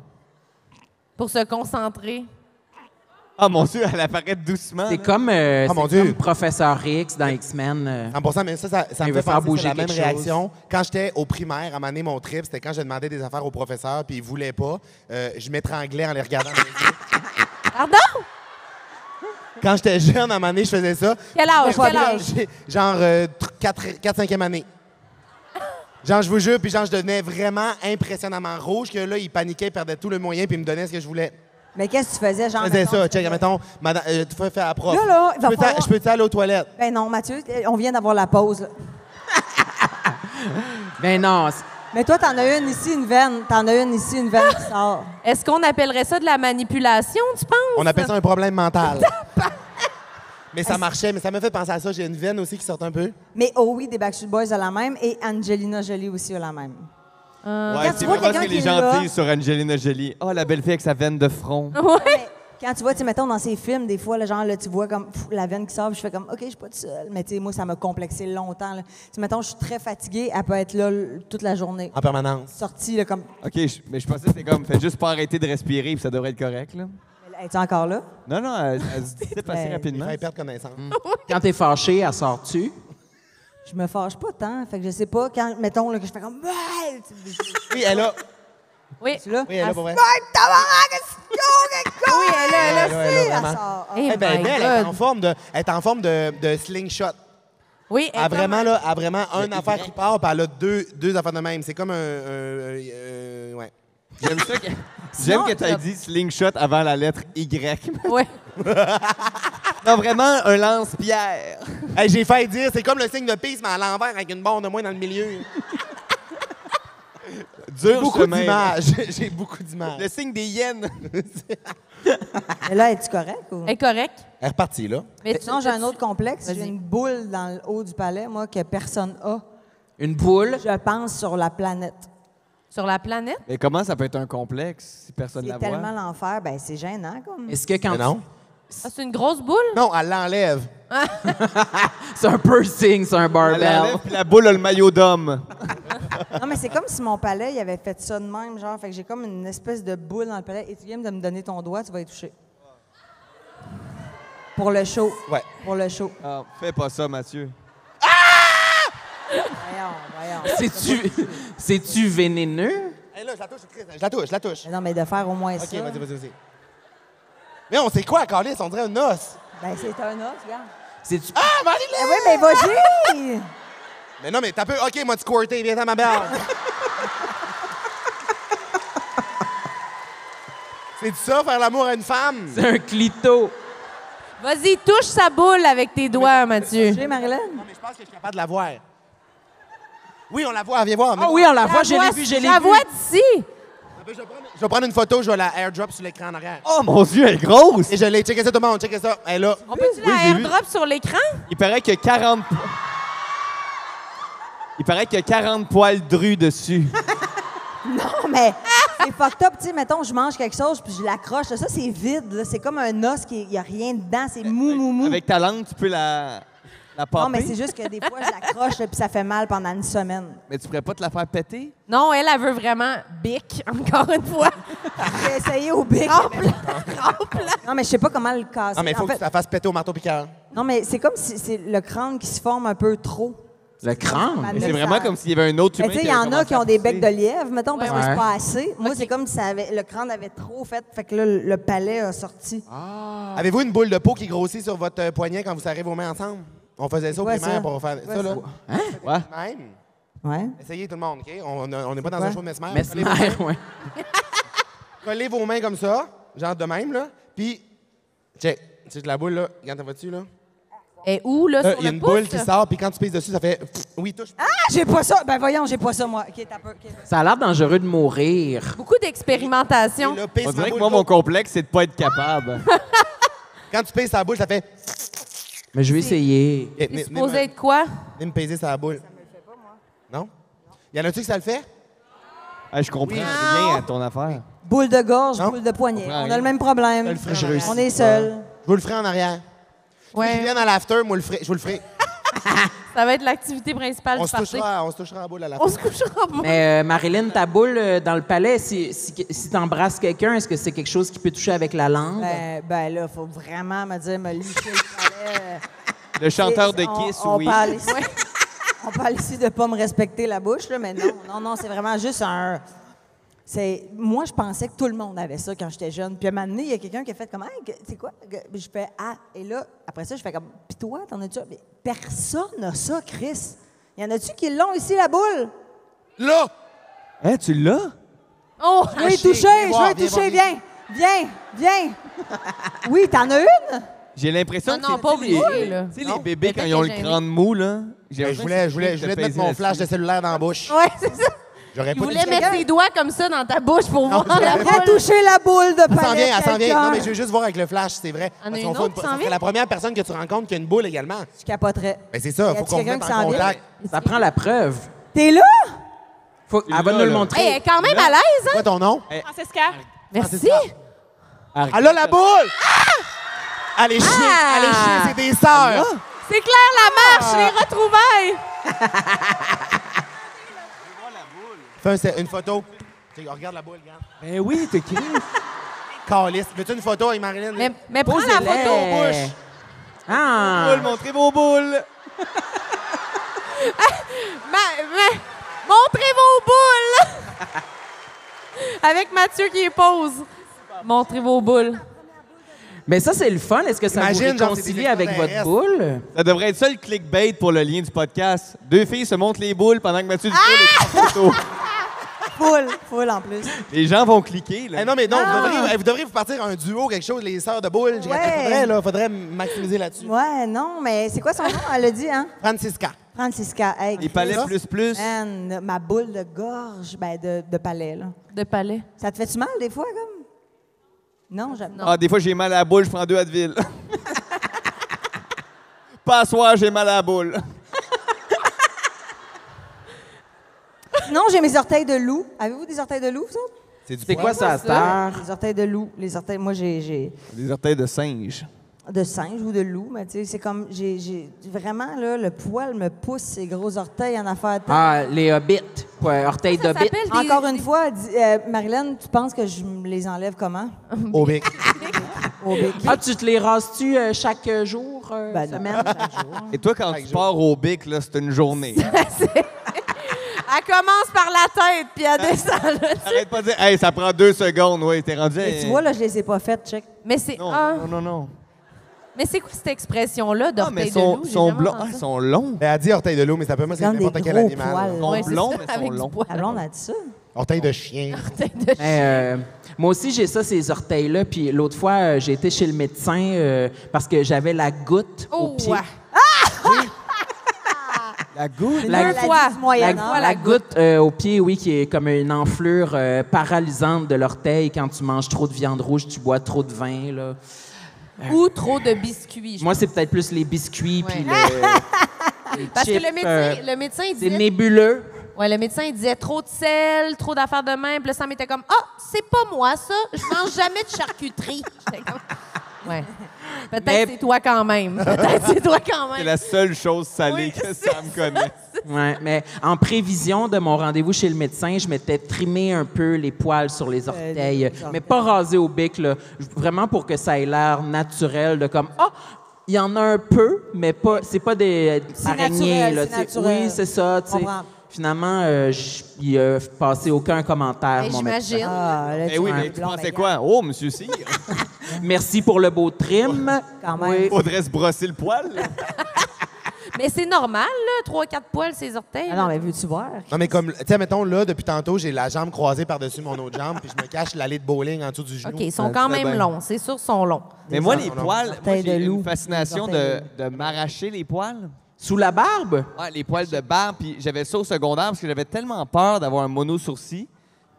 Pour se concentrer. Ah, mon Dieu, elle apparaît doucement. C'est là. comme, Oh, mon c'est Dieu. comme Professeur X dans X-Men. 100%, mais ça Il me veut fait faire penser bouger c'est la même quelque chose. réaction. Quand j'étais au primaire, à un moment donné, mon trip, c'était quand je demandais des affaires au professeur, puis il voulait pas. Je m'étranglais en les regardant dans les yeux. Pardon? Quand j'étais jeune, à un moment donné, je faisais ça. Quel âge? pas Quel bien. âge? Genre 4-5e année. Genre, je vous jure, puis genre, je devenais vraiment impressionnamment rouge, que là, il paniquait, il perdait tout le moyen, puis il me donnait ce que je voulais. Mais qu'est-ce que tu faisais, genre? Je faisais mettons, ça, tu check, faisais- mettons, madame, tu fais à la prof. Là, il va falloir- Je peux-tu aller aux toilettes? Ben non, Mathieu, on vient d'avoir la pause. là. Ben non, Mais toi, t'en as une ici, une veine. T'en as une ici, une veine qui sort. Est-ce qu'on appellerait ça de la manipulation, tu penses? On appelle ça un problème mental. Mais ça marchait, mais ça m'a fait penser à ça. J'ai une veine aussi qui sort un peu. Mais oh oui, des Backstreet Boys a la même et Angelina Jolie aussi a la même. Ouais, Quand c'est tu vois vraiment ce que quelqu'un les qui gens est là- disent sur Angelina Jolie. Oh, la belle fille avec sa veine de front. Mais quand tu vois, tu sais, mettons, dans ces films, des fois, là, genre, là, tu vois comme pff, la veine qui sort, puis je fais comme, OK, je suis pas toute seule. Mais tu sais, moi, ça m'a complexé longtemps. Là. Tu sais, mettons, je suis très fatiguée, elle peut être là toute la journée. En permanence. Sortie, là, comme. OK, mais je pensais que c'était comme, fais juste pas arrêter de respirer, puis ça devrait être correct, là. Es-tu encore là? Non, elle se dissipe assez Ben, rapidement. Il fait perdre connaissance. Quand t'es fâché, elle sort-tu? Je me fâche pas tant. Fait que je sais pas quand, mettons, là, que je fais comme. Oui, elle a. Oui. Tu là? Oui, elle a pour vrai. Oui, elle a, elle a elle vraiment. sort. Eh Eh ben, my elle est God. en forme de slingshot. Oui, Elle a vraiment, là, elle a vraiment une Le affaire Y. qui part, puis elle a deux affaires de même. C'est comme ouais. J'aime ça que... J'aime que tu aies dit slingshot avant la lettre Y. Oui. Non, vraiment, un lance-pierre. Hey, j'ai failli dire, c'est comme le signe de peace, mais à l'envers, avec une barre de moins dans le milieu. Dur Beaucoup chemin. d'images. J'ai beaucoup d'images. Le signe des hyènes. Mais là, es-tu correct? Ou? Elle est correcte. Elle est repartie, là. Mais Sinon, j'ai un autre complexe. J'ai Vas-y. une boule dans le haut du palais, moi, que personne a. Une boule? Je pense sur la planète. Sur la planète? Mais comment ça peut être un complexe si personne ne la C'est tellement voit? l'enfer, ben c'est gênant, comme. Est-ce que quand Mais non. Ah, c'est une grosse boule? Non, elle l'enlève. c'est un piercing, c'est un Elle barbell. enlève, puis la boule a le maillot d'homme. Non, mais c'est comme si mon palais, il avait fait ça de même, genre. Fait que j'ai comme une espèce de boule dans le palais. Et tu viens de me donner ton doigt, tu vas y toucher. Pour le show. Ouais. Pour le show. Ah, fais pas ça, Mathieu. Voyons. C'est-tu vénéneux? Hey, là, je la touche, Chris. Je la touche. Mais non, mais de faire au moins OK, ça. vas-y. Mais on sait quoi, Carlis? On dirait un os. Ben, c'est un os, regarde. C'est-tu... Ah, Marie-Lène! Ben oui, mais vas-y! Mais non, mais t'as peu. OK, moi, tu squirté. Viens à ma belle. C'est ça, faire l'amour à une femme? C'est un clito. Vas-y, touche sa boule avec tes doigts, Mathieu. J'ai Marilyn? Non, mais je pense que je suis capable de la voir. Oui, on la voit. Viens voir. Ah oui, on la voit, je l'ai vu, je l'ai La vu. voix d'ici. Je vais prendre une photo, je vais la airdrop sur l'écran en arrière. Oh mon Dieu, elle est grosse! Et je l'ai. Checké ça, tout le monde. Checké ça. Elle est là. On peut-tu la j'ai vu. airdrop sur l'écran? Il paraît qu'il y a 40... Il paraît qu'il y a 40 poils drus dessus. Non, mais c'est fucked up. Tu sais, mettons, je mange quelque chose puis je l'accroche. là. Ça, c'est vide. là. C'est comme un os qui n'y a rien dedans. C'est mou. Avec ta langue, tu peux la popper. Non, mais c'est juste que des fois, je l'accroche puis ça fait mal pendant une semaine. Mais tu pourrais pas te la faire péter? Non, elle veut vraiment bic, encore une fois. J'ai essayé au bic. Rempla. Non, mais je sais pas comment le casser. Non, mais il faut En que fait, tu la fasses péter au marteau piqueur. non, mais c'est comme si c'est le crâne qui se forme un peu trop. Le crâne? Mais c'est vraiment comme s'il y avait un autre Mais humain tu sais, qui il y avait en a qui ont commencé des à becs de pousser. lièvre, mettons, parce que Ouais. c'est pas assez. Moi, c'est comme si le crâne avait trop fait que là, le palais a sorti. Avez-vous une boule de peau qui grossit sur votre poignet quand vous serrez vos mains ensemble? On faisait ça au quoi, primaire ça? pour faire Quoi, ça, là. Ouais. Même. Ouais. Essayez tout le monde, OK? On n'est pas dans quoi? un show de mesmer. Mesmer, ouais. Collez vos mains comme ça, genre de même, là. Puis, check la boule, là. Regarde, t'en vas-tu, là? Et où, là, Là, sur il y a le une pouce? boule qui sort, puis quand tu pèses dessus, ça fait... Oui, touche. Ah, j'ai pas ça. Ben voyons, j'ai pas ça, moi. OK, t'as peur. OK. Ça a l'air dangereux de mourir. Beaucoup d'expérimentation. Et là, pèse On ma dirait que boule, moi, là. mon complexe, c'est de pas être capable. Quand tu pèses sa boule, ça fait... Mais je vais essayer. Eh, C'est supposé être quoi? Venez me peser sa boule. Ça me le fait pas, moi. Non? Y en a-tu que ça le fait? Ah, je comprends rien à ton affaire. Boule de gorge, Non. boule de poignet. comprend On rien. a le même problème. Je le ferai Je en réussis. arrière. On est seuls. Je vous le ferai en arrière. Je Ouais. viens à l'after, moi, je vous le ferai. Ça va être l'activité principale On du se party. touchera la boule à la On fin. se couchera pas. Mais Marilyn, ta boule dans le palais, si t'embrasses quelqu'un, est-ce que c'est quelque chose qui peut toucher avec la langue? Ben là, faut vraiment me dire, me licher le palais. Le chanteur de On- Kiss, on oui. Parle ici, on parle ici de pas me respecter la bouche, là, mais non, c'est vraiment juste un... Moi, je pensais que tout le monde avait ça quand j'étais jeune. Puis à un moment donné, il y a quelqu'un qui a fait comme, hey, c'est quoi? Puis je fais, ah. Et là, après ça, je fais comme, puis toi, t'en as-tu? Mais personne n'a ça, Chris. Y en a-tu qui l'ont ici, la boule? Là! Hein, tu l'as? Oh! Je vais y toucher, Viens. Oui, t'en as une? J'ai l'impression Non, non, que pas tu sais, obligé, là. Tu sais, Non. les bébés, quand Peut-être ils ont le que j'ai crâne mou, là... j'ai Ben, je voulais te mettre mon flash de cellulaire dans la bouche. Ouais, c'est ça. J'aurais Il pas voulait dit- mettre ses doigts comme ça dans ta bouche pour voir la j'aurais Viens boule. toucher la boule de Elle s'en palais. vient, elle s'en vient. quelqu'un. Non, mais je veux juste voir avec le flash, c'est vrai. en a Parce une qu'on autre qui s'en ça serait vient? la première personne que tu rencontres qui a une boule également. Je capoterais. Ben, c'est ça, Y faut a-t-il qu'on quelqu'un mette qui en s'en vient? contact. Ça prend la preuve. T'es là? Elle va Là, nous le là. montrer. Hey, elle est quand même à l'aise, hein? Quoi ton nom? Francesca. Merci. Elle a la boule! Elle est chienne, elle est chienne, c'est des sœurs. C'est clair, la marche, les retrouvailles. Fais une photo. Regarde la boule, regarde. Ben oui, t'es qui? Calice. Veux-tu une photo avec Marilyn? Mais prends la Posez-les. photo. Bouche. Ah! Boule, montrez vos boules. Montrez vos boules! Avec Mathieu qui pose. Montrez vos boules. Mais ça, c'est le fun. Est-ce que ça Imagine, vous genre, réconcilie c'est des avec votre extraterrestres. boule? Ça devrait être ça le clickbait pour le lien du podcast. 2 filles se montrent les boules pendant que Mathieu Dufour les prend en photo. Full en plus. Les gens vont cliquer, là. Eh non, mais non, vous devriez vous partir un duo, quelque chose, les sœurs de boules. Ouais. Faudrait maximiser là-dessus. Ouais, non, mais c'est quoi son nom? Elle a dit, hein? Francisca. Francisca. Hey, Les palais plus. Man, ma boule de gorge, ben de palais, là. De palais. Ça te fait-tu mal des fois, comme? Non, j'aime pas. Ah, des fois, j'ai mal à la boule, je prends 2 Advil. Pas à soir, j'ai mal à la boule. Non, j'ai mes orteils de loup. Avez-vous des orteils de loup, vous autres? C'est quoi ça, Star? Les orteils de loup. Les orteils, moi, j'ai Des orteils de singe. de singe ou de loup, mais tu sais, c'est comme, j'ai vraiment, là, le poil me pousse ses gros orteils en affaire de temps. Ah, les hobbits. Ouais, orteils Ça d'hobbit. s'appelle des- Encore une fois, Marilyn, tu penses que je me les enlève comment? Au bic. Au bec? Ah, tu te les rases-tu chaque jour, Ben non, semaine? chaque jour. Et toi, quand tu pars au bic, là, c'est une journée. Elle commence par la tête, puis elle descend là. Arrête pas de dire, hey, ça prend 2 secondes. Oui, t'es rendu. Et tu vois, là, je les ai pas faites, check. Mais c'est Non, ah, non. mais c'est quoi cette expression-là Ah, d'orteil mais de sont, loup? J'ai sont jamais blonds. entendu Ah, ça. sont longs. Elle a dit orteil de loup, mais ça peut moi, c'est Comme des n'importe quel gros animal. poils. Ils sont Ouais, c'est blonds, ça, mais sont avec du longs. poil. Ta blonde a dit ça? Orteil de chien. Orteil de chien. Moi aussi, j'ai ça, ces orteils-là. Puis l'autre fois, j'ai été chez le médecin parce que j'avais la goutte au Oh, pied. ouais. La goutte. Une La- maladie fois. du Moyen Âge. La goutte au pied, oui, qui est comme une enflure paralysante de l'orteil. Quand tu manges trop de viande rouge, tu bois trop de vin, là. Ou trop de biscuits. Moi, c'est peut-être plus les biscuits, Ouais. puis les Parce que chips, le médecin, il c'est disait... nébuleux. Ouais, le médecin, il disait trop de sel, trop d'affaires de même. Puis là, ça m'était comme, ah, c'est pas moi, ça. Je mange jamais de charcuterie. J'étais comme, ouais. Peut-être Mais- c'est toi quand même. Peut-être c'est toi quand C'est même. la seule chose salée Oui, que c'est Sam connaît. Ouais, mais en prévision de mon rendez-vous chez le médecin, je m'étais trimé un peu les poils sur les orteils, mais pas rasé au bic, là. Vraiment pour que ça ait l'air naturel, de comme, ah, il y en a un peu, mais pas, c'est pas des araignées, naturel, là. c'est tu sais. naturel. Oui, c'est ça, tu sais. Comprends. Finalement, il a passé aucun commentaire, Mais mon médecin. j'imagine. Ah, là, Eh oui, as mais un tu blond, pensais mais quoi? Oh, monsieur Cyr, Merci pour le beau trim. Quand même. Oui. faudrait se brosser le poil. Mais c'est normal, là, 3-4 poils, ses orteils. Ah là. non, mais veux-tu voir? Non, mais comme, tu sais, mettons, là, depuis tantôt, j'ai la jambe croisée par-dessus mon autre jambe, puis je me cache l'allée de bowling en dessous du genou. OK, ils sont Ça quand fait même bien. longs. C'est sûr, ils sont longs. Mais moi, Non, les non. poils, moi, Orteils j'ai de loup. une fascination Des orteils de m'arracher les poils. Sous la barbe? Ouais, les poils de barbe. Puis j'avais ça au secondaire parce que j'avais tellement peur d'avoir un mono-sourcil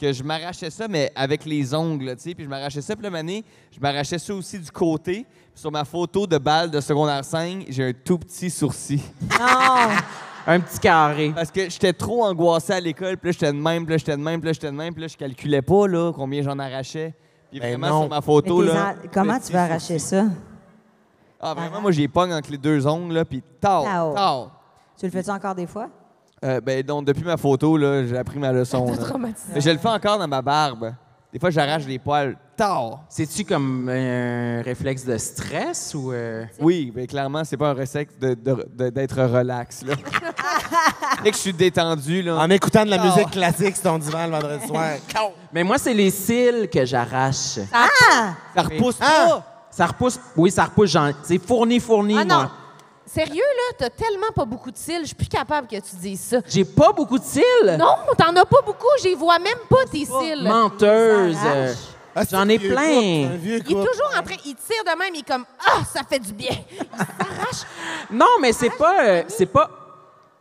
que je m'arrachais ça, mais avec les ongles, tu sais. Puis je m'arrachais ça, puis là, mané, je m'arrachais ça aussi du côté. Puis sur ma photo de balle de secondaire 5, j'ai un tout petit sourcil. Non! Un petit carré. Parce que j'étais trop angoissé à l'école, puis là, j'étais de même, puis là, j'étais de même, puis là, j'étais de même, puis là, je calculais pas, là, combien j'en arrachais. Puis Ben vraiment, non. sur ma photo, Mais là... comment petit tu vas arracher ça? Ah, vraiment, moi, j'ai pogne entre les 2 ongles, là, puis tard, Tao. tard. Tu le fais-tu encore des fois? Ben, donc, depuis ma photo, là, j'ai appris ma leçon. là. Traumatisé. Mais je le fais encore dans ma barbe. Des fois, j'arrache les poils tard. C'est-tu comme un réflexe de stress ou... Oui, mais clairement, c'est pas un réflexe d'être relax, là. Dès que je suis détendu, là... En écoutant de la Ah. musique classique sur ton divan le vendredi soir. Mais moi, c'est les cils que j'arrache. Ça repousse Ah! pas! Ça repousse... Oui, ça repousse, genre... C'est fourni, Ah non! moi. Sérieux, là, t'as tellement pas beaucoup de cils, je suis plus capable que tu dises ça. J'ai pas beaucoup de cils. Non, t'en as pas beaucoup, j'y vois même pas tes cils. Menteuse. Ça arrache. Ah, c'est J'en un ai vieux plein. couple, c'est un vieux Il est couple. toujours en train, il tire de même, il est comme ah, ça fait du bien. Il s'arrache. Non, mais c'est pas...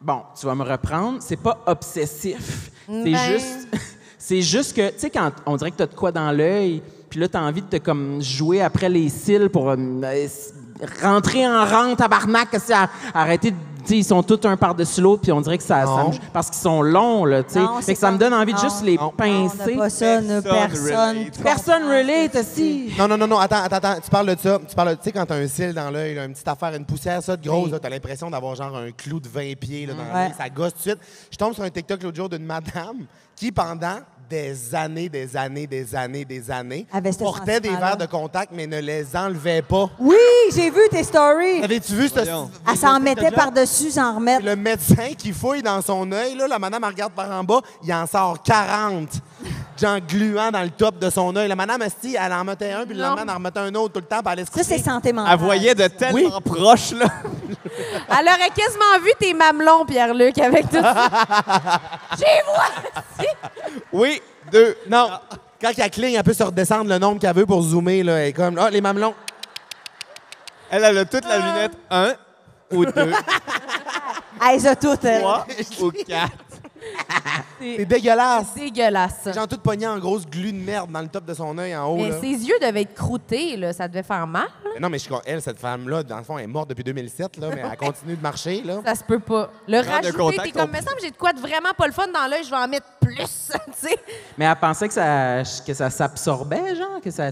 Bon, tu vas me reprendre. C'est pas obsessif. C'est Ben. juste... C'est juste que, tu sais, quand on dirait que t'as de quoi dans l'œil, puis là, t'as envie de te comme jouer après les cils pour rentrer en rang, tabarnak, arrêter de... Tu sais, ils sont tous un par-dessus l'autre, puis on dirait que ça Non. parce qu'ils sont longs, là, tu sais. Non, Fait c'est que ça me donne envie de non, juste les non. pincer. On n'a pas ça, nous, Personne personne. relate. Personne relate, aussi. Non, attends. Tu parles de ça. Tu sais, quand t'as un cil dans l'œil, là, une petite affaire, une poussière, ça, de grosse, Oui. là, t'as l'impression d'avoir genre un clou de 20 pieds là, dans Ouais. l'œil. Ça gosse tout de suite. Je tombe sur un TikTok l'autre jour d'une madame qui, pendant des années, Avait ce portait des sentiment-là. verres de contact, mais ne les enlevait pas. Oui, j'ai vu tes stories. Avais-tu vu ce... Elle s'en mettait par-dessus sans remettre. Le médecin qui fouille dans son œil, là, la madame elle regarde par en bas, il en sort 40, genre gluant dans le top de son œil. La madame, esti, elle en mettait un, puis le lendemain, elle en remettait un autre tout le temps, puis elle allait se Ça, c'est coucher. santé mentale. Elle voyait de tellement proches, là. Elle aurait quasiment vu tes mamelons, Pierre-Luc, avec tout ça. Oui, 2. Non, quand elle cligne, elle peut se redescendre le nombre qu'elle veut pour zoomer, là. Elle est comme, les mamelons. Elle a toute la lunette. 1 ou 2, Elle les a toutes, elle. 3 ou 4. C'est dégueulasse. Dégueulasse. C'est genre tout pogné en grosse glu de merde dans le top de son œil en haut, Mais là. ses yeux devaient être croûtés, là. Ça devait faire mal. Mais non, mais elle, cette femme-là, dans le fond, elle est morte depuis 2007, là, mais elle continue de marcher, là. Ça se peut pas. Le Prends de rajouter, contact, t'es comme, on- me semble, j'ai de quoi de vraiment pas le fun dans l'œil, je vais en mettre plus, tu sais. Mais elle pensait que ça s'absorbait, genre, que ça...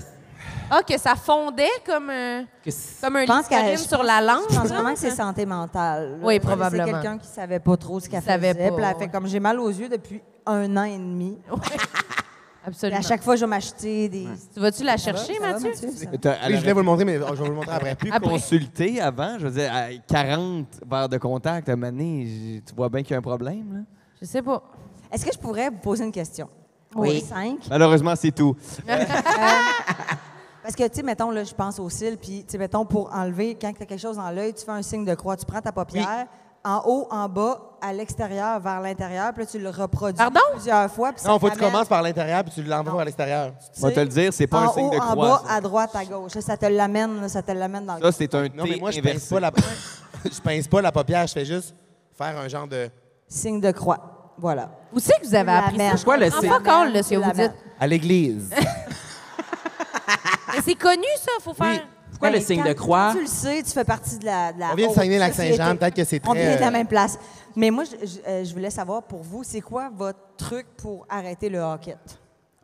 Ah, que ça fondait comme un Je pense qu'elle- listerine sur la langue. Je pense là. vraiment que c'est santé mentale. Oui, là. probablement. C'est quelqu'un qui savait pas trop ce qu'elle savait faisait. pas, Puis elle fait ouais. comme j'ai mal aux yeux depuis 1 an et demi. Puis Absolument. à chaque fois, je vais m'acheter des. Tu vas-tu la Ça va, chercher, ça va, Mathieu? ça? Oui, je voulais vous le montrer, mais je vais vous le montrer après. Pu Après. consulter avant, je veux dire, à 40 verres de contact à un moment donné, tu vois bien qu'il y a un problème, là. Je sais pas. Est-ce que je pourrais vous poser une question? Oui. 5. Malheureusement, c'est tout. Parce que, tu sais, mettons, là, je pense au cils, puis, tu sais, mettons, pour enlever, quand tu as quelque chose dans l'œil, tu fais un signe de croix. Tu prends ta paupière, en haut, en bas, à l'extérieur, vers l'intérieur, puis là, tu le reproduis Pardon? plusieurs fois. Puis Non, ça faut que tu t'amène, commences par l'intérieur puis tu l'envoies vers l'extérieur. tu On va sais, te le dire, c'est pas en un signe haut, de en croix. bas, ça. à droite, à gauche. Là, ça te l'amène dans le Ça, c'est un T Non, mais moi, je pince inversé. pas la... je pince pas la paupière, je fais juste faire un genre de... signe de croix. Voilà. Où c'est que vous avez La appris merde. ça? quoi, le En signe? fuck all, là, ce que La vous dites. merde. À l'église. Mais c'est connu, ça, faut faire. Pourquoi le Ben, signe quand- de croix? quand tu le sais, tu fais partie de la On vient de Saguenay-Lac-Saint-Jean, société. peut-être que c'est On vient de très... la même place. Mais moi, je voulais savoir, pour vous, c'est quoi votre truc pour arrêter le hockey?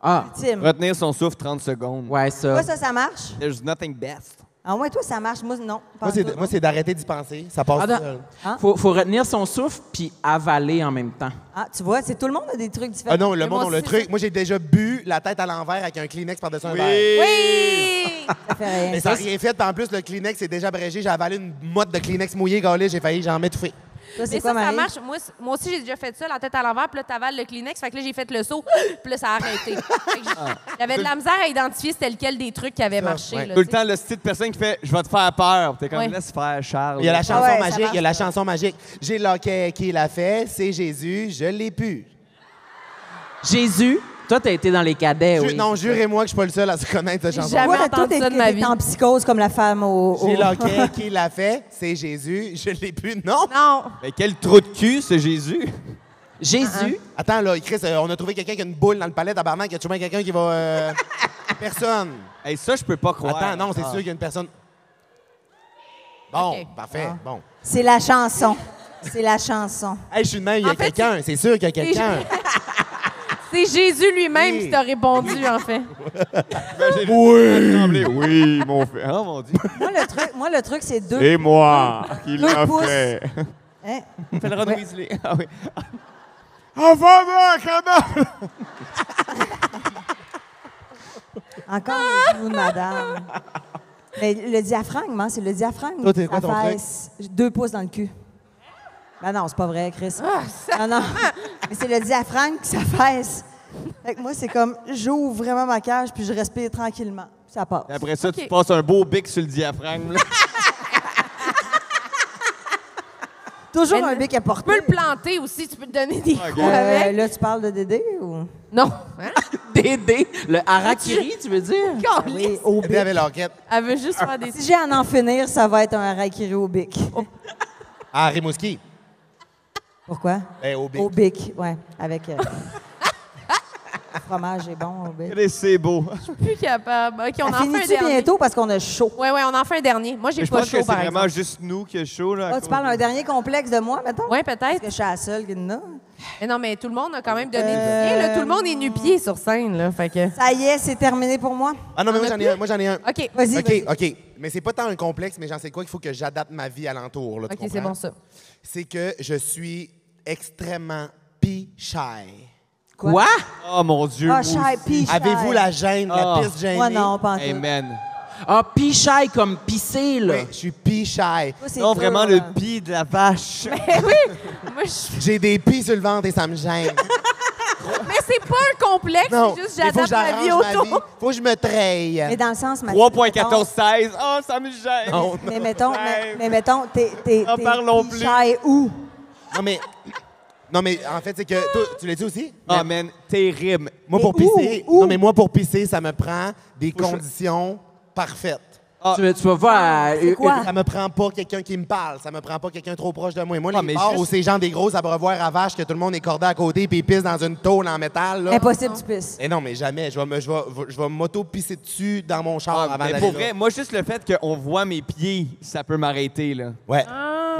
Ah, Ultime. Retenir son souffle 30 secondes. ouais, ça. Toi, ça marche? There's nothing best. Ah ouais, toi, ça marche. Moi, non. pas Moi, en tout. c'est d'arrêter d'y penser. Ça passe Ah, tout non. seul. Faut retenir son souffle puis avaler en même temps. Ah, tu vois, c'est tout le monde a des trucs différents. Ah non, le Mais monde moi a le aussi, truc. c'est- Moi, j'ai déjà bu la tête à l'envers avec un Kleenex par-dessus un verre. Oui! Ça fait rien. Mais ça n'a rien fait. Puis en plus, le Kleenex est déjà abrégé. J'ai avalé une motte de Kleenex mouillé, gâlé. J'ai failli, j'en m'étouffer. Toi, c'est Mais quoi, ça Marie? marche. Moi aussi, j'ai déjà fait ça, la tête à l'envers, puis là, t'avales le Kleenex. Fait que là, j'ai fait le saut, puis là, ça a arrêté. Fait que j'avais de la misère à identifier c'était lequel des trucs qui avaient marché. ouais. là, Tout le tu sais. temps, le style de personne qui fait « Je vais te faire peur ». T'es comme Ouais. « Laisse faire, Charles ». Il y a la chanson ouais, ça magique. Il y a marche, la ça. chanson magique. J'ai le hockey qui l'a fait. C'est Jésus. Je l'ai pu. Jésus, toi, t'as été dans les cadets, oui. Non, jurez-moi que je suis pas le seul à se connaître cette chanson. Jamais Toi, entendu toi, ça de ma vie. t'es en psychose comme la femme au... J'ai le hockey qui l'a fait. C'est Jésus. Je l'ai pu. Non. Non. Mais quel trou de cul, ce Jésus. Jésus, Attends, là, Chris, on a trouvé quelqu'un qui a une boule dans le palais, tabarnak. Il y a toujours bien quelqu'un qui va... Personne. Hey, ça, je peux pas croire. Attends, non, c'est Ah. sûr qu'il y a une personne... Bon, OK. parfait, bon. C'est la chanson. C'est la chanson. Hey, je suis de même, il y a En fait, quelqu'un. C'est sûr qu'il y a quelqu'un. C'est Jésus lui-même Oui. qui t'a répondu, en fait. Oui. Oui, mon frère. Oh, mon Dieu. Moi, le truc, c'est deux... C'est moi qui Deux l'a pouces. fait. Hein? Fais le Ron Ouais. Weasley. Ah oui. Enfin, quand même. Encore les genoux de madame. Mais le diaphragme, hein, c'est le diaphragme. Toi, t'es quoi Ça ton truc? fesse 2 pouces dans le cul. Ben non, c'est pas vrai, Chris. Ah, Non, non. Mais c'est le diaphragme qui s'affaisse. Fait que moi, c'est comme, j'ouvre vraiment ma cage puis je respire tranquillement. Ça passe. Et après ça, OK. tu passes un beau bic sur le diaphragme. Là. Toujours Mais un bic à Tu porter. peux le planter aussi, tu peux te donner des coups OK. avec. Là, tu parles de Dédé ou? Non. Hein? Dédé, le harakiri, tu veux dire? Oui, au bic. Aider avec l'enquête. Elle veut juste faire des... Si j'ai à en finir, ça va être un harakiri au bic. Ah, Rimouski. Pourquoi? Au bic. Au bic, ouais. Avec... le fromage est bon au bic. C'est beau. Plus capable. OK, on Ça en fait un finit-tu dernier. bientôt parce qu'on a chaud? Ouais, on en fait un dernier. Moi, j'ai Mais je pas pense que chaud, c'est par vraiment exemple. juste nous qui a chaud. Là, à Ah, cause tu parles de- d'un dernier complexe de moi, mettons? Ouais, Parce peut-être. que je suis la seule qui en a. Mais non, mais tout le monde a quand même donné du bien. Là. Tout le monde est nu-pied sur scène, là. Fait que... Ça y est, c'est terminé pour moi. Ah non, mais On moi, a j'en ai un. Moi, j'en ai un. OK. Vas-y, vas-y. OK. Mais c'est pas tant un complexe, mais j'en sais quoi qu'il faut que j'adapte ma vie alentour. Là, tu OK, c'est comprends? bon, ça. C'est que je suis extrêmement shy. Quoi? Oh mon Dieu. Ah, moi shy, aussi. pis shy. Avez-vous la gêne, la Ah. pisse gênée? Moi, non, pas en tout. Amen. Ah, pis-shy comme pisser, là. Oui, je suis pis shy. Toi, c'est Non, dur, vraiment, là. le pis de la vache. Moi, J'ai des pis sur le ventre et ça me gêne. Mais c'est pas un complexe, Non, c'est juste il faut que j'adapte ma vie j'arrange ma vie. autour. Faut que je me treille. Mais dans le sens... 3.1416. Oh, ça me gêne. Non, Mais mettons, t'es En parlons plus. shy où? non, mais... Non, mais en fait, c'est que... Toi, tu l'as dit aussi? Oh, man, terrible. Moi, pour Mais où? pisser... Où? Non, mais moi, pour pisser, ça me prend des conditions parfaites. Tu vas voir... C'est quoi? Ça me prend pas quelqu'un qui me parle. Ça me prend pas quelqu'un trop proche de moi. Moi, Ah, les mais bars juste- où c'est genre des gros abreuvoirs à vache que tout le monde est cordé à côté puis ils pissent dans une tôle en métal, là. Impossible, tu pisses. Et non, mais jamais. Je vais m'auto-pisser dessus dans mon char avant Mais d'aller pour là. vrai, moi, juste le fait qu'on voit mes pieds, ça peut m'arrêter, là. Ouais.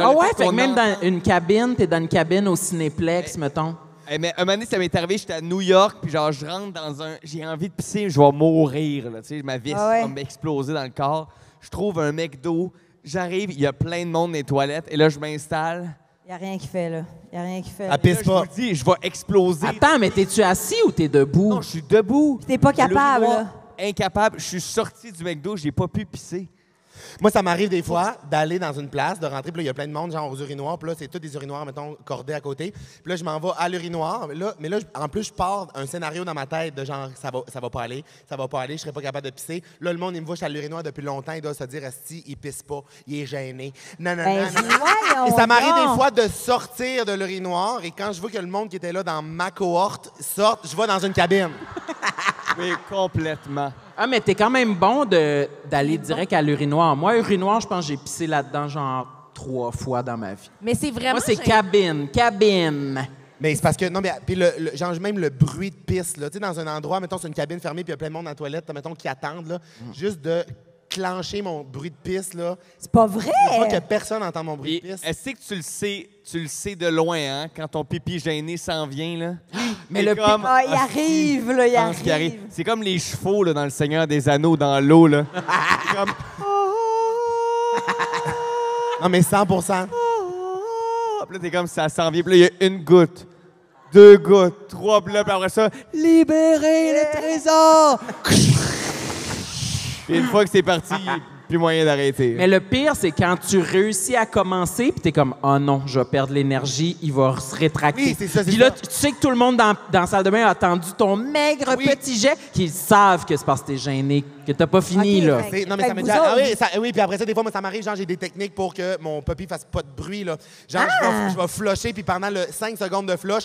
Ah ouais, fait que même dans une cabine, t'es dans une cabine au Cinéplex, mettons. Eh, mais un moment donné, ça m'est arrivé, j'étais à New York, puis genre, je rentre dans un... J'ai envie de pisser, je vais mourir, là, tu sais, ma vis Ah ouais. va m'exploser dans le corps. Je trouve un McDo, j'arrive, il y a plein de monde dans les toilettes, et là, je m'installe. Y a rien qui fait, là. Y a rien qui fait. Elle là. pisse Là, je pas. vous dis, je vais exploser. Attends, mais t'es-tu assis ou t'es debout? Non, je suis debout. T'es pas capable, L'urinoir, là. incapable. Je suis sorti du McDo, j'ai pas pu pisser. Moi, ça m'arrive des fois d'aller dans une place, de rentrer, puis là, il y a plein de monde, genre aux urinoirs, puis là, c'est tous des urinoirs, mettons, cordés à côté. Puis là, je m'en vais à l'urinoir, mais là, en plus, je pars un scénario dans ma tête de genre, ça va pas aller, je serais pas capable de pisser. Là, le monde, il me voit, je suis à l'urinoir depuis longtemps, il doit se dire, asti, il pisse pas, il est gêné. Non, non, Ben, non, non. voyons Et ça m'arrive donc. des fois de sortir de l'urinoir, et quand je vois que le monde qui était là dans ma cohorte sorte, je vais dans une cabine. Mais complètement. Ah, mais t'es quand même bon d'aller direct à l'urinoir. Moi, urinoir, je pense que j'ai pissé là-dedans genre 3 fois dans ma vie. Mais c'est vraiment... Moi, c'est cabine. Mais c'est parce que, non, mais, puis genre, même le bruit de pisse, là, tu sais, dans un endroit, mettons, c'est une cabine fermée, puis il y a plein de monde dans la toilette, mettons, qui attendent, là, juste de clencher mon bruit de pisse, là. C'est pas vrai! Pas que personne n'entend mon bruit Et de pisse. est-ce que tu le sais de loin, hein, quand ton pipi gêné s'en vient, là? Mais C'est le comme- Ah, il hostie, arrive, là, il je pense qu'il arrive. C'est comme les chevaux, là, dans Le Seigneur des Anneaux, dans l'eau, là. C'est comme... Non, mais 100 Puis là, t'es comme, ça s'en vient. Puis là, il y a une goutte, 2 gouttes, 3, puis là, puis après ça, libérez le trésor! Puis une fois que c'est parti, il n'y a plus moyen d'arrêter. Mais le pire, c'est quand tu réussis à commencer, puis t'es comme, oh non, je vais perdre l'énergie, il va se rétracter. Oui, c'est ça, c'est Puis là, ça. tu sais que tout le monde dans la salle de bain a attendu ton maigre petit jet, qu'ils savent que c'est parce que t'es gêné, que t'as pas fini, Ok, là. fait- Non, mais Fait ça que m'est vous déjà... Ah autres, oui, oui, puis après ça, des fois, moi, ça m'arrive, genre, j'ai des techniques pour que mon puppy fasse pas de bruit, là. Genre, je vais flusher, puis pendant le 5 secondes de flush,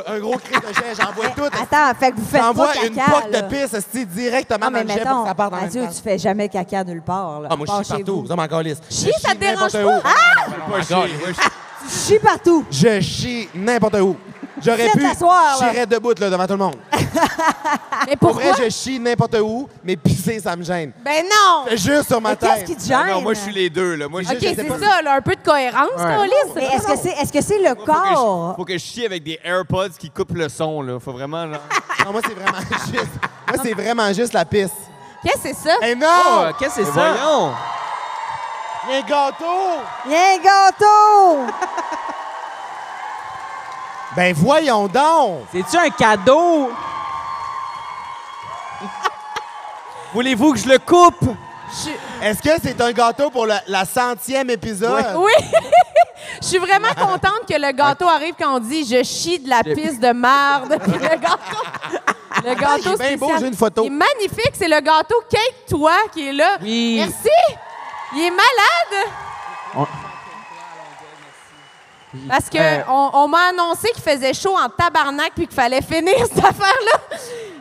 un gros cri de jet, j'envoie tout. Attends, fait que vous faites pas J'envoie caca, une poque là. de pisse, esti, directement Non, dans mais le jet pour mettons, que ça parte en même Mathieu, temps. tu fais jamais caca nulle part, là. Ah, moi, à part je chie chez partout. vous. Ça m'en calisse. Chier, Je ça chie te dérange n'importe pas? où. Moi, Tu chies partout. Je chie n'importe où. J'aurais Faites pu, t'asseoir, là. chierais debout là, devant tout le monde. Mais Pour pourquoi? vrai, je chie n'importe où, mais pisser, ça me gêne. Ben non! C'est juste sur ma Mais qu'est-ce tête. qui te gêne? non, moi, je suis les deux, là. Moi, OK, je sais c'est pas ça, là, un peu de cohérence, Carlis. Mais est-ce que c'est le corps? Faut que je chie avec des AirPods qui coupent le son, là. Faut vraiment, genre... Non, moi, c'est vraiment juste. Moi, c'est vraiment juste la pisse. Qu'est-ce que c'est ça? Eh Oh, non! qu'est-ce que c'est Mais ça? voyons! Un gâteau! Il y a un gâteau! Ben voyons donc! C'est-tu un cadeau? Voulez-vous que je le coupe? Est-ce que c'est un gâteau pour la 100e épisode? Oui! Je suis vraiment contente que le gâteau arrive quand on dit « je chie de la pisse de marde ». Puis le gâteau il est bien spécial. beau, j'ai une photo. Il est magnifique, c'est le gâteau Cake Toi qui est là. Oui. Merci! Il est malade! On- Parce que on m'a annoncé qu'il faisait chaud en tabarnak puis qu'il fallait finir cette affaire-là.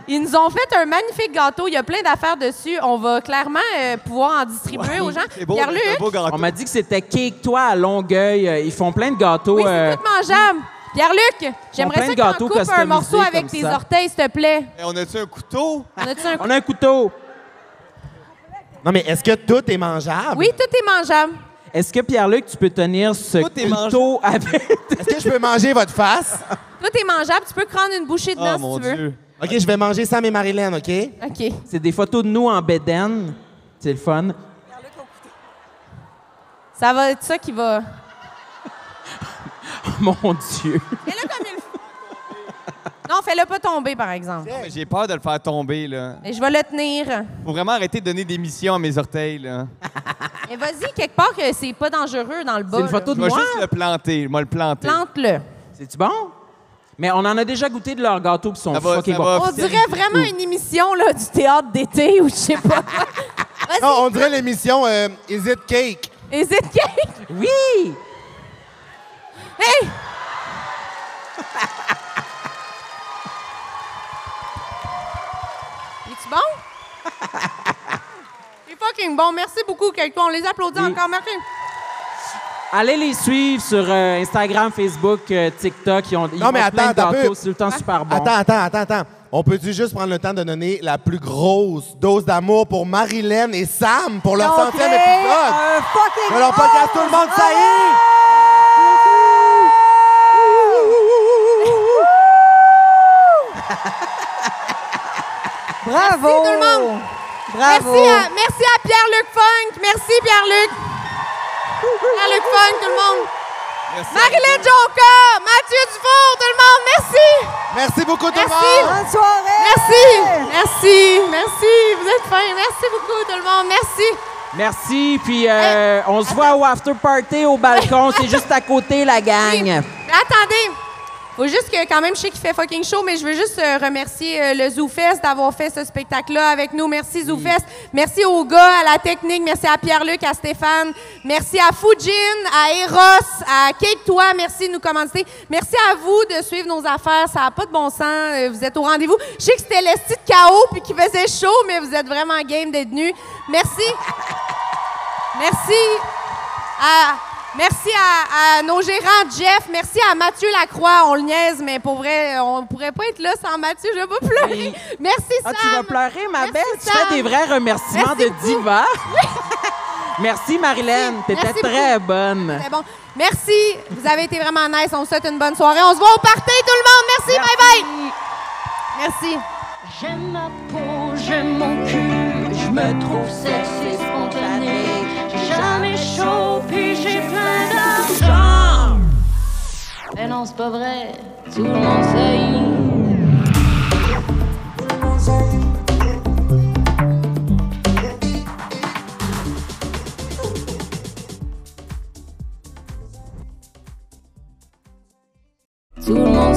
Ils nous ont fait un magnifique gâteau. Il y a plein d'affaires dessus. On va clairement pouvoir en distribuer aux gens. C'est beau, Pierre-Luc? c'est un beau gâteau. On m'a dit que c'était Cake Toi à Longueuil. Ils font plein de gâteaux. Oui, c'est tout mangeable. Pierre-Luc, plein j'aimerais de ça que tu gâteaux coupes un customisés morceau avec comme tes ça. orteils, s'il te plaît. Et on a-tu un couteau? On a-tu un On a un couteau. Non, mais est-ce que tout est mangeable? Oui, tout est mangeable. Est-ce que, Pierre-Luc, tu peux tenir ce Tout est couteau avec... Est-ce que je peux manger votre face? Tout est mangeable. Tu peux prendre une bouchée dedans Oh, mon si tu veux. Dieu. OK, je vais manger Sam et Marilyn, OK? OK. C'est des photos de nous en bédaine. C'est le fun. Ça va être ça qui va... Mon Dieu. Mais là, comme il faut. Non, fais-le pas tomber, par exemple. Mais j'ai peur de le faire tomber, là. Et je vais le tenir. Faut vraiment arrêter de donner des missions à mes orteils, là. Et vas-y, quelque part que c'est pas dangereux dans le bas. C'est une photo Je de vais moi. juste le planter. Je vais le planter. Plante-le. C'est-tu bon? Mais on en a déjà goûté de leur gâteau puis ils sont Ça va, fucking ça va. bons. On dirait vraiment une émission là, du théâtre d'été ou je sais pas. Vas-y. Non, on dirait l'émission Is It Cake? Is it cake? Oui! Hey! Es-tu bon? C'est fucking bon. Merci beaucoup, quelqu'un. On les applaudit Oui. encore. Merci. Allez les suivre sur Instagram, Facebook, TikTok. Ils ont Non, mais plein de attends, un gâteaux. peu. C'est tout le temps super bon. Attends. On peut-tu juste prendre le temps de donner la plus grosse dose d'amour pour Marilyn et Sam pour leur 100e épisode? Un fucking De leur podcast Tout le monde, ça y est! Bravo! Merci tout le monde. Bravo! Merci à Pierre-Luc Funk. Merci, Pierre-Luc. Pierre-Luc Funk, tout le monde. Merci. Marilyn Jonca, Mathieu Dufour, tout le monde. Merci. Merci beaucoup tout le Merci. monde! Bonne soirée! Merci. Vous êtes fins. Merci beaucoup, tout le monde. Merci. Merci. Puis on se voit au after party au balcon. C'est juste à côté, la gang. Mais attendez. Faut juste que, quand même, je sais qu'il fait fucking chaud, mais je veux juste remercier le ZooFest d'avoir fait ce spectacle-là avec nous. Merci, ZooFest. Merci aux gars, à la technique. Merci à Pierre-Luc, à Stéphane. Merci à Fujin, à Eros, à Cake Toi. Merci de nous commanditer. Merci à vous de suivre nos affaires. Ça n'a pas de bon sens. Vous êtes au rendez-vous. Je sais que c'était le style chaos puis qu'il faisait chaud, mais vous êtes vraiment game d'être venus. Merci. Merci à nos gérants, Jeff. Merci à Mathieu Lacroix. On le niaise, mais pour vrai, on pourrait pas être là sans Mathieu. Je vais pas pleurer. Oui. Merci, Sam. Ah, tu vas pleurer, ma Merci, belle? Tu Sam. fais des vrais remerciements Merci de beaucoup. diva. Merci, Marilyn. T'étais Merci très bonne. C'est bon. Merci. Vous avez été vraiment nice. On vous souhaite une bonne soirée. On se voit au party, tout le monde. Merci. Bye-bye. Merci. J'aime ma peau, j'aime mon cul, je me trouve sexy spontané. J'ai jamais chaud, puis j'ai plein d'argent. Mais non, c'est pas vrai, tout le monde sait. Tout le monde